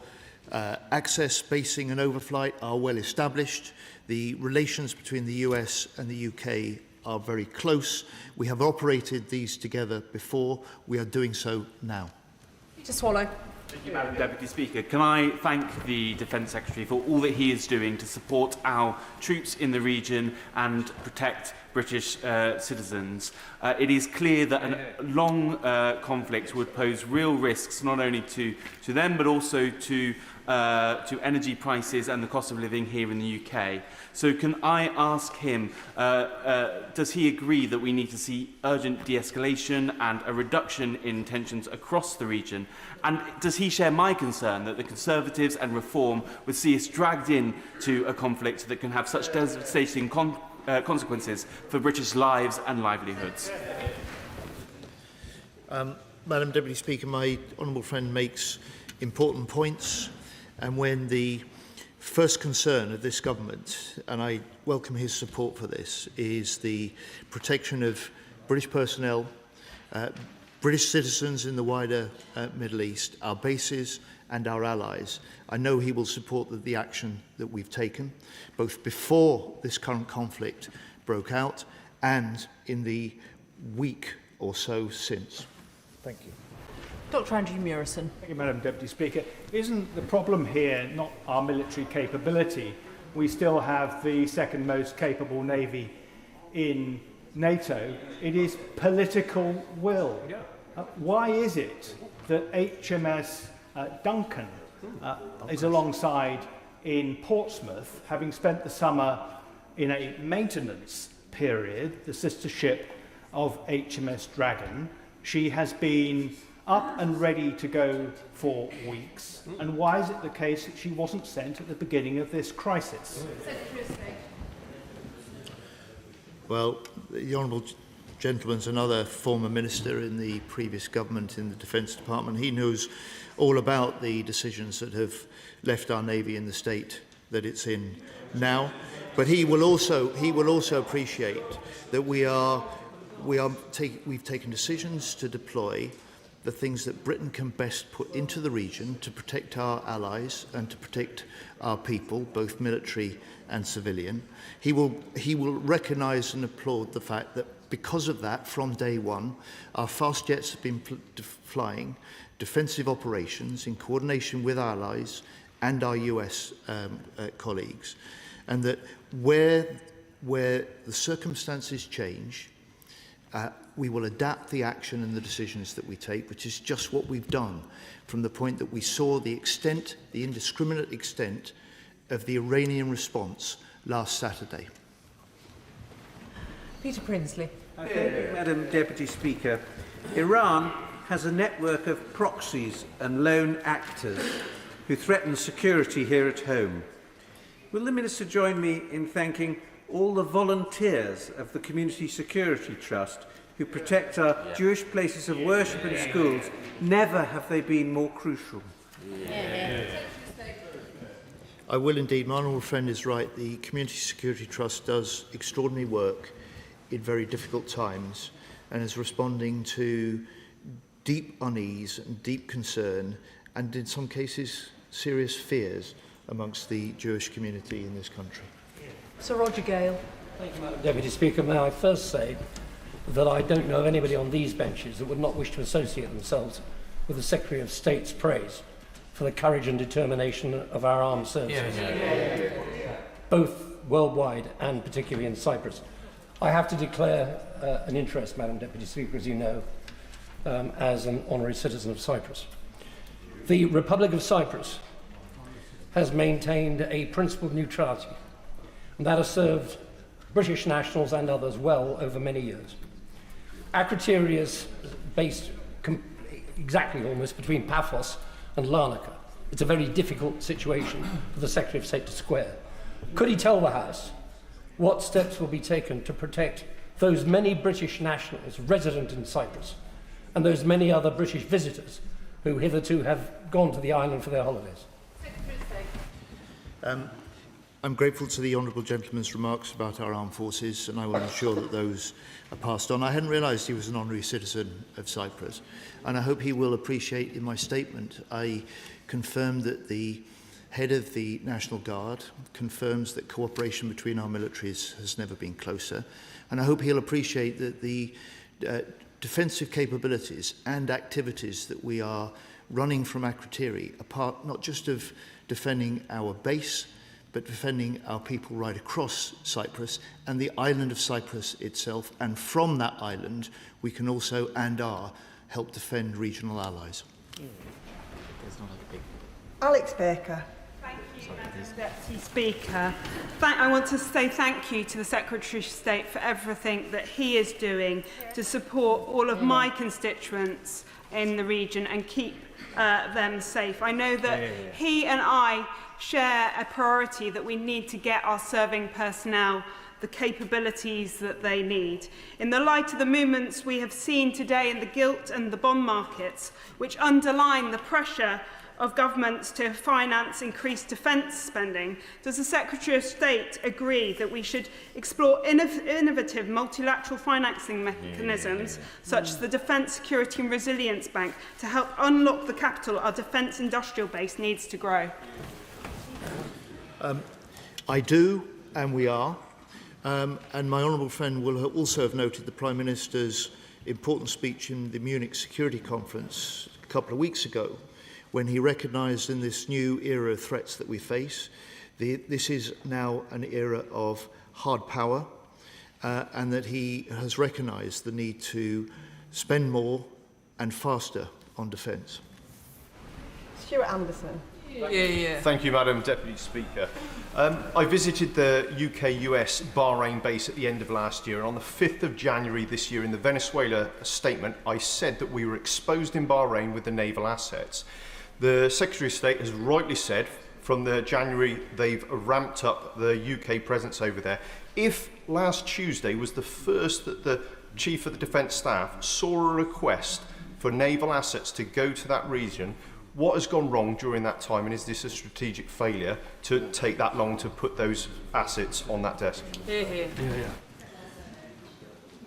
Speaker 19: access, basing and overflight are well established. The relations between the US and the UK are very close. We have operated these together before. We are doing so now.
Speaker 3: To Swallow.
Speaker 13: Thank you, Madam Deputy Speaker. Can I thank the Defence Secretary for all that he is doing to support our troops in the region and protect British citizens. It is clear that a long conflict would pose real risks not only to them but also to energy prices and the cost of living here in the UK. So can I ask him, does he agree that we need to see urgent de-escalation and a reduction in tensions across the region? And does he share my concern that the Conservatives and Reform would see us dragged into a conflict that can have such devastating consequences for British lives and livelihoods?
Speaker 19: Madam Deputy Speaker, my honourable friend makes important points, and when the first concern of this government, and I welcome his support for this, is the protection of British personnel, British citizens in the wider Middle East, our bases and our allies. I know he will support the action that we've taken, both before this current conflict broke out and in the week or so since. Thank you.
Speaker 3: Dr. Andrew Murison.
Speaker 18: Thank you, Madam Deputy Speaker. Isn't the problem here not our military capability? We still have the second most capable navy in NATO. It is political will. Why is it that HMS Duncan is alongside in Portsmouth, having spent the summer in a maintenance period, the sister ship of HMS Dragon? She has been up and ready to go for weeks. And why is it the case that she wasn't sent at the beginning of this crisis?
Speaker 19: Well, the Honourable Gentleman's another former minister in the previous government in the Defence Department. He knows all about the decisions that have left our Navy in the state that it's in now. But he will also appreciate that we've taken decisions to deploy the things that Britain can best put into the region to protect our allies and to protect our people, both military and civilian. He will recognise and applaud the fact that because of that, from day one, our fast jets have been flying defensive operations in coordination with allies and our US colleagues, and that where the circumstances change, we will adapt the action and the decisions that we take, which is just what we've done from the point that we saw the indiscriminate extent of the Iranian response last Saturday.
Speaker 3: Peter Prinsley.
Speaker 11: Thank you, Madam Deputy Speaker. Iran has a network of proxies and lone actors who threaten security here at home. Will the Minister join me in thanking all the volunteers of the Community Security Trust who protect our Jewish places of worship and schools? Never have they been more crucial.
Speaker 19: I will indeed. My honourable friend is right. The Community Security Trust does extraordinary work in very difficult times and is responding to deep unease and deep concern and in some cases serious fears amongst the Jewish community in this country.
Speaker 3: Sir Roger Gale.
Speaker 12: Thank you, Madam Deputy Speaker. May I first say that I don't know of anybody on these benches that would not wish to associate themselves with the Secretary of State's praise for the courage and determination of our armed services, both worldwide and particularly in Cyprus. I have to declare an interest, Madam Deputy Speaker, as you know, as an honorary citizen of Cyprus. The Republic of Cyprus has maintained a principled neutrality, and that has served British nationals and others well over many years. Akrotiri is based exactly almost between Paphos and Larnaca. It's a very difficult situation for the Secretary of State to square. Could he tell the House what steps will be taken to protect those many British nationals resident in Cyprus and those many other British visitors who hitherto have gone to the island for their holidays?
Speaker 19: I'm grateful to the honourable gentleman's remarks about our armed forces, and I will ensure that those are passed on. I hadn't realised he was an honorary citizen of Cyprus, and I hope he will appreciate in my statement I confirmed that the head of the National Guard confirms that cooperation between our militaries has never been closer, and I hope he'll appreciate that the defensive capabilities and activities that we are running from Akrotiri are part not just of defending our base, but defending our people right across Cyprus and the island of Cyprus itself. And from that island, we can also and are help defend regional allies.
Speaker 22: Alex Baker. Thank you, Madam Deputy Speaker. I want to say thank you to the Secretary of State for everything that he is doing to support all of my constituents in the region and keep them safe. I know that he and I share a priority that we need to get our serving personnel the capabilities that they need. In the light of the movements we have seen today in the gilt and the bond markets, which underline the pressure of governments to finance increased defence spending, does the Secretary of State agree that we should explore innovative multilateral financing mechanisms such as the Defence Security and Resilience Bank to help unlock the capital our defence industrial base needs to grow?
Speaker 19: I do, and we are. And my honourable friend will also have noted the Prime Minister's important speech in the Munich Security Conference a couple of weeks ago, when he recognised in this new era of threats that we face, this is now an era of hard power, and that he has recognised the need to spend more and faster on defence.
Speaker 22: Stuart Anderson.
Speaker 23: Thank you, Madam Deputy Speaker. I visited the UK-US Bahrain base at the end of last year, and on the 5th of January this year in the Venezuela statement, I said that we were exposed in Bahrain with the naval assets. The Secretary of State has rightly said from the January they've ramped up the UK presence over there. If last Tuesday was the first that the Chief of the Defence Staff saw a request for naval assets to go to that region, what has gone wrong during that time, and is this a strategic failure to take that long to put those assets on that desk?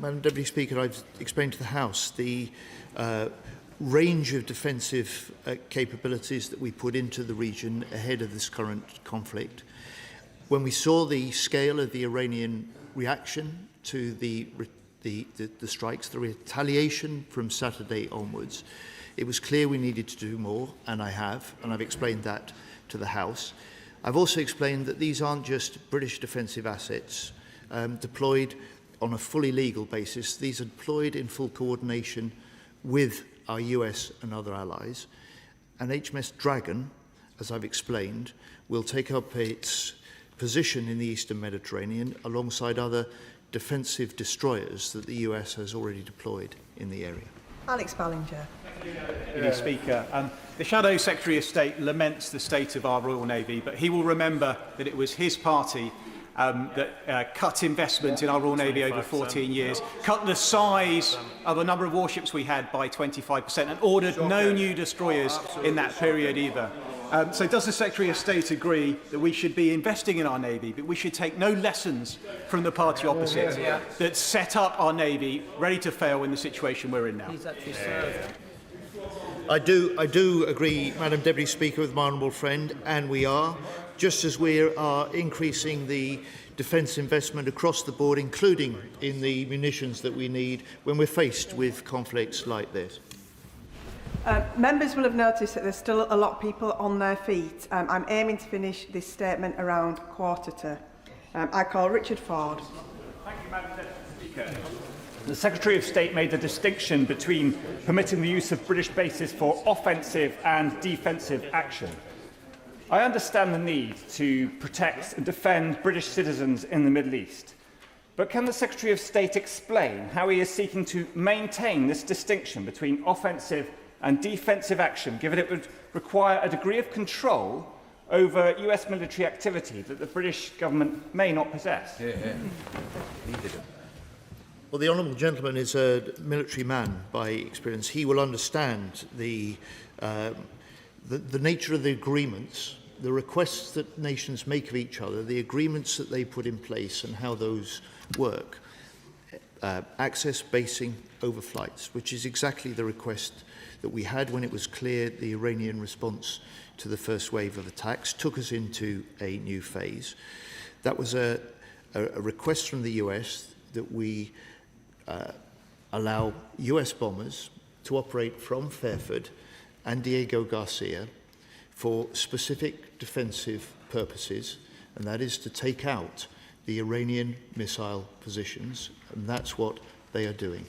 Speaker 19: Madam Deputy Speaker, I've explained to the House the range of defensive capabilities that we put into the region ahead of this current conflict. When we saw the scale of the Iranian reaction to the strikes, the retaliation from Saturday onwards, it was clear we needed to do more, and I have, and I've explained that to the House. I've also explained that these aren't just British defensive assets deployed on a fully legal basis. These are deployed in full coordination with our US and other allies. And HMS Dragon, as I've explained, will take up its position in the Eastern Mediterranean alongside other defensive destroyers that the US has already deployed in the area.
Speaker 20: Alex Ballinger.
Speaker 14: Deputy Speaker, the Shadow Secretary of State laments the state of our Royal Navy, but he will remember that it was his party that cut investment in our Royal Navy over 14 years, cut the size of a number of warships we had by 25%, and ordered no new destroyers in that period either. So does the Secretary of State agree that we should be investing in our Navy, but we should take no lessons from the party opposite that set up our Navy ready to fail in the situation we're in now?
Speaker 19: I do agree, Madam Deputy Speaker, with my honourable friend, and we are, just as we are increasing the defence investment across the board, including in the munitions that we need when we're faced with conflicts like this.
Speaker 15: Members will have noticed that there's still a lot of people on their feet. I'm aiming to finish this statement around 1:15. I call Richard Ford.
Speaker 16: Thank you, Madam Deputy Speaker. The Secretary of State made the distinction between permitting the use of British bases for offensive and defensive action. I understand the need to protect and defend British citizens in the Middle East. But can the Secretary of State explain how he is seeking to maintain this distinction between offensive and defensive action, given it would require a degree of control over US military activity that the British government may not possess?
Speaker 19: Well, the honourable gentleman is a military man by experience. He will understand the nature of the agreements, the requests that nations make of each other, the agreements that they put in place and how those work. Access, basing, overflights, which is exactly the request that we had when it was clear the Iranian response to the first wave of attacks took us into a new phase. That was a request from the US that we allow US bombers to operate from Fairford and Diego Garcia for specific defensive purposes, and that is to take out the Iranian missile positions, and that's what they are doing.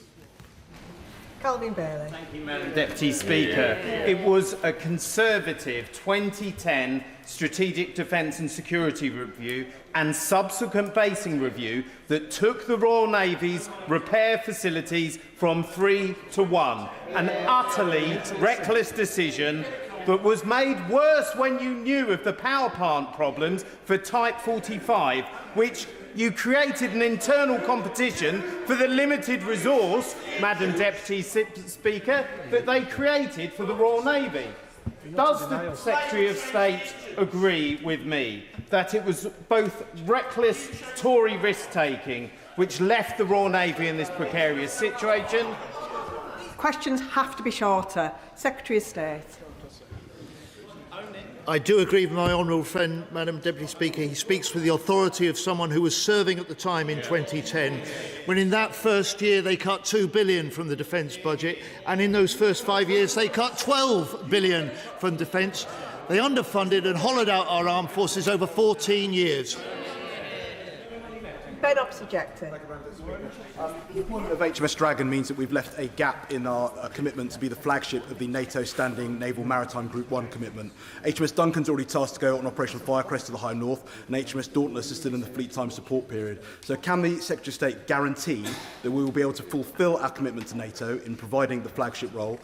Speaker 15: Calvin Bailey.
Speaker 17: Thank you, Madam Deputy Speaker. It was a Conservative 2010 Strategic Defence and Security Review and subsequent basing review that took the Royal Navy's repair facilities from 3 to 1, an utterly reckless decision that was made worse when you knew of the power plant problems for Type 45, which you created an internal competition for the limited resource, Madam Deputy Speaker, that they created for the Royal Navy. Does the Secretary of State agree with me that it was both reckless Tory risk-taking which left the Royal Navy in this precarious situation?
Speaker 15: Questions have to be shorter. Secretary of State.
Speaker 19: I do agree with my honourable friend, Madam Deputy Speaker. He speaks with the authority of someone who was serving at the time in 2010, when in that first year they cut £2 billion from the defence budget, and in those first 5 years they cut £12 billion from defence. They underfunded and hollowed out our armed forces over 14 years.
Speaker 15: Ben objecting.
Speaker 24: The appointment of HMS Dragon means that we've left a gap in our commitment to be the flagship of the NATO Standing Naval Maritime Group 1 commitment. HMS Duncan's already tasked to go on Operational Firecrest to the High North, and HMS Dauntless is still in the fleet time support period. So can the Secretary of State guarantee that we will be able to fulfil our commitment to NATO in providing the flagship role,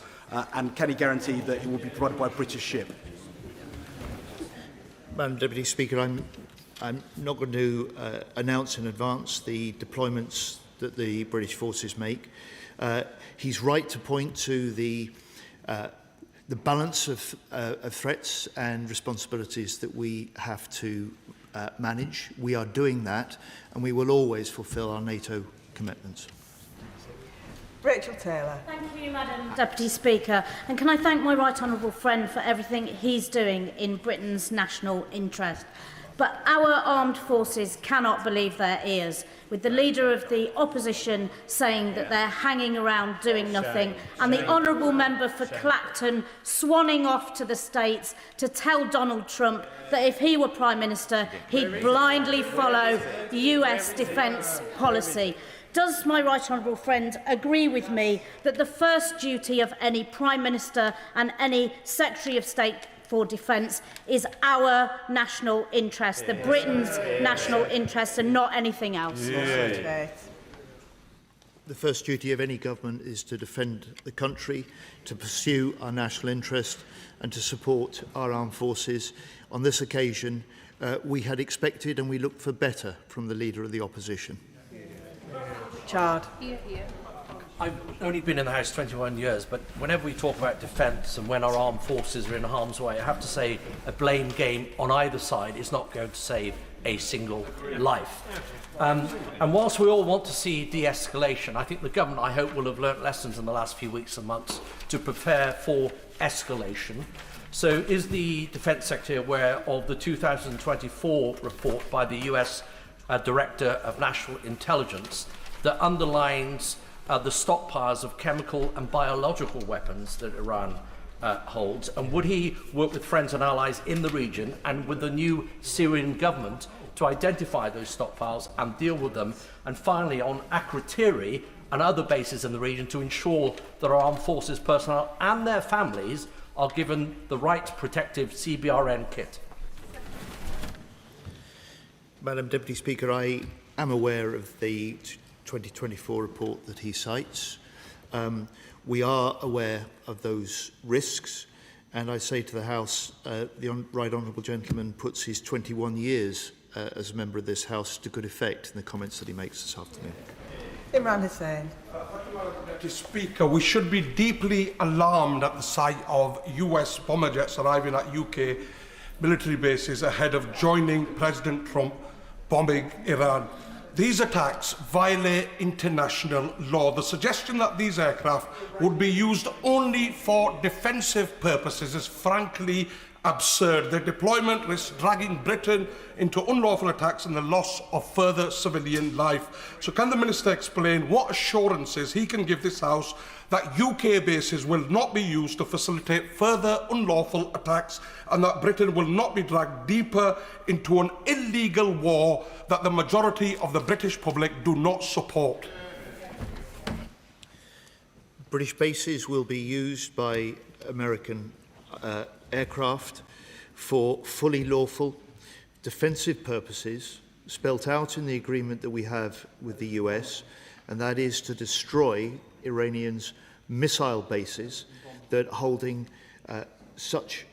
Speaker 24: and can he guarantee that it will be provided by a British ship?
Speaker 19: Madam Deputy Speaker, I'm not going to announce in advance the deployments that the British forces make. He's right to point to the balance of threats and responsibilities that we have to manage. We are doing that, and we will always fulfil our NATO commitments.
Speaker 15: Rachel Taylor.
Speaker 26: Thank you, Madam Deputy Speaker. And can I thank my right honourable friend for everything he's doing in Britain's national interest. But our armed forces cannot believe their ears, with the leader of the opposition saying that they're hanging around doing nothing, and the honourable member for Clacton swanning off to the States to tell Donald Trump that if he were Prime Minister, he'd blindly follow the US defence policy. Does my right honourable friend agree with me that the first duty of any Prime Minister and any Secretary of State for Defence is our national interest, the Britain's national interest, and not anything else?
Speaker 19: The first duty of any government is to defend the country, to pursue our national interest and to support our armed forces. On this occasion, we had expected and we looked for better from the Leader of the Opposition.
Speaker 15: Chard.
Speaker 12: I've only been in the House 21 years, but whenever we talk about defence and when our armed forces are in harm's way, I have to say a blame game on either side is not going to save a single life. And whilst we all want to see de-escalation, I think the government, I hope, will have learnt lessons in the last few weeks and months to prepare for escalation. So is the Defence Secretary aware of the 2024 report by the US Director of National Intelligence that underlines the stockpiles of chemical and biological weapons that Iran holds? And would he work with friends and allies in the region and with the new Syrian government to identify those stockpiles and deal with them? And finally, on Akrotiri and other bases in the region, to ensure that our armed forces personnel and their families are given the right protective CBRN kit?
Speaker 19: Madam Deputy Speaker, I am aware of the 2024 report that he cites. We are aware of those risks, and I say to the House, the Right Honourable Gentleman puts his 21 years as a member of this House to good effect in the comments that he makes this afternoon.
Speaker 15: Imran Hussain.
Speaker 2: Deputy Speaker, we should be deeply alarmed at the sight of US bomber jets arriving at UK military bases ahead of joining President Trump bombing Iran. These attacks violate international law. The suggestion that these aircraft would be used only for defensive purposes is frankly absurd. Their deployment risks dragging Britain into unlawful attacks and the loss of further civilian life. So can the Minister explain what assurances he can give this House that UK bases will not be used to facilitate further unlawful attacks and that Britain will not be dragged deeper into an illegal war that the majority of the British public do not support?
Speaker 19: British bases will be used by American aircraft for fully lawful defensive purposes spelt out in the agreement that we have with the US, and that is to destroy Iranians' missile bases that are holding such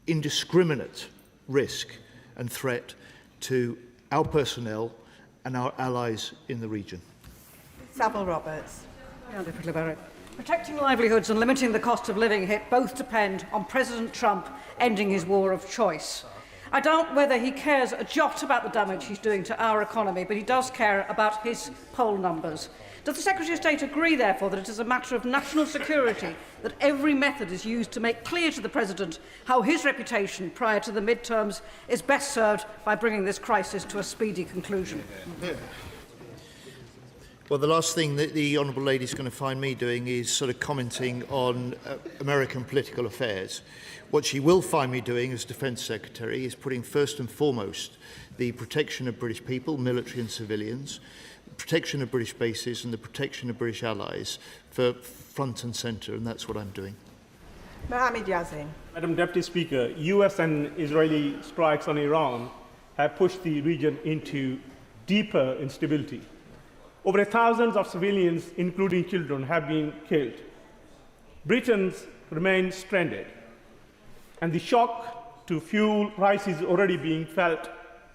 Speaker 19: indiscriminate risk and threat to our personnel and our allies in the region.
Speaker 15: Savile Roberts.
Speaker 4: Protecting livelihoods and limiting the cost of living both depend on President Trump ending his war of choice. I doubt whether he cares a jot about the damage he's doing to our economy, but he does care about his poll numbers. Does the Secretary of State agree, therefore, that it is a matter of national security that every method is used to make clear to the President how his reputation prior to the midterms is best served by bringing this crisis to a speedy conclusion?
Speaker 19: Well, the last thing that the Honourable Lady is going to find me doing is sort of commenting on American political affairs. What she will find me doing as Defence Secretary is putting first and foremost the protection of British people, military and civilians, protection of British bases and the protection of British allies for front and centre, and that's what I'm doing.
Speaker 15: Mohammed Yazin.
Speaker 18: Madam Deputy Speaker, US and Israeli strikes on Iran have pushed the region into deeper instability. Over thousands of civilians, including children, have been killed. Britons remain stranded, and the shock to fuel prices is already being felt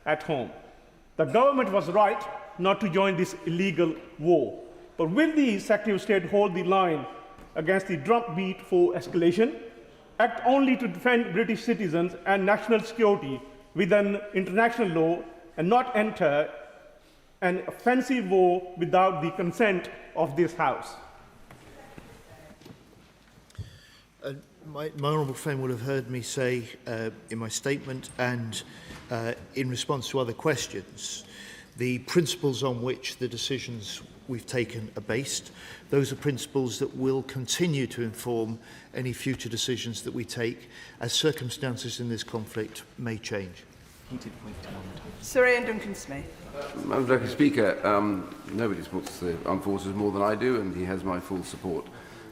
Speaker 18: at home. The government was right not to join this illegal war, but will the Secretary of State hold the line against the drumbeat for escalation, act only to defend British citizens and national security within international law, and not enter an offensive war without the consent of this House?
Speaker 19: My honourable friend will have heard me say in my statement and in response to other questions, the principles on which the decisions we've taken are based. Those are principles that will continue to inform any future decisions that we take as circumstances in this conflict may change.
Speaker 15: Sir Ian Duncan-Smith.
Speaker 1: Madam Deputy Speaker, nobody supports the armed forces more than I do, and he has my full support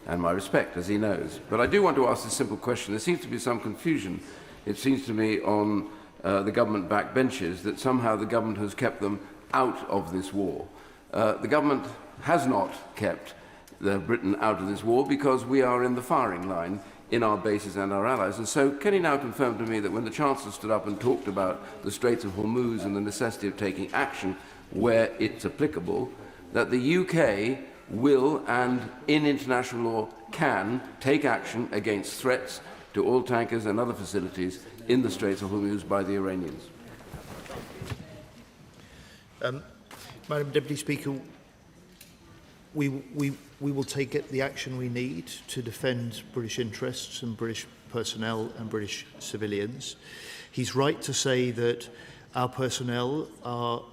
Speaker 1: and my respect, as he knows. But I do want to ask a simple question. There seems to be some confusion, it seems to me, on the government backbenches, that somehow the government has kept them out of this war. The government has not kept Britain out of this war because we are in the firing line in our bases and our allies. And so can he now confirm to me that when the Chancellor stood up and talked about the Straits of Hormuz and the necessity of taking action where it's applicable, that the UK will and in international law can take action against threats to oil tankers and other facilities in the Straits of Hormuz by the Iranians?
Speaker 19: Madam Deputy Speaker, we will take the action we need to defend British interests and British personnel and British civilians. He's right to say that our personnel are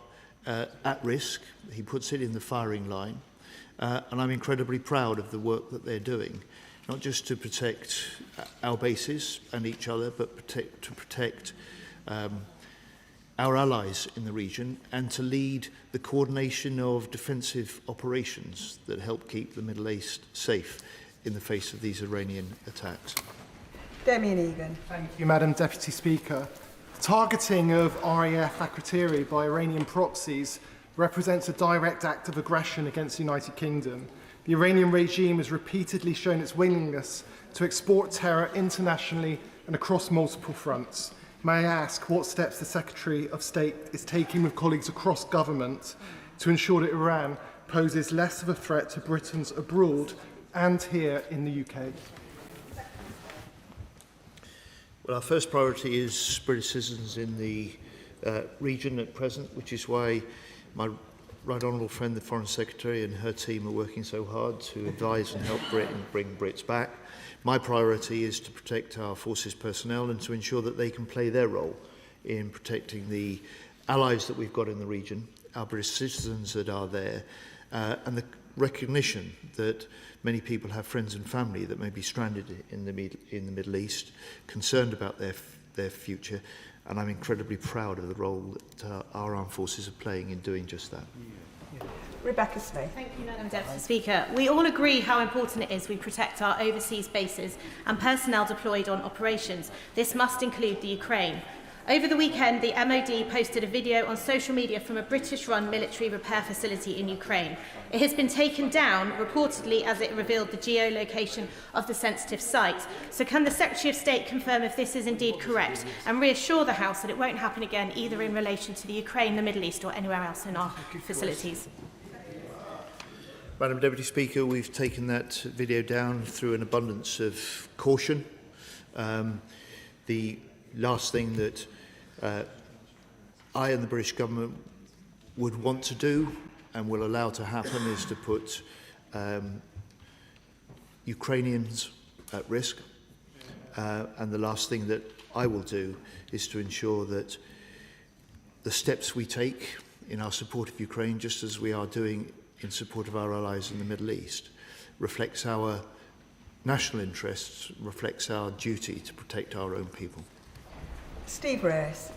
Speaker 19: at risk. He puts it in the firing line. And I'm incredibly proud of the work that they're doing, not just to protect our bases and each other, but to protect our allies in the region and to lead the coordination of defensive operations that help keep the Middle East safe in the face of these Iranian attacks.
Speaker 15: Damien Egan.
Speaker 5: Thank you, Madam Deputy Speaker. Targeting of RAF Akrotiri by Iranian proxies represents a direct act of aggression against the United Kingdom. The Iranian regime has repeatedly shown its willingness to export terror internationally and across multiple fronts. May I ask what steps the Secretary of State is taking with colleagues across government to ensure that Iran poses less of a threat to Britons abroad and here in the UK?
Speaker 19: Well, our first priority is British citizens in the region at present, which is why my right honourable friend, the Foreign Secretary, and her team are working so hard to advise and help Britain bring Brits back. My priority is to protect our forces personnel and to ensure that they can play their role in protecting the allies that we've got in the region, our British citizens that are there, and the recognition that many people have friends and family that may be stranded in the Middle East, concerned about their future, and I'm incredibly proud of the role that our armed forces are playing in doing just that.
Speaker 15: Rebecca Smith.
Speaker 26: Thank you, Madam Deputy Speaker. We all agree how important it is we protect our overseas bases and personnel deployed on operations. This must include the Ukraine. Over the weekend, the MOD posted a video on social media from a British-run military repair facility in Ukraine. It has been taken down, reportedly, as it revealed the geolocation of the sensitive site. So can the Secretary of State confirm if this is indeed correct and reassure the House that it won't happen again, either in relation to the Ukraine, the Middle East or anywhere else in our facilities?
Speaker 19: Madam Deputy Speaker, we've taken that video down through an abundance of caution. The last thing that I and the British government would want to do and will allow to happen is to put Ukrainians at risk. And the last thing that I will do is to ensure that the steps we take in our support of Ukraine, just as we are doing in support of our allies in the Middle East, reflects our national interests, reflects our duty to protect our own people.
Speaker 15: Steve Race.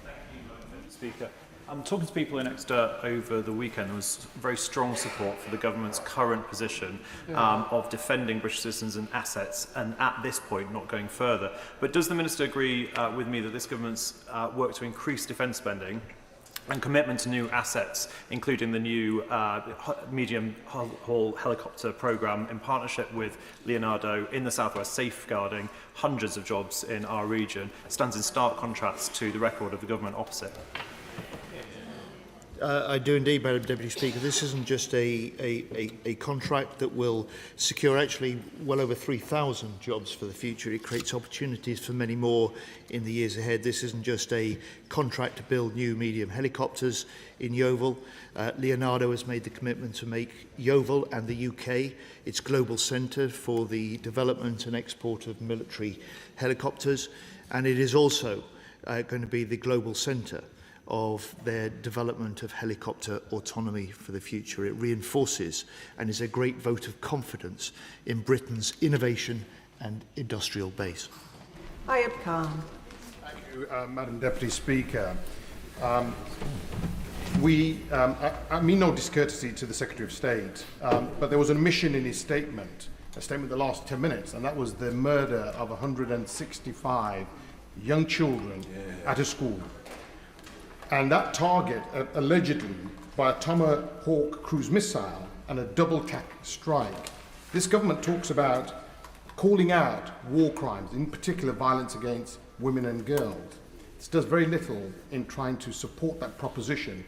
Speaker 6: Speaker. I'm talking to people in Exeter over the weekend. There was very strong support for the government's current position of defending British citizens and assets, and at this point not going further. But does the Minister agree with me that this government's work to increase defence spending and commitment to new assets, including the new medium-haul helicopter programme in partnership with Leonardo in the southwest, safeguarding hundreds of jobs in our region, stands in stark contrast to the record of the government opposite?
Speaker 19: I do indeed, Madam Deputy Speaker. This isn't just a contract that will secure actually well over 3,000 jobs for the future. It creates opportunities for many more in the years ahead. This isn't just a contract to build new medium helicopters in Yeovil. Leonardo has made the commitment to make Yeovil and the UK its global centre for the development and export of military helicopters. And it is also going to be the global centre of their development of helicopter autonomy for the future. It reinforces and is a great vote of confidence in Britain's innovation and industrial base.
Speaker 15: Ayub Khan.
Speaker 23: Thank you, Madam Deputy Speaker. I mean no discourtesy to the Secretary of State, but there was an omission in his statement, a statement the last 10 minutes, and that was the murder of 165 young children at a school. And that target, allegedly, by a Tomahawk cruise missile and a double-tack strike. This government talks about calling out war crimes, in particular violence against women and girls. It does very little in trying to support that proposition.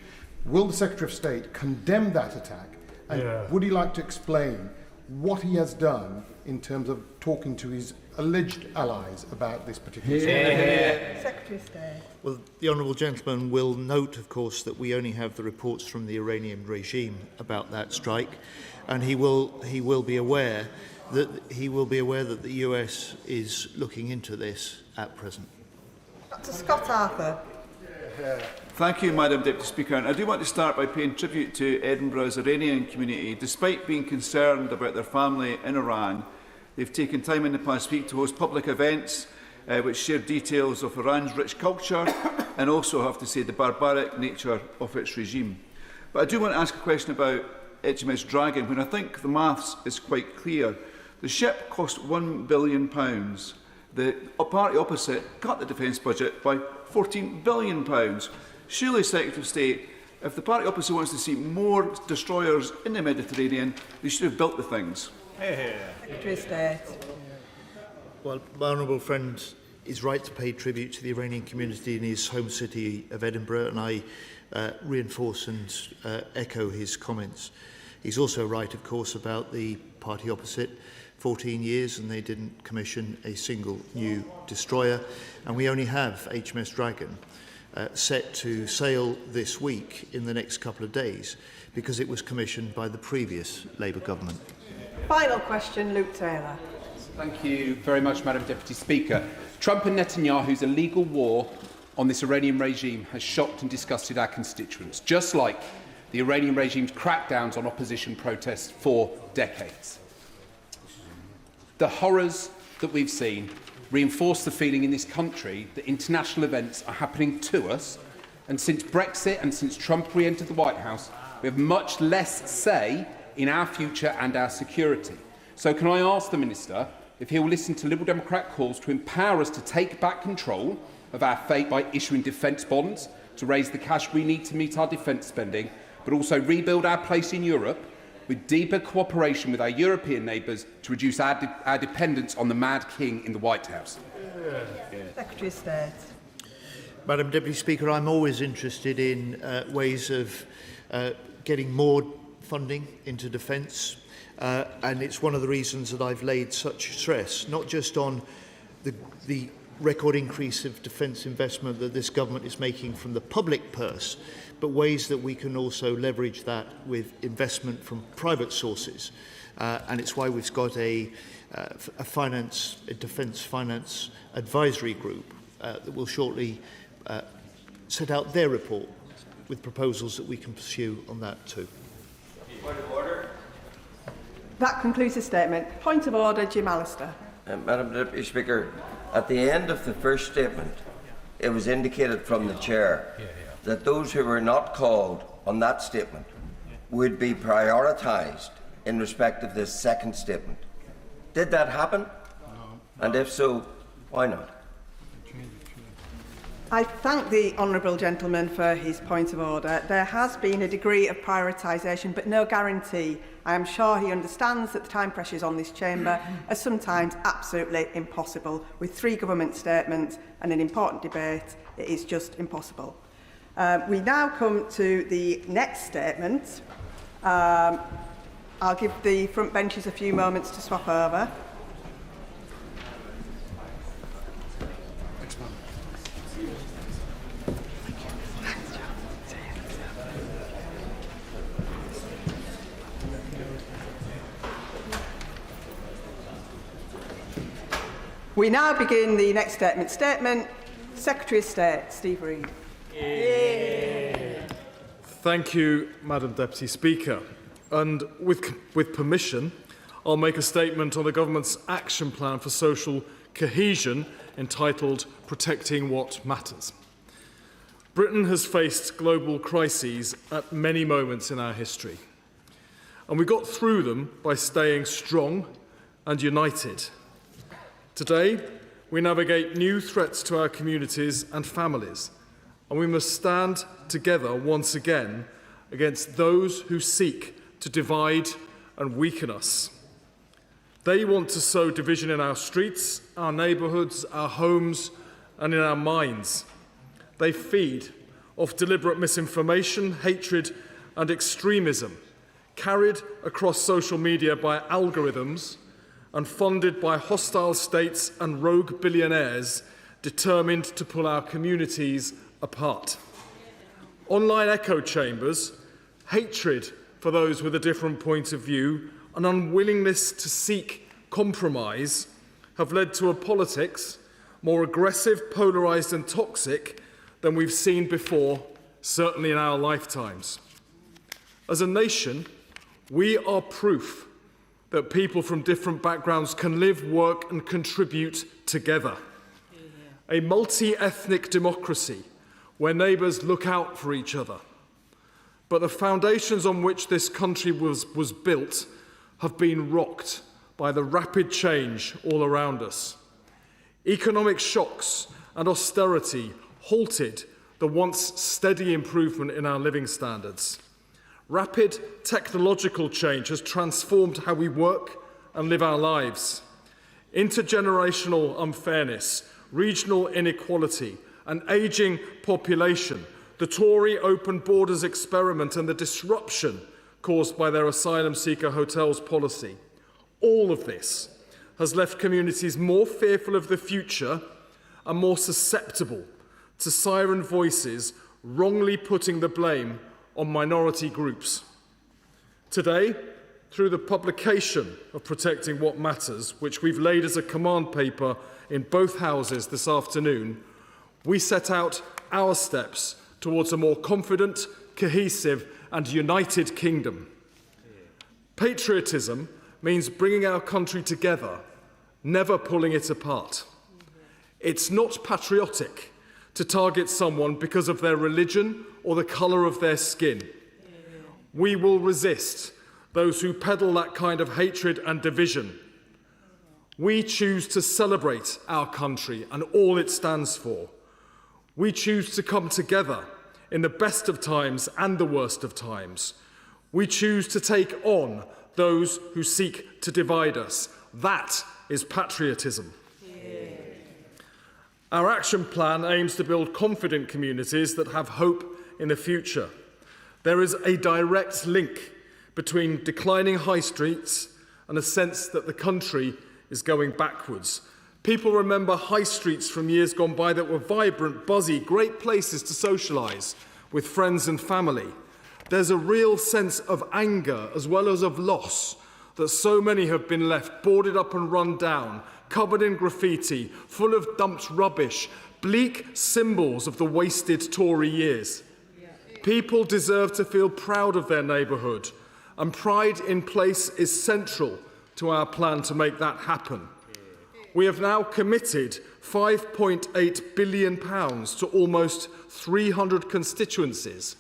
Speaker 23: Will the Secretary of State condemn that attack? And would he like to explain what he has done in terms of talking to his alleged allies about this particular
Speaker 15: Secretary of State.
Speaker 19: Well, the honourable gentleman will note, of course, that we only have the reports from the Iranian regime about that strike, and he will be aware that the US is looking into this at present.
Speaker 15: Dr. Scott Arthur.
Speaker 7: Thank you, Madam Deputy Speaker. And I do want to start by paying tribute to Edinburgh's Iranian community. Despite being concerned about their family in Iran, they've taken time in the past week to host public events which share details of Iran's rich culture and also, I have to say, the barbaric nature of its regime. But I do want to ask a question about HMS Dragon, when I think the maths is quite clear. The ship cost £1 billion. The party opposite cut the defence budget by £14 billion. Surely, Secretary of State, if the party opposite wants to see more destroyers in the Mediterranean, they should have built the things.
Speaker 15: Secretary of State.
Speaker 19: Well, my honourable friend is right to pay tribute to the Iranian community in his home city of Edinburgh, and I reinforce and echo his comments. He's also right, of course, about the party opposite. 14 years and they didn't commission a single new destroyer, and we only have HMS Dragon set to sail this week in the next couple of days because it was commissioned by the previous Labour government.
Speaker 15: Final question, Luke Taylor.
Speaker 8: Thank you very much, Madam Deputy Speaker. Trump and Netanyahu's illegal war on this Iranian regime has shocked and disgusted our constituents, just like the Iranian regime's crackdowns on opposition protests for decades. The horrors that we've seen reinforce the feeling in this country that international events are happening to us, and since Brexit and since Trump re-entered the White House, we have much less say in our future and our security. So can I ask the Minister if he will listen to Liberal Democrat calls to empower us to take back control of our fate by issuing defence bonds to raise the cash we need to meet our defence spending, but also rebuild our place in Europe with deeper cooperation with our European neighbours to reduce our dependence on the Mad King in the White House?
Speaker 15: Secretary of State.
Speaker 19: Madam Deputy Speaker, I'm always interested in ways of getting more funding into defence, and it's one of the reasons that I've laid such stress, not just on the record increase of defence investment that this government is making from the public purse, but ways that we can also leverage that with investment from private sources. And it's why we've got a defence finance advisory group that will shortly set out their report with proposals that we can pursue on that too.
Speaker 9: Point of order.
Speaker 15: That concludes the statement. Point of order, Jim Allister.
Speaker 9: Madam Deputy Speaker, at the end of the first statement, it was indicated from the Chair that those who were not called on that statement would be prioritised in respect of this second statement. Did that happen? No. And if so, why not?
Speaker 15: I thank the honourable gentleman for his point of order. There has been a degree of prioritisation, but no guarantee. I am sure he understands that the time pressures on this chamber are sometimes absolutely impossible. With 3 government statements and an important debate, it is just impossible. We now come to the next statement. I'll give the front benches a few moments to swap over. We now begin the next statement. Statement Secretary of State, Steve Reid.
Speaker 3: Thank you, Madam Deputy Speaker. And with permission, I'll make a statement on the Government's action plan for social cohesion entitled Protecting What Matters. Britain has faced global crises at many moments in our history, and we got through them by staying strong and united. Today, we navigate new threats to our communities and families, and we must stand together once again against those who seek to divide and weaken us. They want to sow division in our streets, our neighbourhoods, our homes, and in our minds. They feed off deliberate misinformation, hatred, and extremism, carried across social media by algorithms and funded by hostile states and rogue billionaires determined to pull our communities apart. Online echo chambers, hatred for those with a different point of view, an unwillingness to seek compromise have led to a politics more aggressive, polarised and toxic than we've seen before, certainly in our lifetimes. As a nation, we are proof that people from different backgrounds can live, work and contribute together. A multi-ethnic democracy where neighbours look out for each other. But the foundations on which this country was built have been rocked by the rapid change all around us. Economic shocks and austerity halted the once steady improvement in our living standards. Rapid technological change has transformed how we work and live our lives. Intergenerational unfairness, regional inequality, an ageing population, the Tory open borders experiment and the disruption caused by their asylum seeker hotels policy. All of this has left communities more fearful of the future and more susceptible to siren voices wrongly putting the blame on minority groups. Today, through the publication of Protecting What Matters, which we've laid as a command paper in both houses this afternoon, we set out our steps towards a more confident, cohesive and united kingdom. Patriotism means bringing our country together, never pulling it apart. It's not patriotic to target someone because of their religion or the colour of their skin. We will resist those who peddle that kind of hatred and division. We choose to celebrate our country and all it stands for. We choose to come together in the best of times and the worst of times. We choose to take on those who seek to divide us. That is patriotism. Our action plan aims to build confident communities that have hope in the future. There is a direct link between declining high streets and a sense that the country is going backwards. People remember high streets from years gone by that were vibrant, buzzy, great places to socialise with friends and family. There's a real sense of anger as well as of loss that so many have been left boarded up and run down, covered in graffiti, full of dumped rubbish, bleak symbols of the wasted Tory years. People deserve to feel proud of their neighbourhood, and pride in place is central to our plan to make that happen. We have now committed £5.8 billion to almost 300 constituencies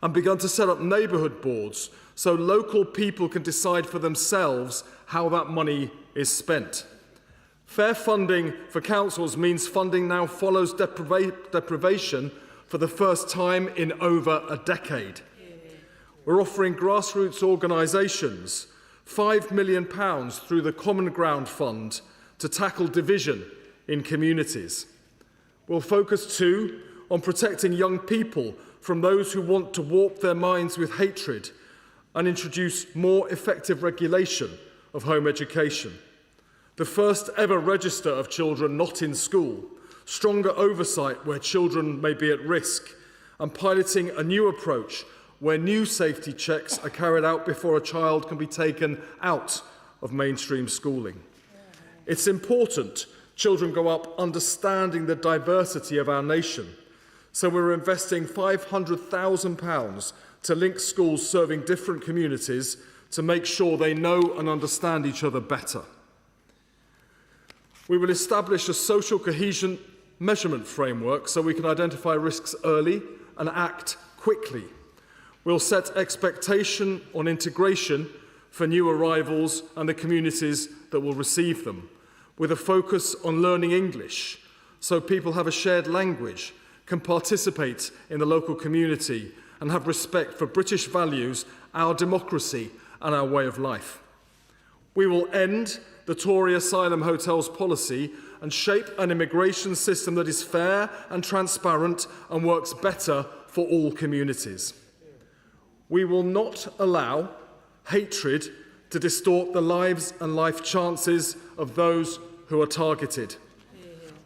Speaker 3: and begun to set up neighbourhood boards so local people can decide for themselves how that money is spent. Fair funding for councils means funding now follows deprivation for the first time in over a decade. We're offering grassroots organisations £5 million through the Common Ground Fund to tackle division in communities. We'll focus too on protecting young people from those who want to warp their minds with hatred and introduce more effective regulation of home education. The first ever register of children not in school, stronger oversight where children may be at risk, and piloting a new approach where new safety checks are carried out before a child can be taken out of mainstream schooling. It's important Children grow up understanding the diversity of our nation. So we're investing £500,000 to link schools serving different communities to make sure they know and understand each other better. We will establish a social cohesion measurement framework so we can identify risks early and act quickly. We'll set expectation on integration for new arrivals and the communities that will receive them, with a focus on learning English so people have a shared language, can participate in the local community and have respect for British values, our democracy and our way of life. We will end the Tory asylum hotels policy and shape an immigration system that is fair and transparent and works better for all communities. We will not allow hatred to distort the lives and life chances of those who are targeted.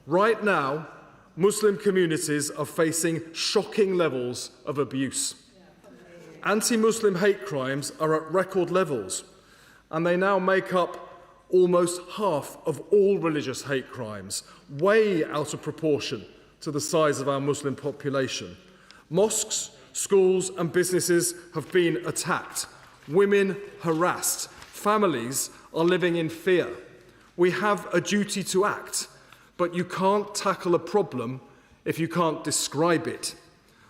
Speaker 3: Right now, Muslim communities are facing shocking levels of abuse. Anti-Muslim hate crimes are at record levels, and they now make up almost half of all religious hate crimes, way out of proportion to the size of our Muslim population. Mosques, schools and businesses have been attacked, women harassed, families are living in fear. We have a duty to act, but you can't tackle a problem if you can't describe it.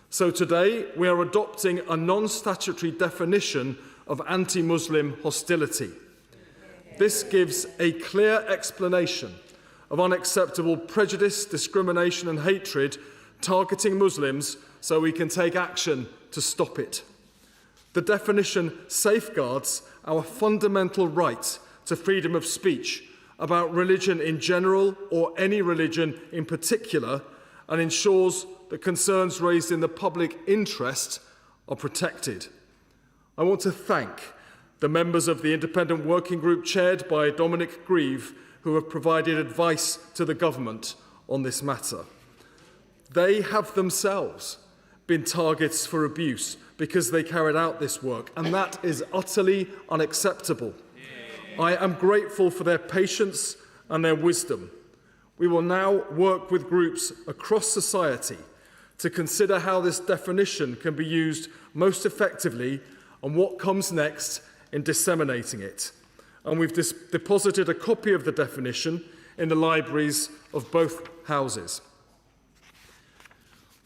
Speaker 3: So today we are adopting a non-statutory definition of anti-Muslim hostility. This gives a clear explanation of unacceptable prejudice, discrimination and hatred targeting Muslims so we can take action to stop it. The definition safeguards our fundamental right to freedom of speech about religion in general or any religion in particular, and ensures that concerns raised in the public interest are protected. I want to thank the members of the independent working group chaired by Dominic Grieve, who have provided advice to the government on this matter. They have themselves been targets for abuse because they carried out this work, and that is utterly unacceptable. I am grateful for their patience and their wisdom. We will now work with groups across society to consider how this definition can be used most effectively and what comes next in disseminating it. And we've deposited a copy of the definition in the libraries of both houses.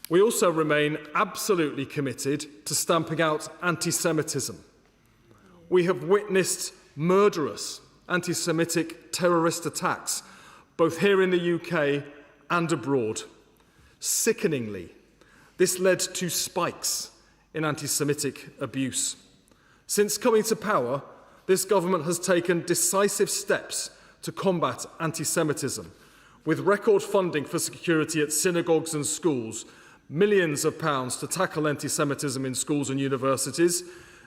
Speaker 3: We also remain absolutely committed to stamping out anti-Semitism. We have witnessed murderous anti-Semitic terrorist attacks, both here in the UK and abroad. Sickeningly, this led to spikes in anti-Semitic abuse. Since coming to power, this government has taken decisive steps to combat anti-Semitism, with record funding for security at synagogues and schools, millions of pounds to tackle anti-Semitism in schools and universities,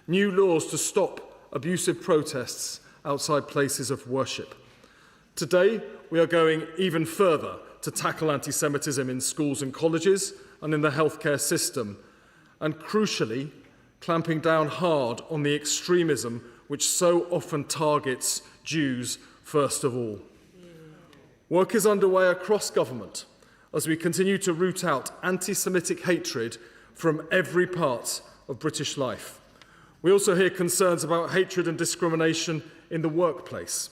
Speaker 3: new laws to stop abusive protests outside places of worship. Today, we are going even further to tackle anti-Semitism in schools and colleges and in the healthcare system, and crucially, clamping down hard on the extremism which so often targets Jews first of all. Work is underway across government as we continue to root out anti-Semitic hatred from every part of British life. We also hear concerns about hatred and discrimination in the workplace.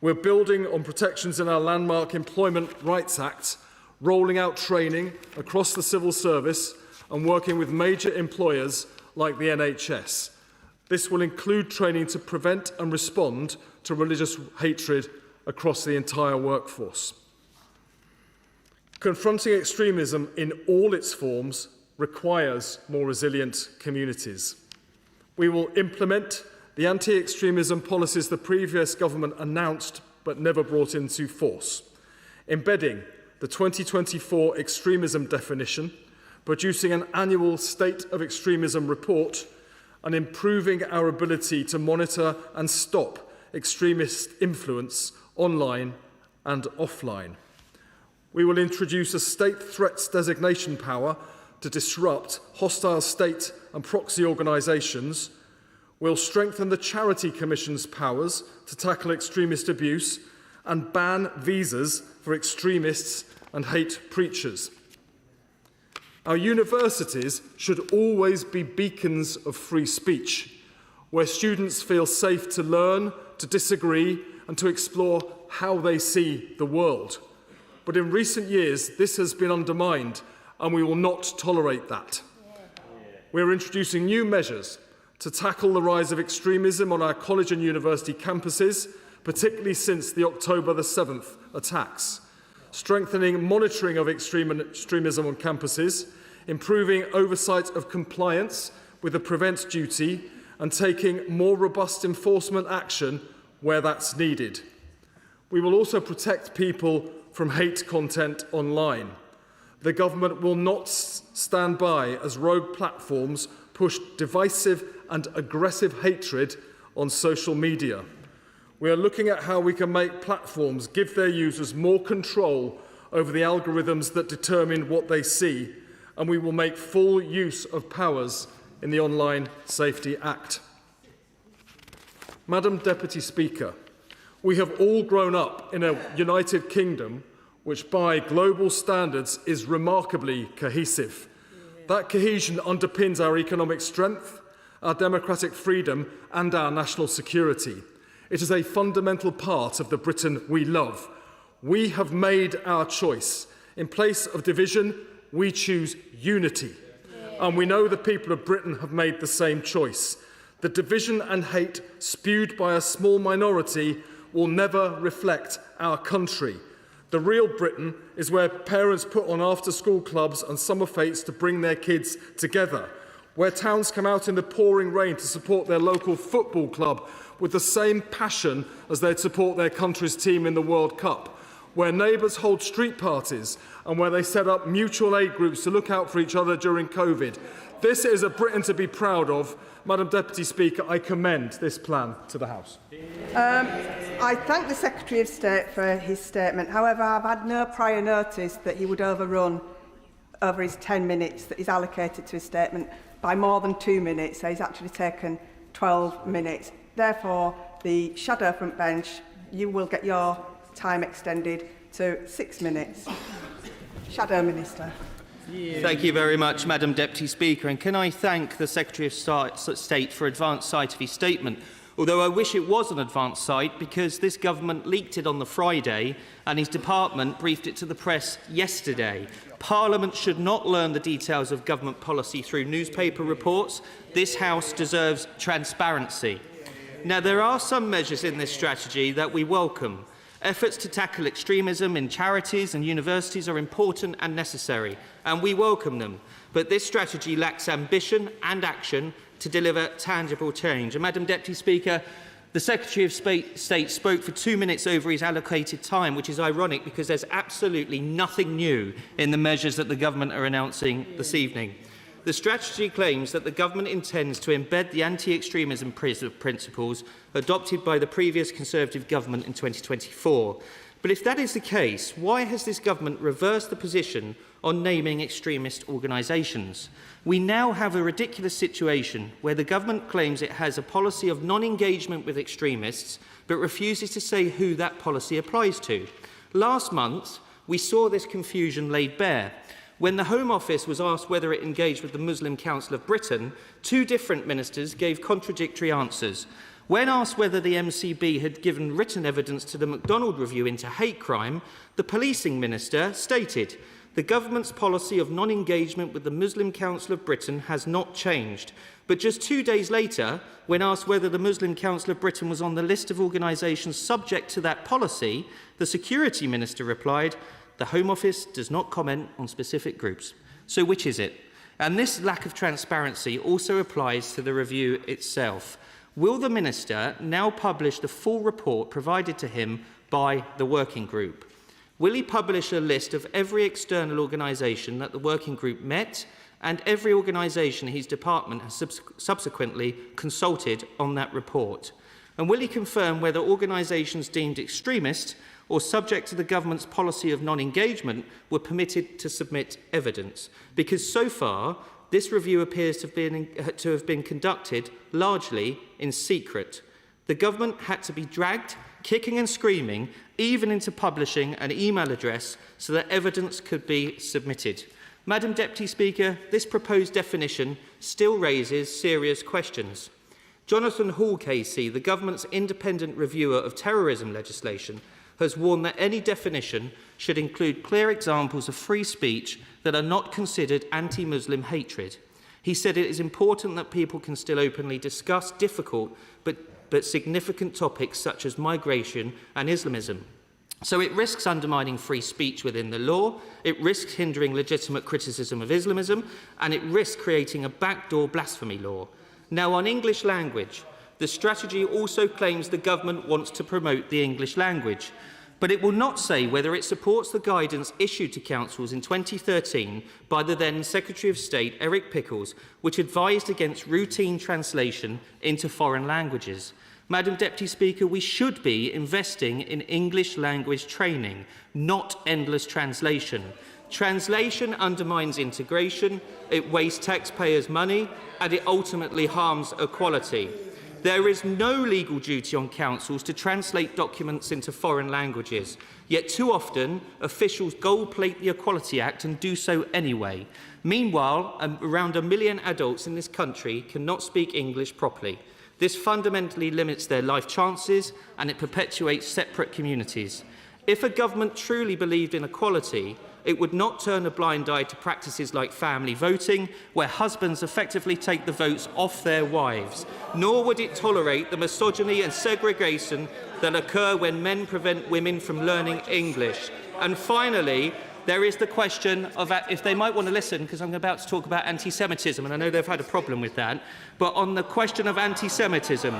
Speaker 3: We're building on protections in our landmark Employment Rights Act, rolling out training across the civil service and working with major employers like the NHS. This will include training to prevent and respond to religious hatred across the entire workforce. Confronting extremism in all its forms requires more resilient communities. We will implement the anti-extremism policies the previous government announced but never brought into force, embedding the 2024 extremism definition, producing an annual State of Extremism report, and improving our ability to monitor and stop extremist influence online and offline. We will introduce a state threats designation power to disrupt hostile state and proxy organisations. We'll strengthen the Charity Commission's powers to tackle extremist abuse and ban visas for extremists and hate preachers. Our universities should always be beacons of free speech, where students feel safe to learn, to disagree, and to explore how they see the world. But in recent years, this has been undermined, and we will not tolerate that. We are introducing new measures to tackle the rise of extremism on our college and university campuses, particularly since the October the 7th attacks, strengthening monitoring of extremism on campuses, improving oversight of compliance with the prevent duty, and taking more robust enforcement action where that's needed. We will also protect people from hate content online. The government will not stand by as rogue platforms push divisive and aggressive hatred on social media. We are looking at how we can make platforms give their users more control over the algorithms that determine what they see, and we will make full use of powers in the Online Safety Act. Madam Deputy Speaker, we have all grown up in a United Kingdom which by global standards is remarkably cohesive. That cohesion underpins our economic strength, our democratic freedom and our national security. It is a fundamental part of the Britain we love. We have made our choice. In place of division, we choose unity. And we know the people of Britain have made the same choice. The division and hate spewed by a small minority will never reflect our country. The real Britain is where parents put on after-school clubs and summer fetes to bring their kids together, where towns come out in the pouring rain to support their local football club with the same passion as they'd support their country's team in the World Cup, where neighbours hold street parties and where they set up mutual aid groups to look out for each other during COVID. This is a Britain to be proud of. Madam Deputy Speaker, I commend this plan to the House.
Speaker 15: I thank the Secretary of State for his statement. However, I've had no prior notice that he would overrun over his 10 minutes that is allocated to his statement by more than 2 minutes. So he's actually taken 12 minutes. Therefore, the shadow front bench, you will get your time extended to 6 minutes. Shadow Minister.
Speaker 17: Thank you very much, Madam Deputy Speaker. And can I thank the Secretary of State for advance sight of his statement, although I wish it was an advance sight because this government leaked it on the Friday and his department briefed it to the press yesterday. Parliament should not learn the details of government policy through newspaper reports. This House deserves transparency. Now, there are some measures in this strategy that we welcome. Efforts to tackle extremism in charities and universities are important and necessary, and we welcome them. But this strategy lacks ambition and action to deliver tangible change. And Madam Deputy Speaker, the Secretary of State spoke for 2 minutes over his allocated time, which is ironic because there's absolutely nothing new in the measures that the government are announcing this evening. The strategy claims that the government intends to embed the anti-extremism principles adopted by the previous Conservative government in 2024. But if that is the case, why has this government reversed the position on naming extremist organisations? We now have a ridiculous situation where the government claims it has a policy of non-engagement with extremists, but refuses to say who that policy applies to. Last month, we saw this confusion laid bare. When the Home Office was asked whether it engaged with the Muslim Council of Britain, 2 different ministers gave contradictory answers. When asked whether the MCB had given written evidence to the MacDonald Review into hate crime, the policing minister stated, "The government's policy of non-engagement with the Muslim Council of Britain has not changed." But just 2 days later, when asked whether the Muslim Council of Britain was on the list of organisations subject to that policy, the security minister replied, "The Home Office does not comment on specific groups." So which is it? And this lack of transparency also applies to the review itself. Will the Minister now publish the full report provided to him by the working group? Will he publish a list of every external organisation that the working group met and every organisation his department has subsequently consulted on that report? And will he confirm whether organisations deemed extremist or subject to the government's policy of non-engagement were permitted to submit evidence? Because so far, this review appears to have been conducted largely in secret.
Speaker 10: The government had to be dragged, kicking and screaming, even into publishing an email address so that evidence could be submitted. Madam Deputy Speaker, this proposed definition still raises serious questions. Jonathan Hall KC, the government's independent reviewer of terrorism legislation, has warned that any definition should include clear examples of free speech that are not considered anti-Muslim hatred. He said it is important that people can still openly discuss difficult but significant topics such as migration and Islamism. So it risks undermining free speech within the law, it risks hindering legitimate criticism of Islamism, and it risks creating a backdoor blasphemy law. Now, on English language, the strategy also claims the government wants to promote the English language, but it will not say whether it supports the guidance issued to councils in 2013 by the then Secretary of State, Eric Pickles, which advised against routine translation into foreign languages. Madam Deputy Speaker, we should be investing in English language training, not endless translation. Translation undermines integration, it wastes taxpayers' money, and it ultimately harms equality. There is no legal duty on councils to translate documents into foreign languages, yet too often officials gold-plate the Equality Act and do so anyway. Meanwhile, around 1 million adults in this country cannot speak English properly. This fundamentally limits their life chances and it perpetuates separate communities. If a government truly believed in equality, it would not turn a blind eye to practices like family voting, where husbands effectively take the votes off their wives, nor would it tolerate the misogyny and segregation that occur when men prevent women from learning English. And finally, there is the question of, if they might want to listen, because I'm about to talk about anti-Semitism, and I know they've had a problem with that, but on the question of anti-Semitism,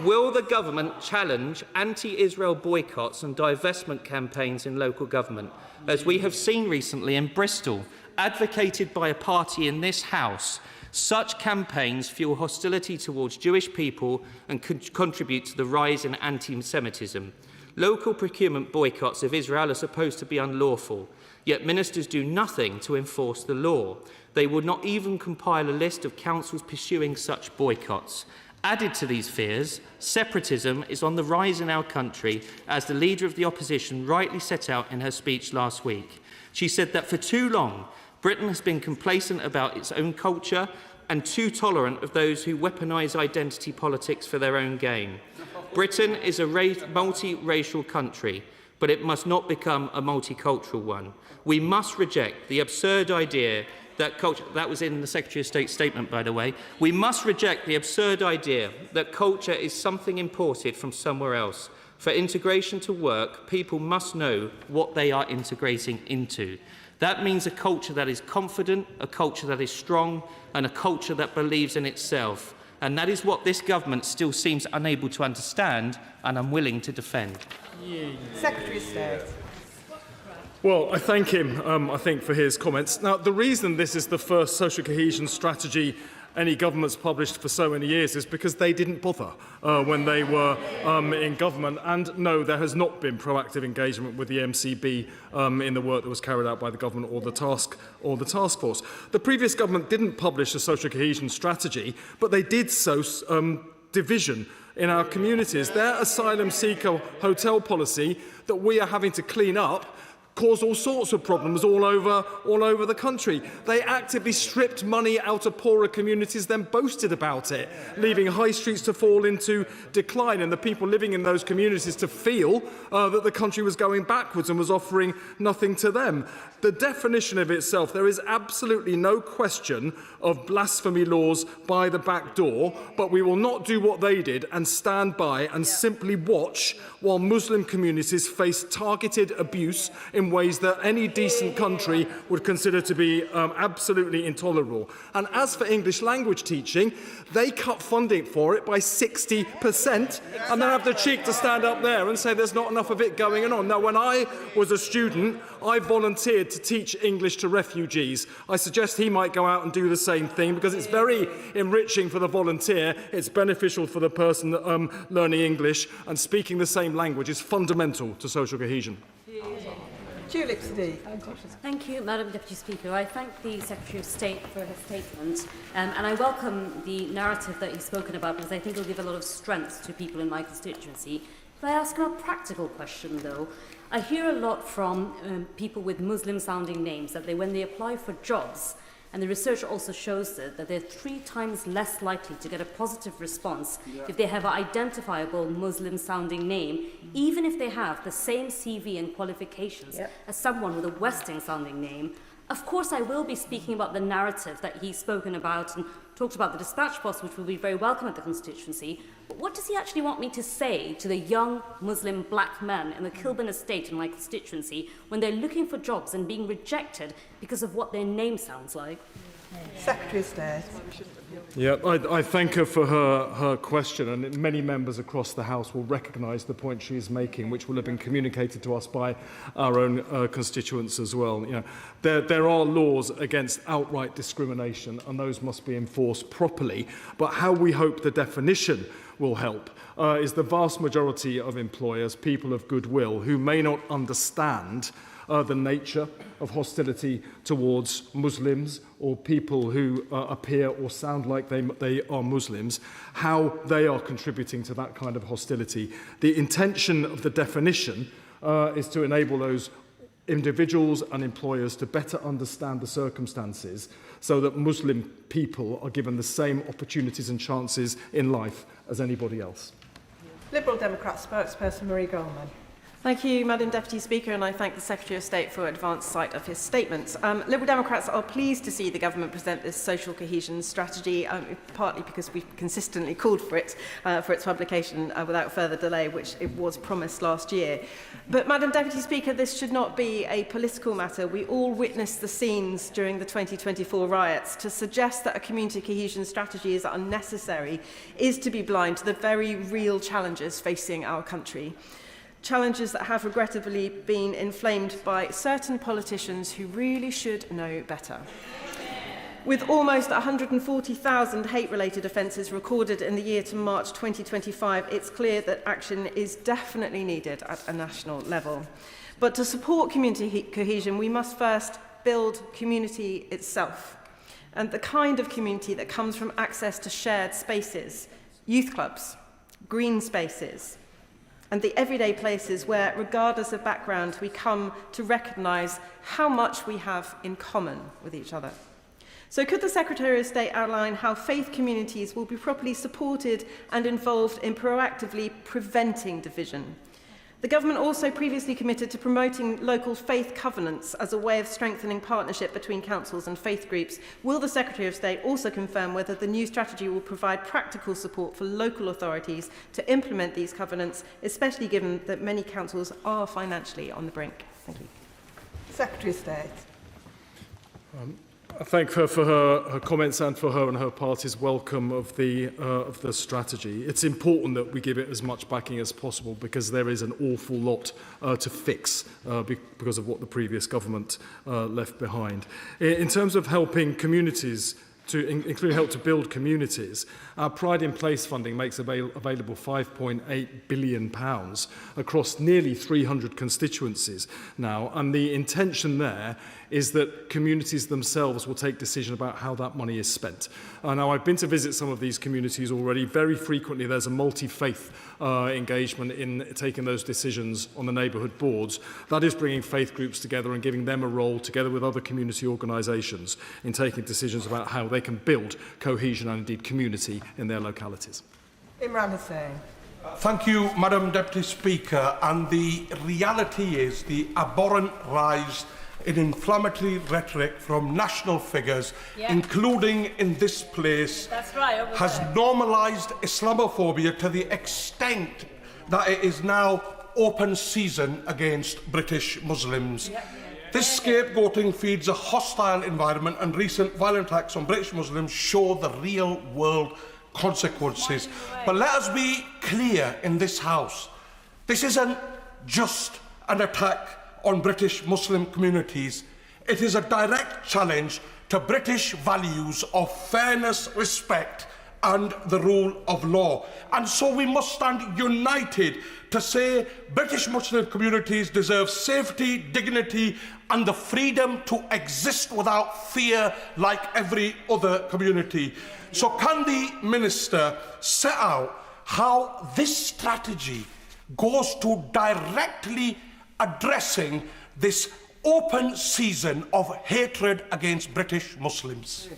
Speaker 10: will the government challenge anti-Israel boycotts and divestment campaigns in local government, as we have seen recently in Bristol, advocated by a party in this House? Such campaigns fuel hostility towards Jewish people and contribute to the rise in anti-Semitism. Local procurement boycotts of Israel are supposed to be unlawful, yet ministers do nothing to enforce the law. They would not even compile a list of councils pursuing such boycotts. Added to these fears, separatism is on the rise in our country, as the Leader of the Opposition rightly set out in her speech last week. She said that for too long, Britain has been complacent about its own culture and too tolerant of those who weaponise identity politics for their own gain. Britain is a multi-racial country, but it must not become a multicultural one. We must reject the absurd idea that culture, that was in the Secretary of State's statement, by the way, we must reject the absurd idea that culture is something imported from somewhere else. For integration to work, people must know what they are integrating into. That means a culture that is confident, a culture that is strong, and a culture that believes in itself. And that is what this government still seems unable to understand and unwilling to defend.
Speaker 15: Secretary of State.
Speaker 3: Well, I thank him, I think, for his comments. Now, the reason this is the first social cohesion strategy any government's published for so many years is because they didn't bother when they were in government. And no, there has not been proactive engagement with the MCB in the work that was carried out by the government or the task force. The previous government didn't publish a social cohesion strategy, but they did sow division in our communities. Their asylum seeker hotel policy that we are having to clean up caused all sorts of problems all over the country. They actively stripped money out of poorer communities, then boasted about it, leaving high streets to fall into decline and the people living in those communities to feel that the country was going backwards and was offering nothing to them. The definition of itself, there is absolutely no question of blasphemy laws by the back door, but we will not do what they did and stand by and simply watch while Muslim communities face targeted abuse in ways that any decent country would consider to be absolutely intolerable. And as for English language teaching, they cut funding for it by 60% and then have the cheek to stand up there and say there's not enough of it going on. Now, when I was a student, I volunteered to teach English to refugees. I suggest he might go out and do the same thing because it's very enriching for the volunteer, it's beneficial for the person learning English, and speaking the same language is fundamental to social cohesion.
Speaker 11: Thank you, Madam Deputy Speaker. I thank the Secretary of State for his statement, and I welcome the narrative that he's spoken about because I think it'll give a lot of strength to people in my constituency. If I ask him a practical question, though, I hear a lot from people with Muslim-sounding names that when they apply for jobs, and the research also shows that they're 3 times less likely to get a positive response if they have an identifiable Muslim-sounding name, even if they have the same CV and qualifications as someone with a Western-sounding name. Of course, I will be speaking about the narrative that he's spoken about and talked about the dispatch box, which will be very welcome at the constituency. But what does he actually want me to say to the young Muslim black men in the Kilburn estate in my constituency when they're looking for jobs and being rejected because of what their name sounds like?
Speaker 15: Secretary of State.
Speaker 3: Yeah, I thank her for her question, and many members across the House will recognise the point she is making, which will have been communicated to us by our own constituents as well. You know, there are laws against outright discrimination, and those must be enforced properly. But how we hope the definition will help is the vast majority of employers, people of goodwill, who may not understand the nature of hostility towards Muslims or people who appear or sound like they are Muslims, how they are contributing to that kind of hostility. The intention of the definition is to enable those individuals and employers to better understand the circumstances so that Muslim people are given the same opportunities and chances in life as anybody else.
Speaker 15: Liberal Democrat spokesperson Marie Goldman.
Speaker 13: Thank you, Madam Deputy Speaker, and I thank the Secretary of State for advance sight of his statements. Liberal Democrats are pleased to see the government present this social cohesion strategy, partly because we've consistently called for its publication without further delay, which it was promised last year. But, Madam Deputy Speaker, this should not be a political matter. We all witnessed the scenes during the 2024 riots. To suggest that a community cohesion strategy is unnecessary is to be blind to the very real challenges facing our country. Challenges that have regrettably been inflamed by certain politicians who really should know better. With almost 140,000 hate-related offences recorded in the year to March 2025, it's clear that action is definitely needed at a national level. But to support community cohesion, we must first build community itself, and the kind of community that comes from access to shared spaces, youth clubs, green spaces, and the everyday places where, regardless of background, we come to recognise how much we have in common with each other. So could the Secretary of State outline how faith communities will be properly supported and involved in proactively preventing division? The government also previously committed to promoting local faith covenants as a way of strengthening partnership between councils and faith groups. Will the Secretary of State also confirm whether the new strategy will provide practical support for local authorities to implement these covenants, especially given that many councils are financially on the brink? Thank you.
Speaker 15: Secretary of State.
Speaker 3: I thank her for her comments and for her and her party's welcome of the strategy. It's important that we give it as much backing as possible because there is an awful lot to fix because of what the previous government left behind. In terms of helping communities, including help to build communities, our Pride in Place funding makes available £5.8 billion across nearly 300 constituencies now, and the intention there is that communities themselves will take decision about how that money is spent. Now, I've been to visit some of these communities already. Very frequently, there's a multi-faith engagement in taking those decisions on the neighbourhood boards. That is bringing faith groups together and giving them a role, together with other community organisations, in taking decisions about how they can build cohesion and indeed community in their localities.
Speaker 15: Imran Hussain.
Speaker 2: Thank you, Madam Deputy Speaker. And the reality is the abhorrent rise in inflammatory rhetoric from national figures, including in this place, has normalised Islamophobia to the extent that it is now open season against British Muslims. This scapegoating feeds a hostile environment, and recent violent attacks on British Muslims show the real-world consequences. But let us be clear in this House. This isn't just an attack on British Muslim communities. It is a direct challenge to British values of fairness, respect and the rule of law. And so we must stand united to say British Muslim communities deserve safety, dignity and the freedom to exist without fear like every other community. So can the Minister set out how this strategy goes to directly addressing this open season of hatred against British Muslims?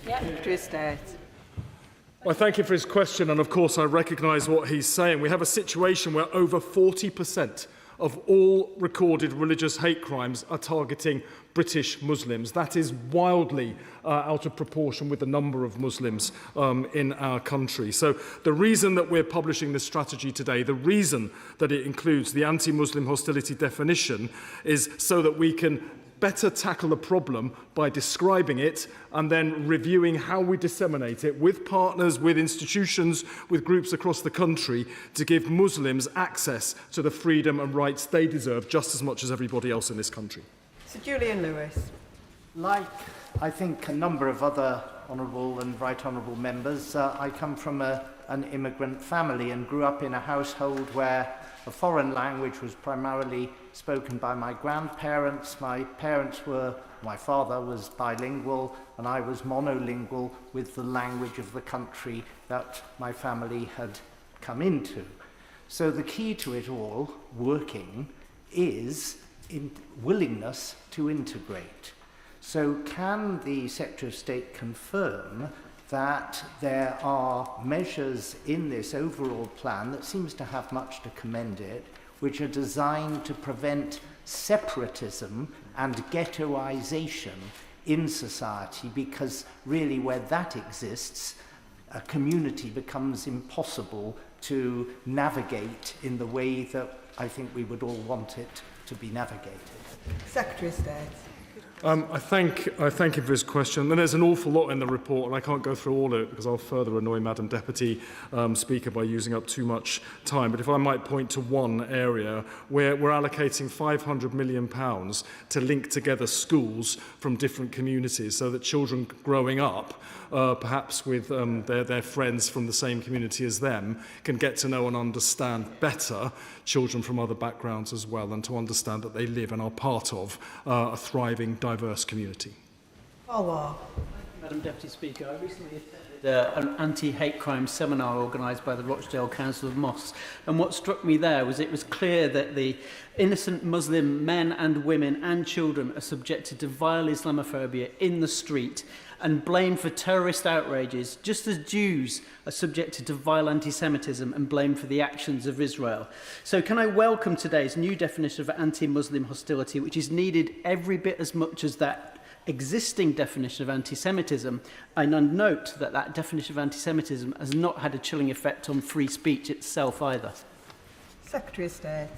Speaker 3: I thank him for his question, and of course I recognise what he's saying. We have a situation where over 40% of all recorded religious hate crimes are targeting British Muslims. That is wildly out of proportion with the number of Muslims in our country. So the reason that we're publishing this strategy today, the reason that it includes the anti-Muslim hostility definition, is so that we can better tackle the problem by describing it and then reviewing how we disseminate it with partners, with institutions, with groups across the country to give Muslims access to the freedom and rights they deserve just as much as everybody else in this country.
Speaker 15: Sir Julian Lewis.
Speaker 14: Like, I think, a number of other honourable and right honourable members, I come from an immigrant family and grew up in a household where a foreign language was primarily spoken by my grandparents. My father was bilingual and I was monolingual with the language of the country that my family had come into. So the key to it all, working, is willingness to integrate. So can the Secretary of State confirm that there are measures in this overall plan that seems to have much to commend it, which are designed to prevent separatism and ghettoization in society, because really where that exists, a community becomes impossible to navigate in the way that I think we would all want it to be navigated.
Speaker 15: Secretary of State.
Speaker 3: I thank him for his question. And there's an awful lot in the report, and I can't go through all of it because I'll further annoy Madam Deputy Speaker by using up too much time. But if I might point to one area where we're allocating £500 million to link together schools from different communities so that children growing up, perhaps with their friends from the same community as them, can get to know and understand better children from other backgrounds as well, and to understand that they live and are part of a thriving, diverse community.
Speaker 16: Madam Deputy Speaker, I recently attended an anti-hate crime seminar organised by the Rochdale Council of Mosques, and what struck me there was it was clear that the innocent Muslim men and women and children are subjected to vile Islamophobia in the street and blamed for terrorist outrages, just as Jews are subjected to vile anti-Semitism and blamed for the actions of Israel. So can I welcome today's new definition of anti-Muslim hostility, which is needed every bit as much as that existing definition of anti-Semitism, and I note that that definition of anti-Semitism has not had a chilling effect on free speech itself either.
Speaker 15: Secretary of State.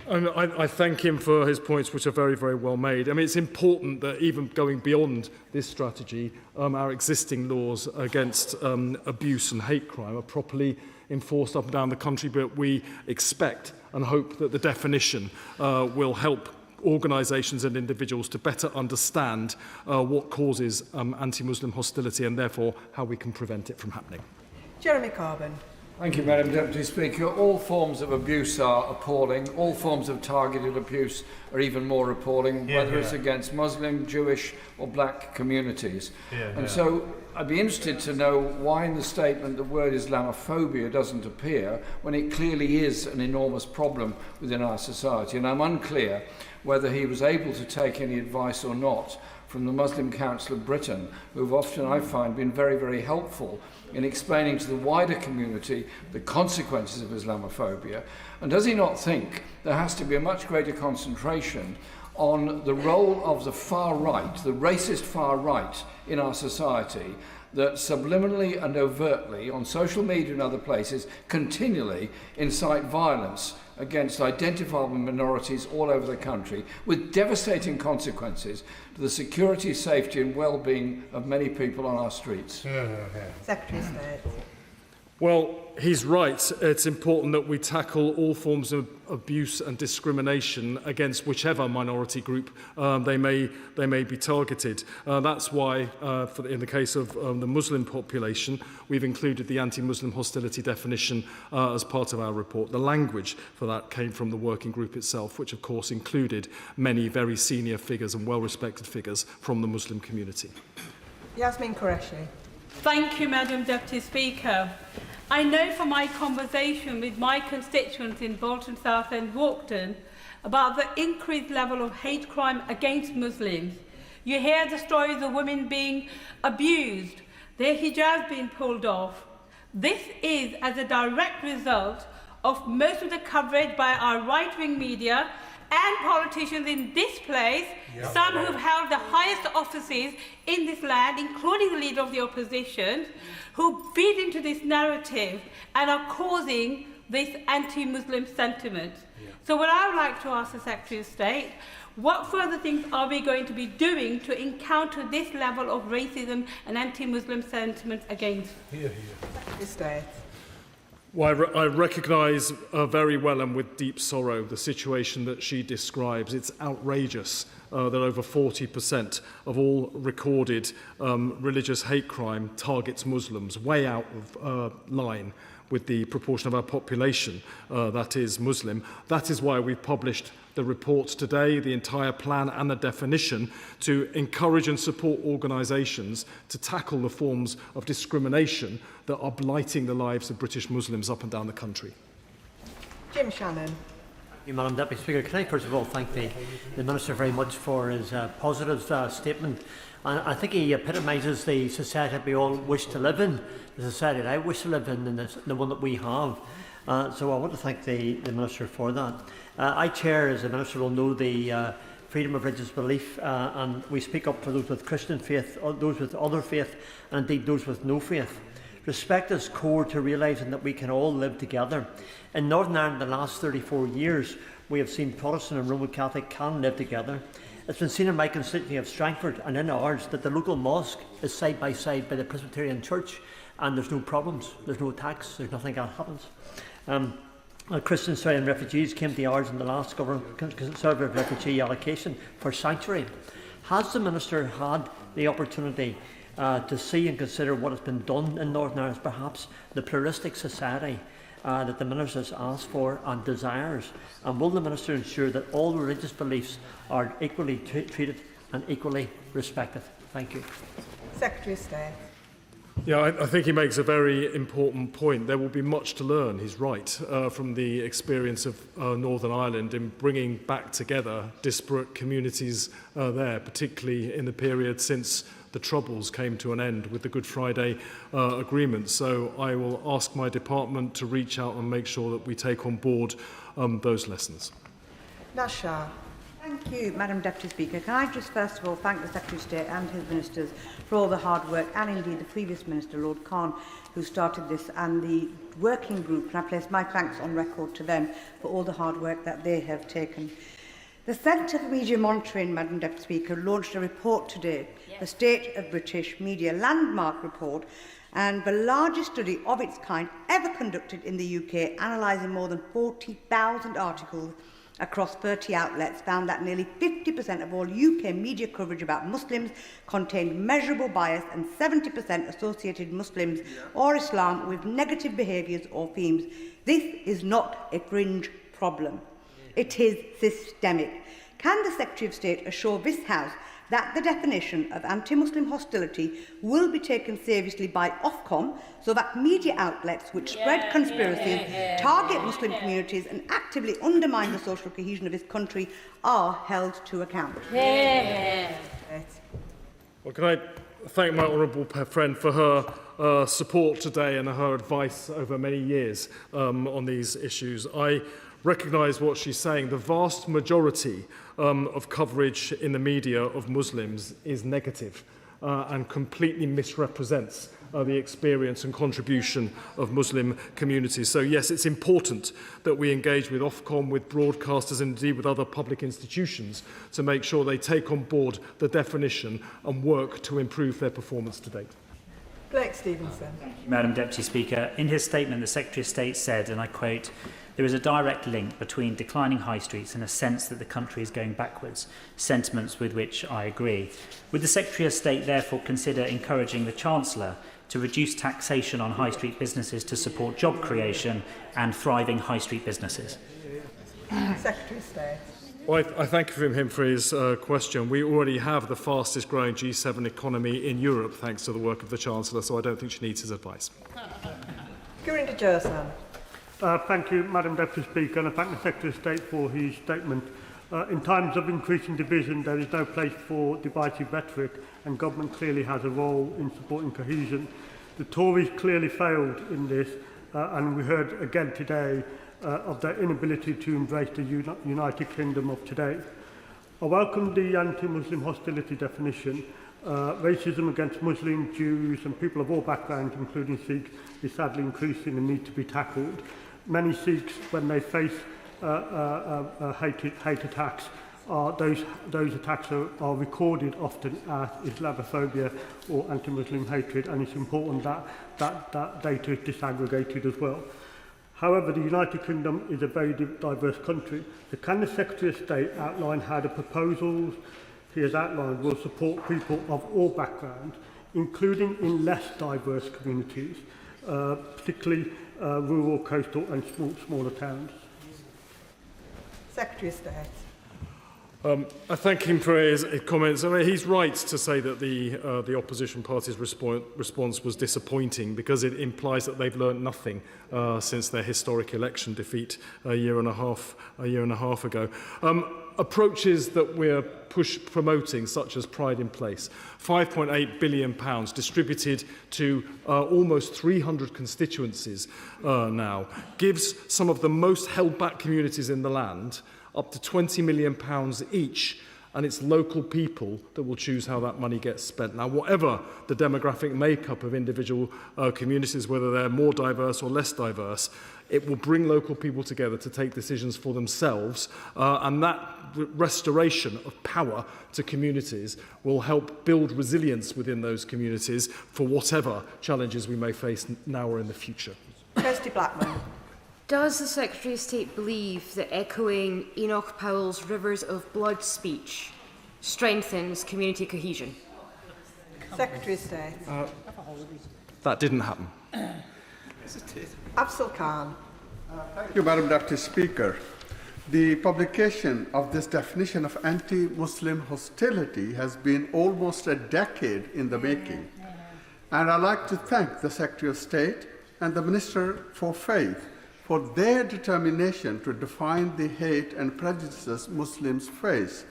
Speaker 3: And I thank him for his points, which are very, very well made. I mean, it's important that even going beyond this strategy, our existing laws against abuse and hate crime are properly enforced up and down the country, but we expect and hope that the definition will help organisations and individuals to better understand what causes anti-Muslim hostility and therefore how we can prevent it from happening.
Speaker 15: Jeremy Corbyn.
Speaker 20: Thank you, Madam Deputy Speaker. All forms of abuse are appalling. All forms of targeted abuse are even more appalling, whether it's against Muslim, Jewish or black communities. So I'd be interested to know why in the statement the word Islamophobia doesn't appear when it clearly is an enormous problem within our society. And I'm unclear whether he was able to take any advice or not from the Muslim Council of Britain, who have often, I find, been very, very helpful in explaining to the wider community the consequences of Islamophobia. And does he not think there has to be a much greater concentration on the role of the far right, the racist far right in our society, that subliminally and overtly on social media and other places continually incite violence against identifiable minorities all over the country, with devastating consequences to the security, safety and well-being of many people on our streets?
Speaker 15: Secretary of State.
Speaker 3: Well, he's right. It's important that we tackle all forms of abuse and discrimination against whichever minority group they may be targeted. That's why, in the case of the Muslim population, we've included the anti-Muslim hostility definition as part of our report. The language for that came from the working group itself, which of course included many very senior figures and well-respected figures from the Muslim community.
Speaker 15: Yasmin Qureshi.
Speaker 4: Thank you, Madam Deputy Speaker. I know from my conversation with my constituents in Bolton South and Walkden about the increased level of hate crime against Muslims. You hear the stories of women being abused, their hijabs being pulled off. This is as a direct result of most of the coverage by our right-wing media and politicians in this place, some who've held the highest offices in this land, including the leader of the opposition, who feed into this narrative and are causing this anti-Muslim sentiment. So what I would like to ask the Secretary of State, what further things are we going to be doing to encounter this level of racism and anti-Muslim sentiment against?
Speaker 15: Secretary of State.
Speaker 3: Well, I recognise very well and with deep sorrow the situation that she describes. It's outrageous that over 40% of all recorded religious hate crime targets Muslims, way out of line with the proportion of our population that is Muslim. That is why we've published the report today, the entire plan and the definition to encourage and support organisations to tackle the forms of discrimination that are blighting the lives of British Muslims up and down the country.
Speaker 15: Jim Shannon.
Speaker 12: Thank you, Madam Deputy Speaker. Can I first of all thank the Minister very much for his positive statement. And I think he epitomises the society that we all wish to live in, the society that I wish to live in, and the one that we have. So I want to thank the Minister for that. I chair, as the Minister will know, the freedom of religious belief, and we speak up for those with Christian faith, those with other faith, and indeed those with no faith. Respect is core to realising that we can all live together. In Northern Ireland, the last 34 years, we have seen Protestant and Roman Catholic can live together. It's been seen in my constituency of Strangford and in ours that the local mosque is side by side by the Presbyterian Church, and there's no problems, there's no attacks, there's nothing that happens. Christian Syrian refugees came to ours in the last Conservative refugee allocation for sanctuary. Has the Minister had the opportunity to see and consider what has been done in Northern Ireland, perhaps the pluralistic society that the Minister has asked for and desires? And will the Minister ensure that all religious beliefs are equally treated and equally respected? Thank you.
Speaker 15: Secretary of State.
Speaker 3: Yeah, I think he makes a very important point. There will be much to learn, he's right, from the experience of Northern Ireland in bringing back together disparate communities there, particularly in the period since the Troubles came to an end with the Good Friday Agreement. So I will ask my department to reach out and make sure that we take on board those lessons.
Speaker 15: Nasha.
Speaker 21: Thank you, Madam Deputy Speaker. Can I just first of all thank the Secretary of State and his ministers for all the hard work, and indeed the previous Minister, Lord Khan, who started this, and the working group, and I place my thanks on record to them for all the hard work that they have taken. The Centre for Media Monitoring, Madam Deputy Speaker, launched a report today, the State of British Media Landmark Report, and the largest study of its kind ever conducted in the UK, analysing more than 40,000 articles across 30 outlets, found that nearly 50% of all UK media coverage about Muslims contained measurable bias, and 70% associated Muslims or Islam with negative behaviours or themes. This is not a fringe problem. It is systemic. Can the Secretary of State assure this House that the definition of anti-Muslim hostility will be taken seriously by Ofcom, so that media outlets which spread conspiracies, target Muslim communities and actively undermine the social cohesion of this country are held to account?
Speaker 3: Well, can I thank my honourable friend for her support today and her advice over many years on these issues. I recognise what she's saying. The vast majority of coverage in the media of Muslims is negative and completely misrepresents the experience and contribution of Muslim communities. So yes, it's important that we engage with Ofcom, with broadcasters and indeed with other public institutions to make sure they take on board the definition and work to improve their performance to date.
Speaker 15: Blake Stevenson.
Speaker 1: Madam Deputy Speaker, in his statement, the Secretary of State said, and I quote, "There is a direct link between declining high streets and a sense that the country is going backwards," sentiments with which I agree. Would the Secretary of State therefore consider encouraging the Chancellor to reduce taxation on high street businesses to support job creation and thriving high street businesses?
Speaker 15: Secretary of State.
Speaker 3: Well, I thank him for his question. We already have the fastest growing G7 economy in Europe thanks to the work of the Chancellor, so I don't think she needs his advice.
Speaker 15: Gurinder Josan.
Speaker 5: Thank you, Madam Deputy Speaker, and I thank the Secretary of State for his statement. In times of increasing division, there is no place for divisive rhetoric, and government clearly has a role in supporting cohesion. The Tories clearly failed in this, and we heard again today of their inability to embrace the United Kingdom of today. I welcome the anti-Muslim hostility definition. Racism against Muslims, Jews and people of all backgrounds, including Sikhs, is sadly increasing and needs to be tackled. Many Sikhs, when they face hate attacks, those attacks are recorded often as Islamophobia or anti-Muslim hatred, and it's important that data is disaggregated as well. However, the United Kingdom is a very diverse country. So can the Secretary of State outline how the proposals he has outlined will support people of all backgrounds, including in less diverse communities, particularly rural, coastal and smaller towns?
Speaker 15: Secretary of State.
Speaker 3: I thank him for his comments. I mean, he's right to say that the opposition party's response was disappointing because it implies that they've learned nothing since their historic election defeat a year and a half ago. Approaches that we're promoting, such as Pride in Place, £5.8 billion distributed to almost 300 constituencies now, gives some of the most held-back communities in the land up to £20 million each, and it's local people that will choose how that money gets spent. Now, whatever the demographic makeup of individual communities, whether they're more diverse or less diverse, it will bring local people together to take decisions for themselves, and that restoration of power to communities will help build resilience within those communities for whatever challenges we may face now or in the future.
Speaker 15: Kirsty Blackman.
Speaker 18: Does the Secretary of State believe that echoing Enoch Powell's Rivers of Blood speech strengthens community cohesion?
Speaker 15: Secretary of State.
Speaker 3: That didn't happen.
Speaker 15: Afzal Khan.
Speaker 22: Thank you, Madam Deputy Speaker. The publication of this definition of anti-Muslim hostility has been almost a decade in the making. And I'd like to thank the Secretary of State and the Minister for Faith for their determination to define the hate and prejudices Muslims face.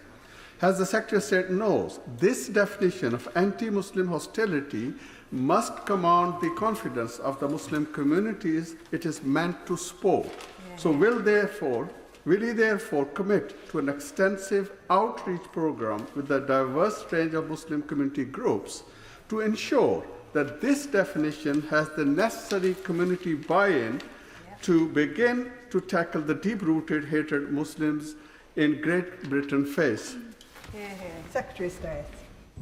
Speaker 22: As the Secretary of State knows, this definition of anti-Muslim hostility must command the confidence of the Muslim communities it is meant to support. So will he therefore commit to an extensive outreach program with a diverse range of Muslim community groups to ensure that this definition has the necessary community buy-in to begin to tackle the deep-rooted hatred Muslims in Great Britain face?
Speaker 15: Secretary of State.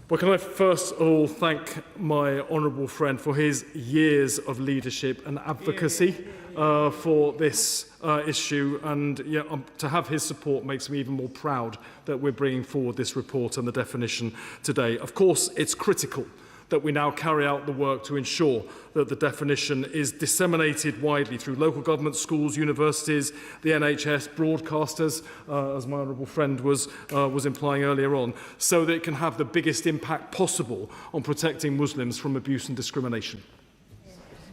Speaker 3: Well, can I first of all thank my honourable friend for his years of leadership and advocacy for this issue, and to have his support makes me even more proud that we're bringing forward this report and the definition today. Of course, it's critical that we now carry out the work to ensure that the definition is disseminated widely through local government, schools, universities, the NHS, broadcasters, as my honourable friend was implying earlier on, so that it can have the biggest impact possible on protecting Muslims from abuse and discrimination.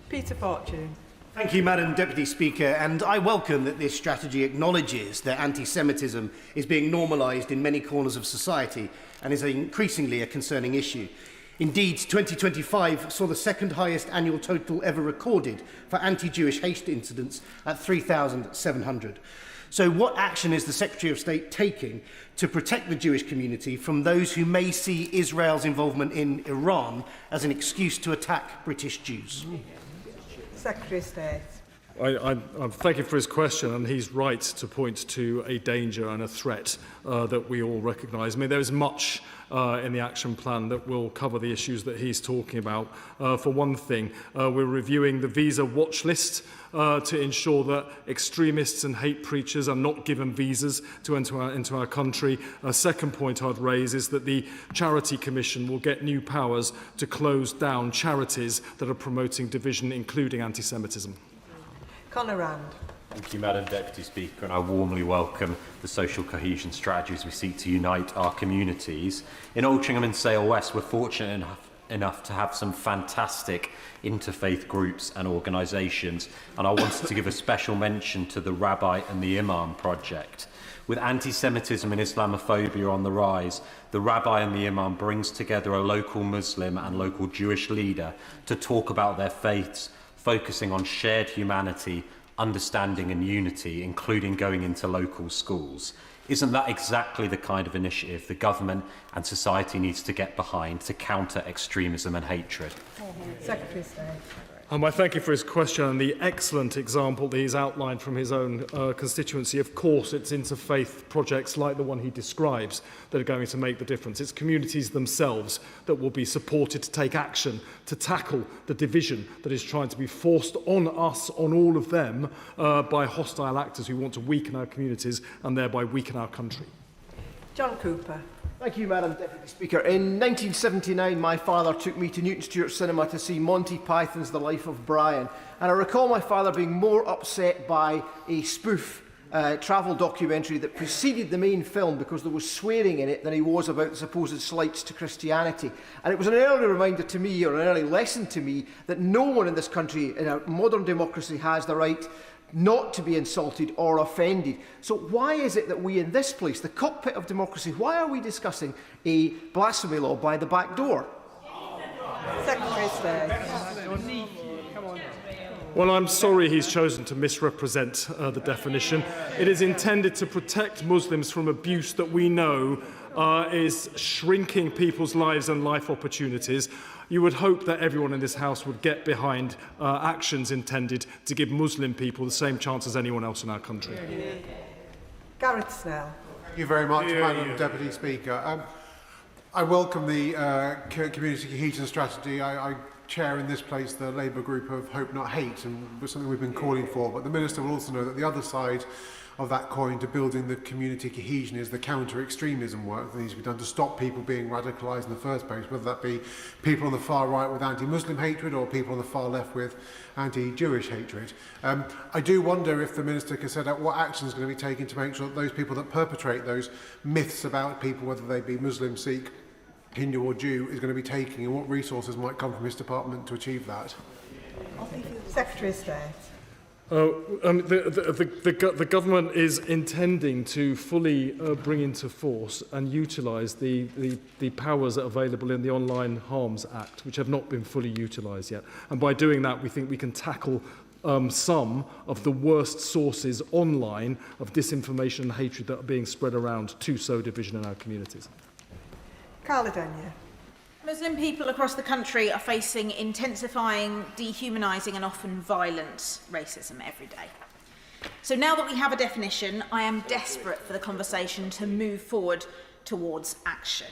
Speaker 15: Peter Fortune.
Speaker 24: Thank you, Madam Deputy Speaker, and I welcome that this strategy acknowledges that anti-Semitism is being normalised in many corners of society and is increasingly a concerning issue. Indeed, 2025 saw the second highest annual total ever recorded for anti-Jewish hate incidents at 3,700. So what action is the Secretary of State taking to protect the Jewish community from those who may see Israel's involvement in Iran as an excuse to attack British Jews?
Speaker 15: Secretary of State.
Speaker 3: I thank you for his question, and he's right to point to a danger and a threat that we all recognise. I mean, there is much in the action plan that will cover the issues that he's talking about. For one thing, we're reviewing the visa watch list to ensure that extremists and hate preachers are not given visas to enter into our country. A second point I'd raise is that the Charity Commission will get new powers to close down charities that are promoting division, including anti-Semitism.
Speaker 13: Conor Rand.
Speaker 6: Thank you, Madam Deputy Speaker, and I warmly welcome the social cohesion strategy as we seek to unite our communities. In Altrincham and Sale West, we're fortunate enough to have some fantastic interfaith groups and organisations, and I wanted to give a special mention to the Rabbi and the Imam project. With anti-Semitism and Islamophobia on the rise, the Rabbi and the Imam brings together a local Muslim and local Jewish leader to talk about their faiths, focusing on shared humanity, understanding and unity, including going into local schools. Isn't that exactly the kind of initiative the government and society needs to get behind to counter extremism and hatred?
Speaker 13: Secretary of State.
Speaker 3: I thank you for his question and the excellent example that he's outlined from his own constituency. Of course, it's interfaith projects like the one he describes that are going to make the difference. It's communities themselves that will be supported to take action to tackle the division that is trying to be forced on us, on all of them, by hostile actors who want to weaken our communities and thereby weaken our country.
Speaker 13: John Cooper.
Speaker 24: Thank you, Madam Deputy Speaker. In 1979, my father took me to Newton Stewart Cinema to see Monty Python's The Life of Brian. And I recall my father being more upset by a spoof travel documentary that preceded the main film because there was swearing in it than he was about the supposed slights to Christianity. And it was an early reminder to me, or an early lesson to me, that no one in this country, in a modern democracy, has the right not to be insulted or offended. So why is it that we in this place, the cockpit of democracy, why are we discussing a blasphemy law by the back door?
Speaker 13: Secretary of State.
Speaker 3: Well, I'm sorry he's chosen to misrepresent the definition. It is intended to protect Muslims from abuse that we know is shrinking people's lives and life opportunities. You would hope that everyone in this House would get behind actions intended to give Muslim people the same chance as anyone else in our country.
Speaker 13: Gareth Snell.
Speaker 7: Thank you very much, Madam Deputy Speaker. I welcome the Community Cohesion Strategy. I chair in this place the Labour group of Hope Not Hate, and it's something we've been calling for. But the Minister will also know that the other side of that coin to building the community cohesion is the counter-extremism work that needs to be done to stop people being radicalised in the first place, whether that be people on the far right with anti-Muslim hatred or people on the far left with anti-Jewish hatred. I do wonder if the Minister can set out what action is going to be taken to make sure that those people that perpetrate those myths about people, whether they be Muslim, Sikh, Hindu or Jew, is going to be taking, and what resources might come from his department to achieve that.
Speaker 13: Secretary of State.
Speaker 3: The government is intending to fully bring into force and utilise the powers that are available in the Online Harms Act, which have not been fully utilised yet. And by doing that, we think we can tackle some of the worst sources online of disinformation and hatred that are being spread around to sow division in our communities.
Speaker 13: Carla Denyer.
Speaker 8: Muslim people across the country are facing intensifying, dehumanising and often violent racism every day. So now that we have a definition, I am desperate for the conversation to move forward towards action.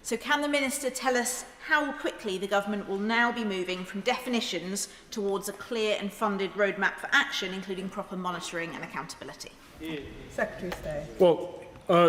Speaker 8: So can the Minister tell us how quickly the government will now be moving from definitions towards a clear and funded roadmap for action, including proper monitoring and accountability?
Speaker 13: Secretary of State.
Speaker 3: Well,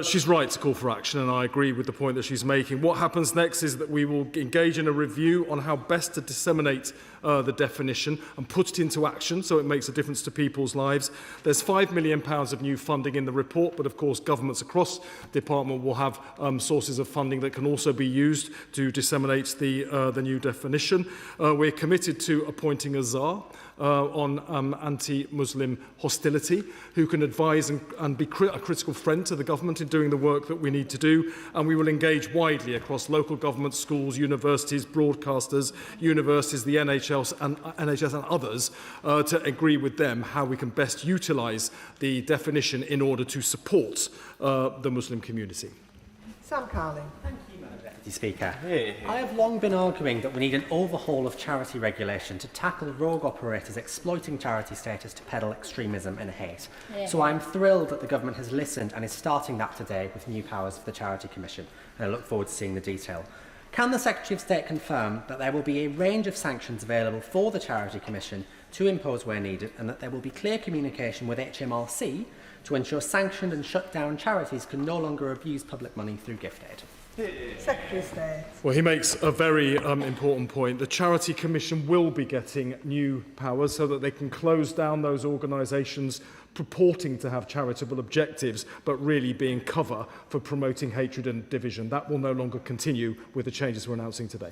Speaker 3: she's right to call for action, and I agree with the point that she's making. What happens next is that we will engage in a review on how best to disseminate the definition and put it into action so it makes a difference to people's lives. There's £5 million of new funding in the report, but of course governments across the department will have sources of funding that can also be used to disseminate the new definition. We're committed to appointing a czar on anti-Muslim hostility, who can advise and be a critical friend to the government in doing the work that we need to do. And we will engage widely across local governments, schools, universities, broadcasters, universities, the NHS and others to agree with them how we can best utilise the definition in order to support the Muslim community.
Speaker 13: Sam Carling.
Speaker 23: Thank you, Madam Deputy
Speaker 9: Deputy Speaker. I have long been arguing that we need an overhaul of charity regulation to tackle rogue operators exploiting charity status to peddle extremism and hate. So I'm thrilled that the government has listened and is starting that today with new powers for the Charity Commission, and I look forward to seeing the detail. Can the Secretary of State confirm that there will be a range of sanctions available for the Charity Commission to impose where needed, and that there will be clear communication with HMRC to ensure sanctioned and shut down charities can no longer abuse public money through gift aid?
Speaker 15: Secretary of State.
Speaker 3: Well, he makes a very important point. The Charity Commission will be getting new powers so that they can close down those organisations purporting to have charitable objectives, but really being cover for promoting hatred and division. That will no longer continue with the changes we're announcing today.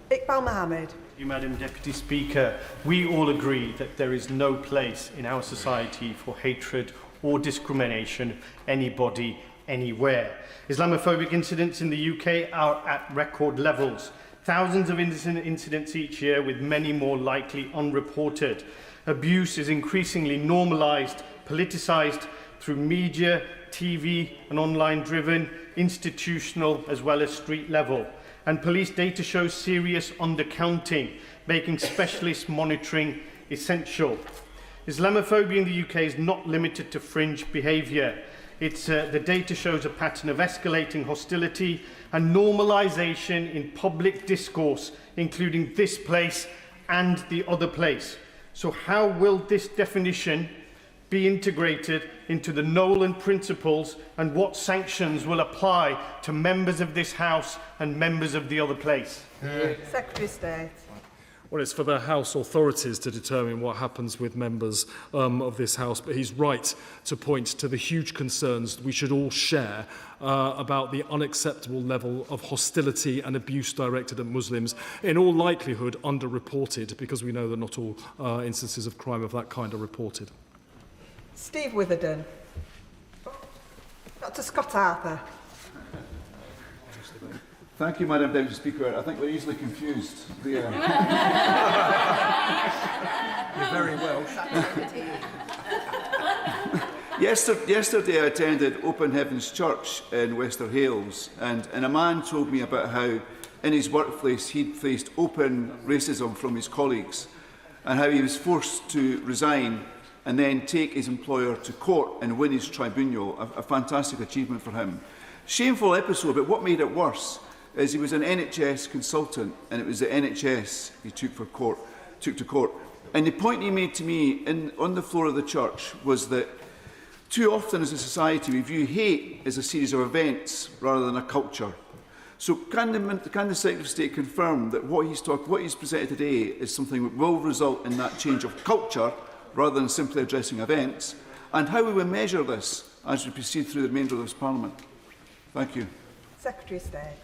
Speaker 15: Iqbal Mohammed.
Speaker 17: Thank you, Madam Deputy Speaker. We all agree that there is no place in our society for hatred or discrimination of anybody, anywhere. Islamophobic incidents in the UK are at record levels. Thousands of incidents each year, with many more likely unreported. Abuse is increasingly normalised, politicised through media, TV and online-driven, institutional as well as street level. And police data shows serious undercounting, making specialist monitoring essential. Islamophobia in the UK is not limited to fringe behaviour. The data shows a pattern of escalating hostility and normalisation in public discourse, including this place and the other place. So how will this definition be integrated into the Nolan principles, and what sanctions will apply to members of this House and members of the other place?
Speaker 15: Secretary of State.
Speaker 3: Well, it's for the House authorities to determine what happens with members of this House, but he's right to point to the huge concerns we should all share about the unacceptable level of hostility and abuse directed at Muslims, in all likelihood underreported, because we know that not all instances of crime of that kind are reported.
Speaker 15: Steve Witherden. Dr. Scott Harper.
Speaker 19: Thank you, Madam Deputy Speaker. I think we're easily confused. You're
Speaker 15: very well.
Speaker 19: Yesterday I attended Open Heavens Church in Wester Hales, and a man told me about how in his workplace he'd faced open racism from his colleagues, and how he was forced to resign and then take his employer to court and win his tribunal. A fantastic achievement for him. Shameful episode, but what made it worse is he was an NHS consultant, and it was the NHS he took to court. And the point he made to me on the floor of the church was that too often as a society we view hate as a series of events rather than a culture. So can the Secretary of State confirm that what he's presented today is something that will result in that change of culture rather than simply addressing events? And how will we measure this as we proceed through the remainder of this Parliament? Thank you.
Speaker 15: Secretary of State.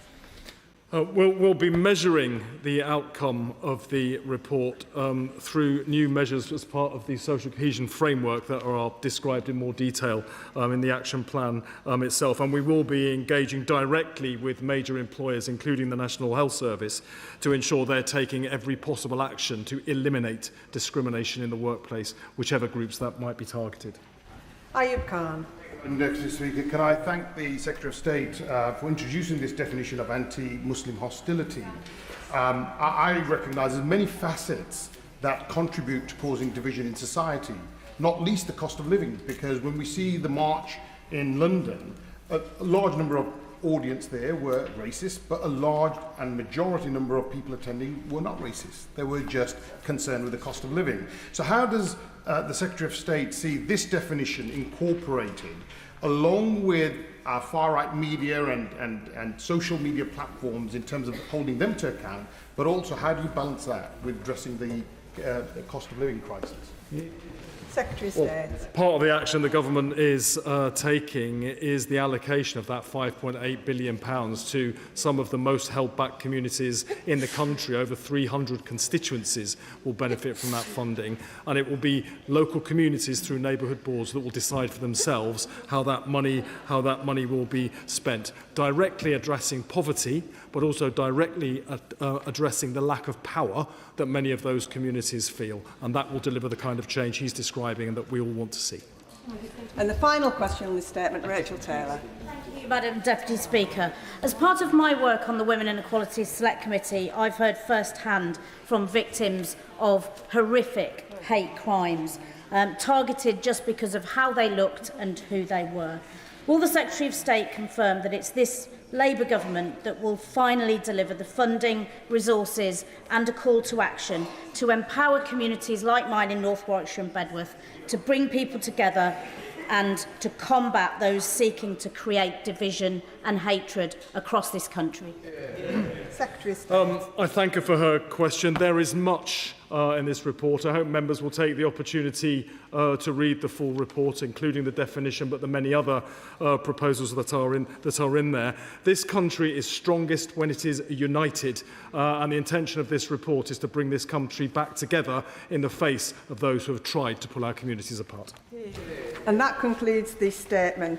Speaker 3: We'll be measuring the outcome of the report through new measures as part of the social cohesion framework that are described in more detail in the action plan itself. And we will be engaging directly with major employers, including the National Health Service, to ensure they're taking every possible action to eliminate discrimination in the workplace, whichever groups that might be targeted.
Speaker 15: Ayub Khan.
Speaker 23: Deputy Speaker, can I thank the Secretary of State for introducing this definition of anti-Muslim hostility. I recognise there's many facets that contribute to causing division in society, not least the cost of living, because when we see the march in London, a large number of audience there were racist, but a large and majority number of people attending were not racist. They were just concerned with the cost of living. So how does the Secretary of State see this definition incorporated along with our far-right media and social media platforms in terms of holding them to account, but also how do you balance that with addressing the cost of living crisis?
Speaker 15: Secretary of State.
Speaker 3: Part of the action the government is taking is the allocation of that £5.8 billion to some of the most held-back communities in the country. Over 300 constituencies will benefit from that funding, and it will be local communities through neighbourhood boards that will decide for themselves how that money will be spent, directly addressing poverty, but also directly addressing the lack of power that many of those communities feel, and that will deliver the kind of change he's describing and that we all want to see.
Speaker 15: And the final question on this statement, Rachel Taylor.
Speaker 8: Thank you,
Speaker 2: Madam Deputy Speaker. As part of my work on the Women and Equality Select Committee, I've heard first-hand from victims of horrific hate crimes, targeted just because of how they looked and who they were. Will the Secretary of State confirm that it's this Labour government that will finally deliver the funding, resources and a call to action to empower communities like mine in North Warwickshire and Bedworth to bring people together and to combat those seeking to create division and hatred across this country?
Speaker 15: Secretary of State.
Speaker 3: I thank her for her question. There is much in this report. I hope members will take the opportunity to read the full report, including the definition, but the many other proposals that are in there. This country is strongest when it is united, and the intention of this report is to bring this country back together in the face of those who have tried to pull our communities apart.
Speaker 15: And that concludes this statement.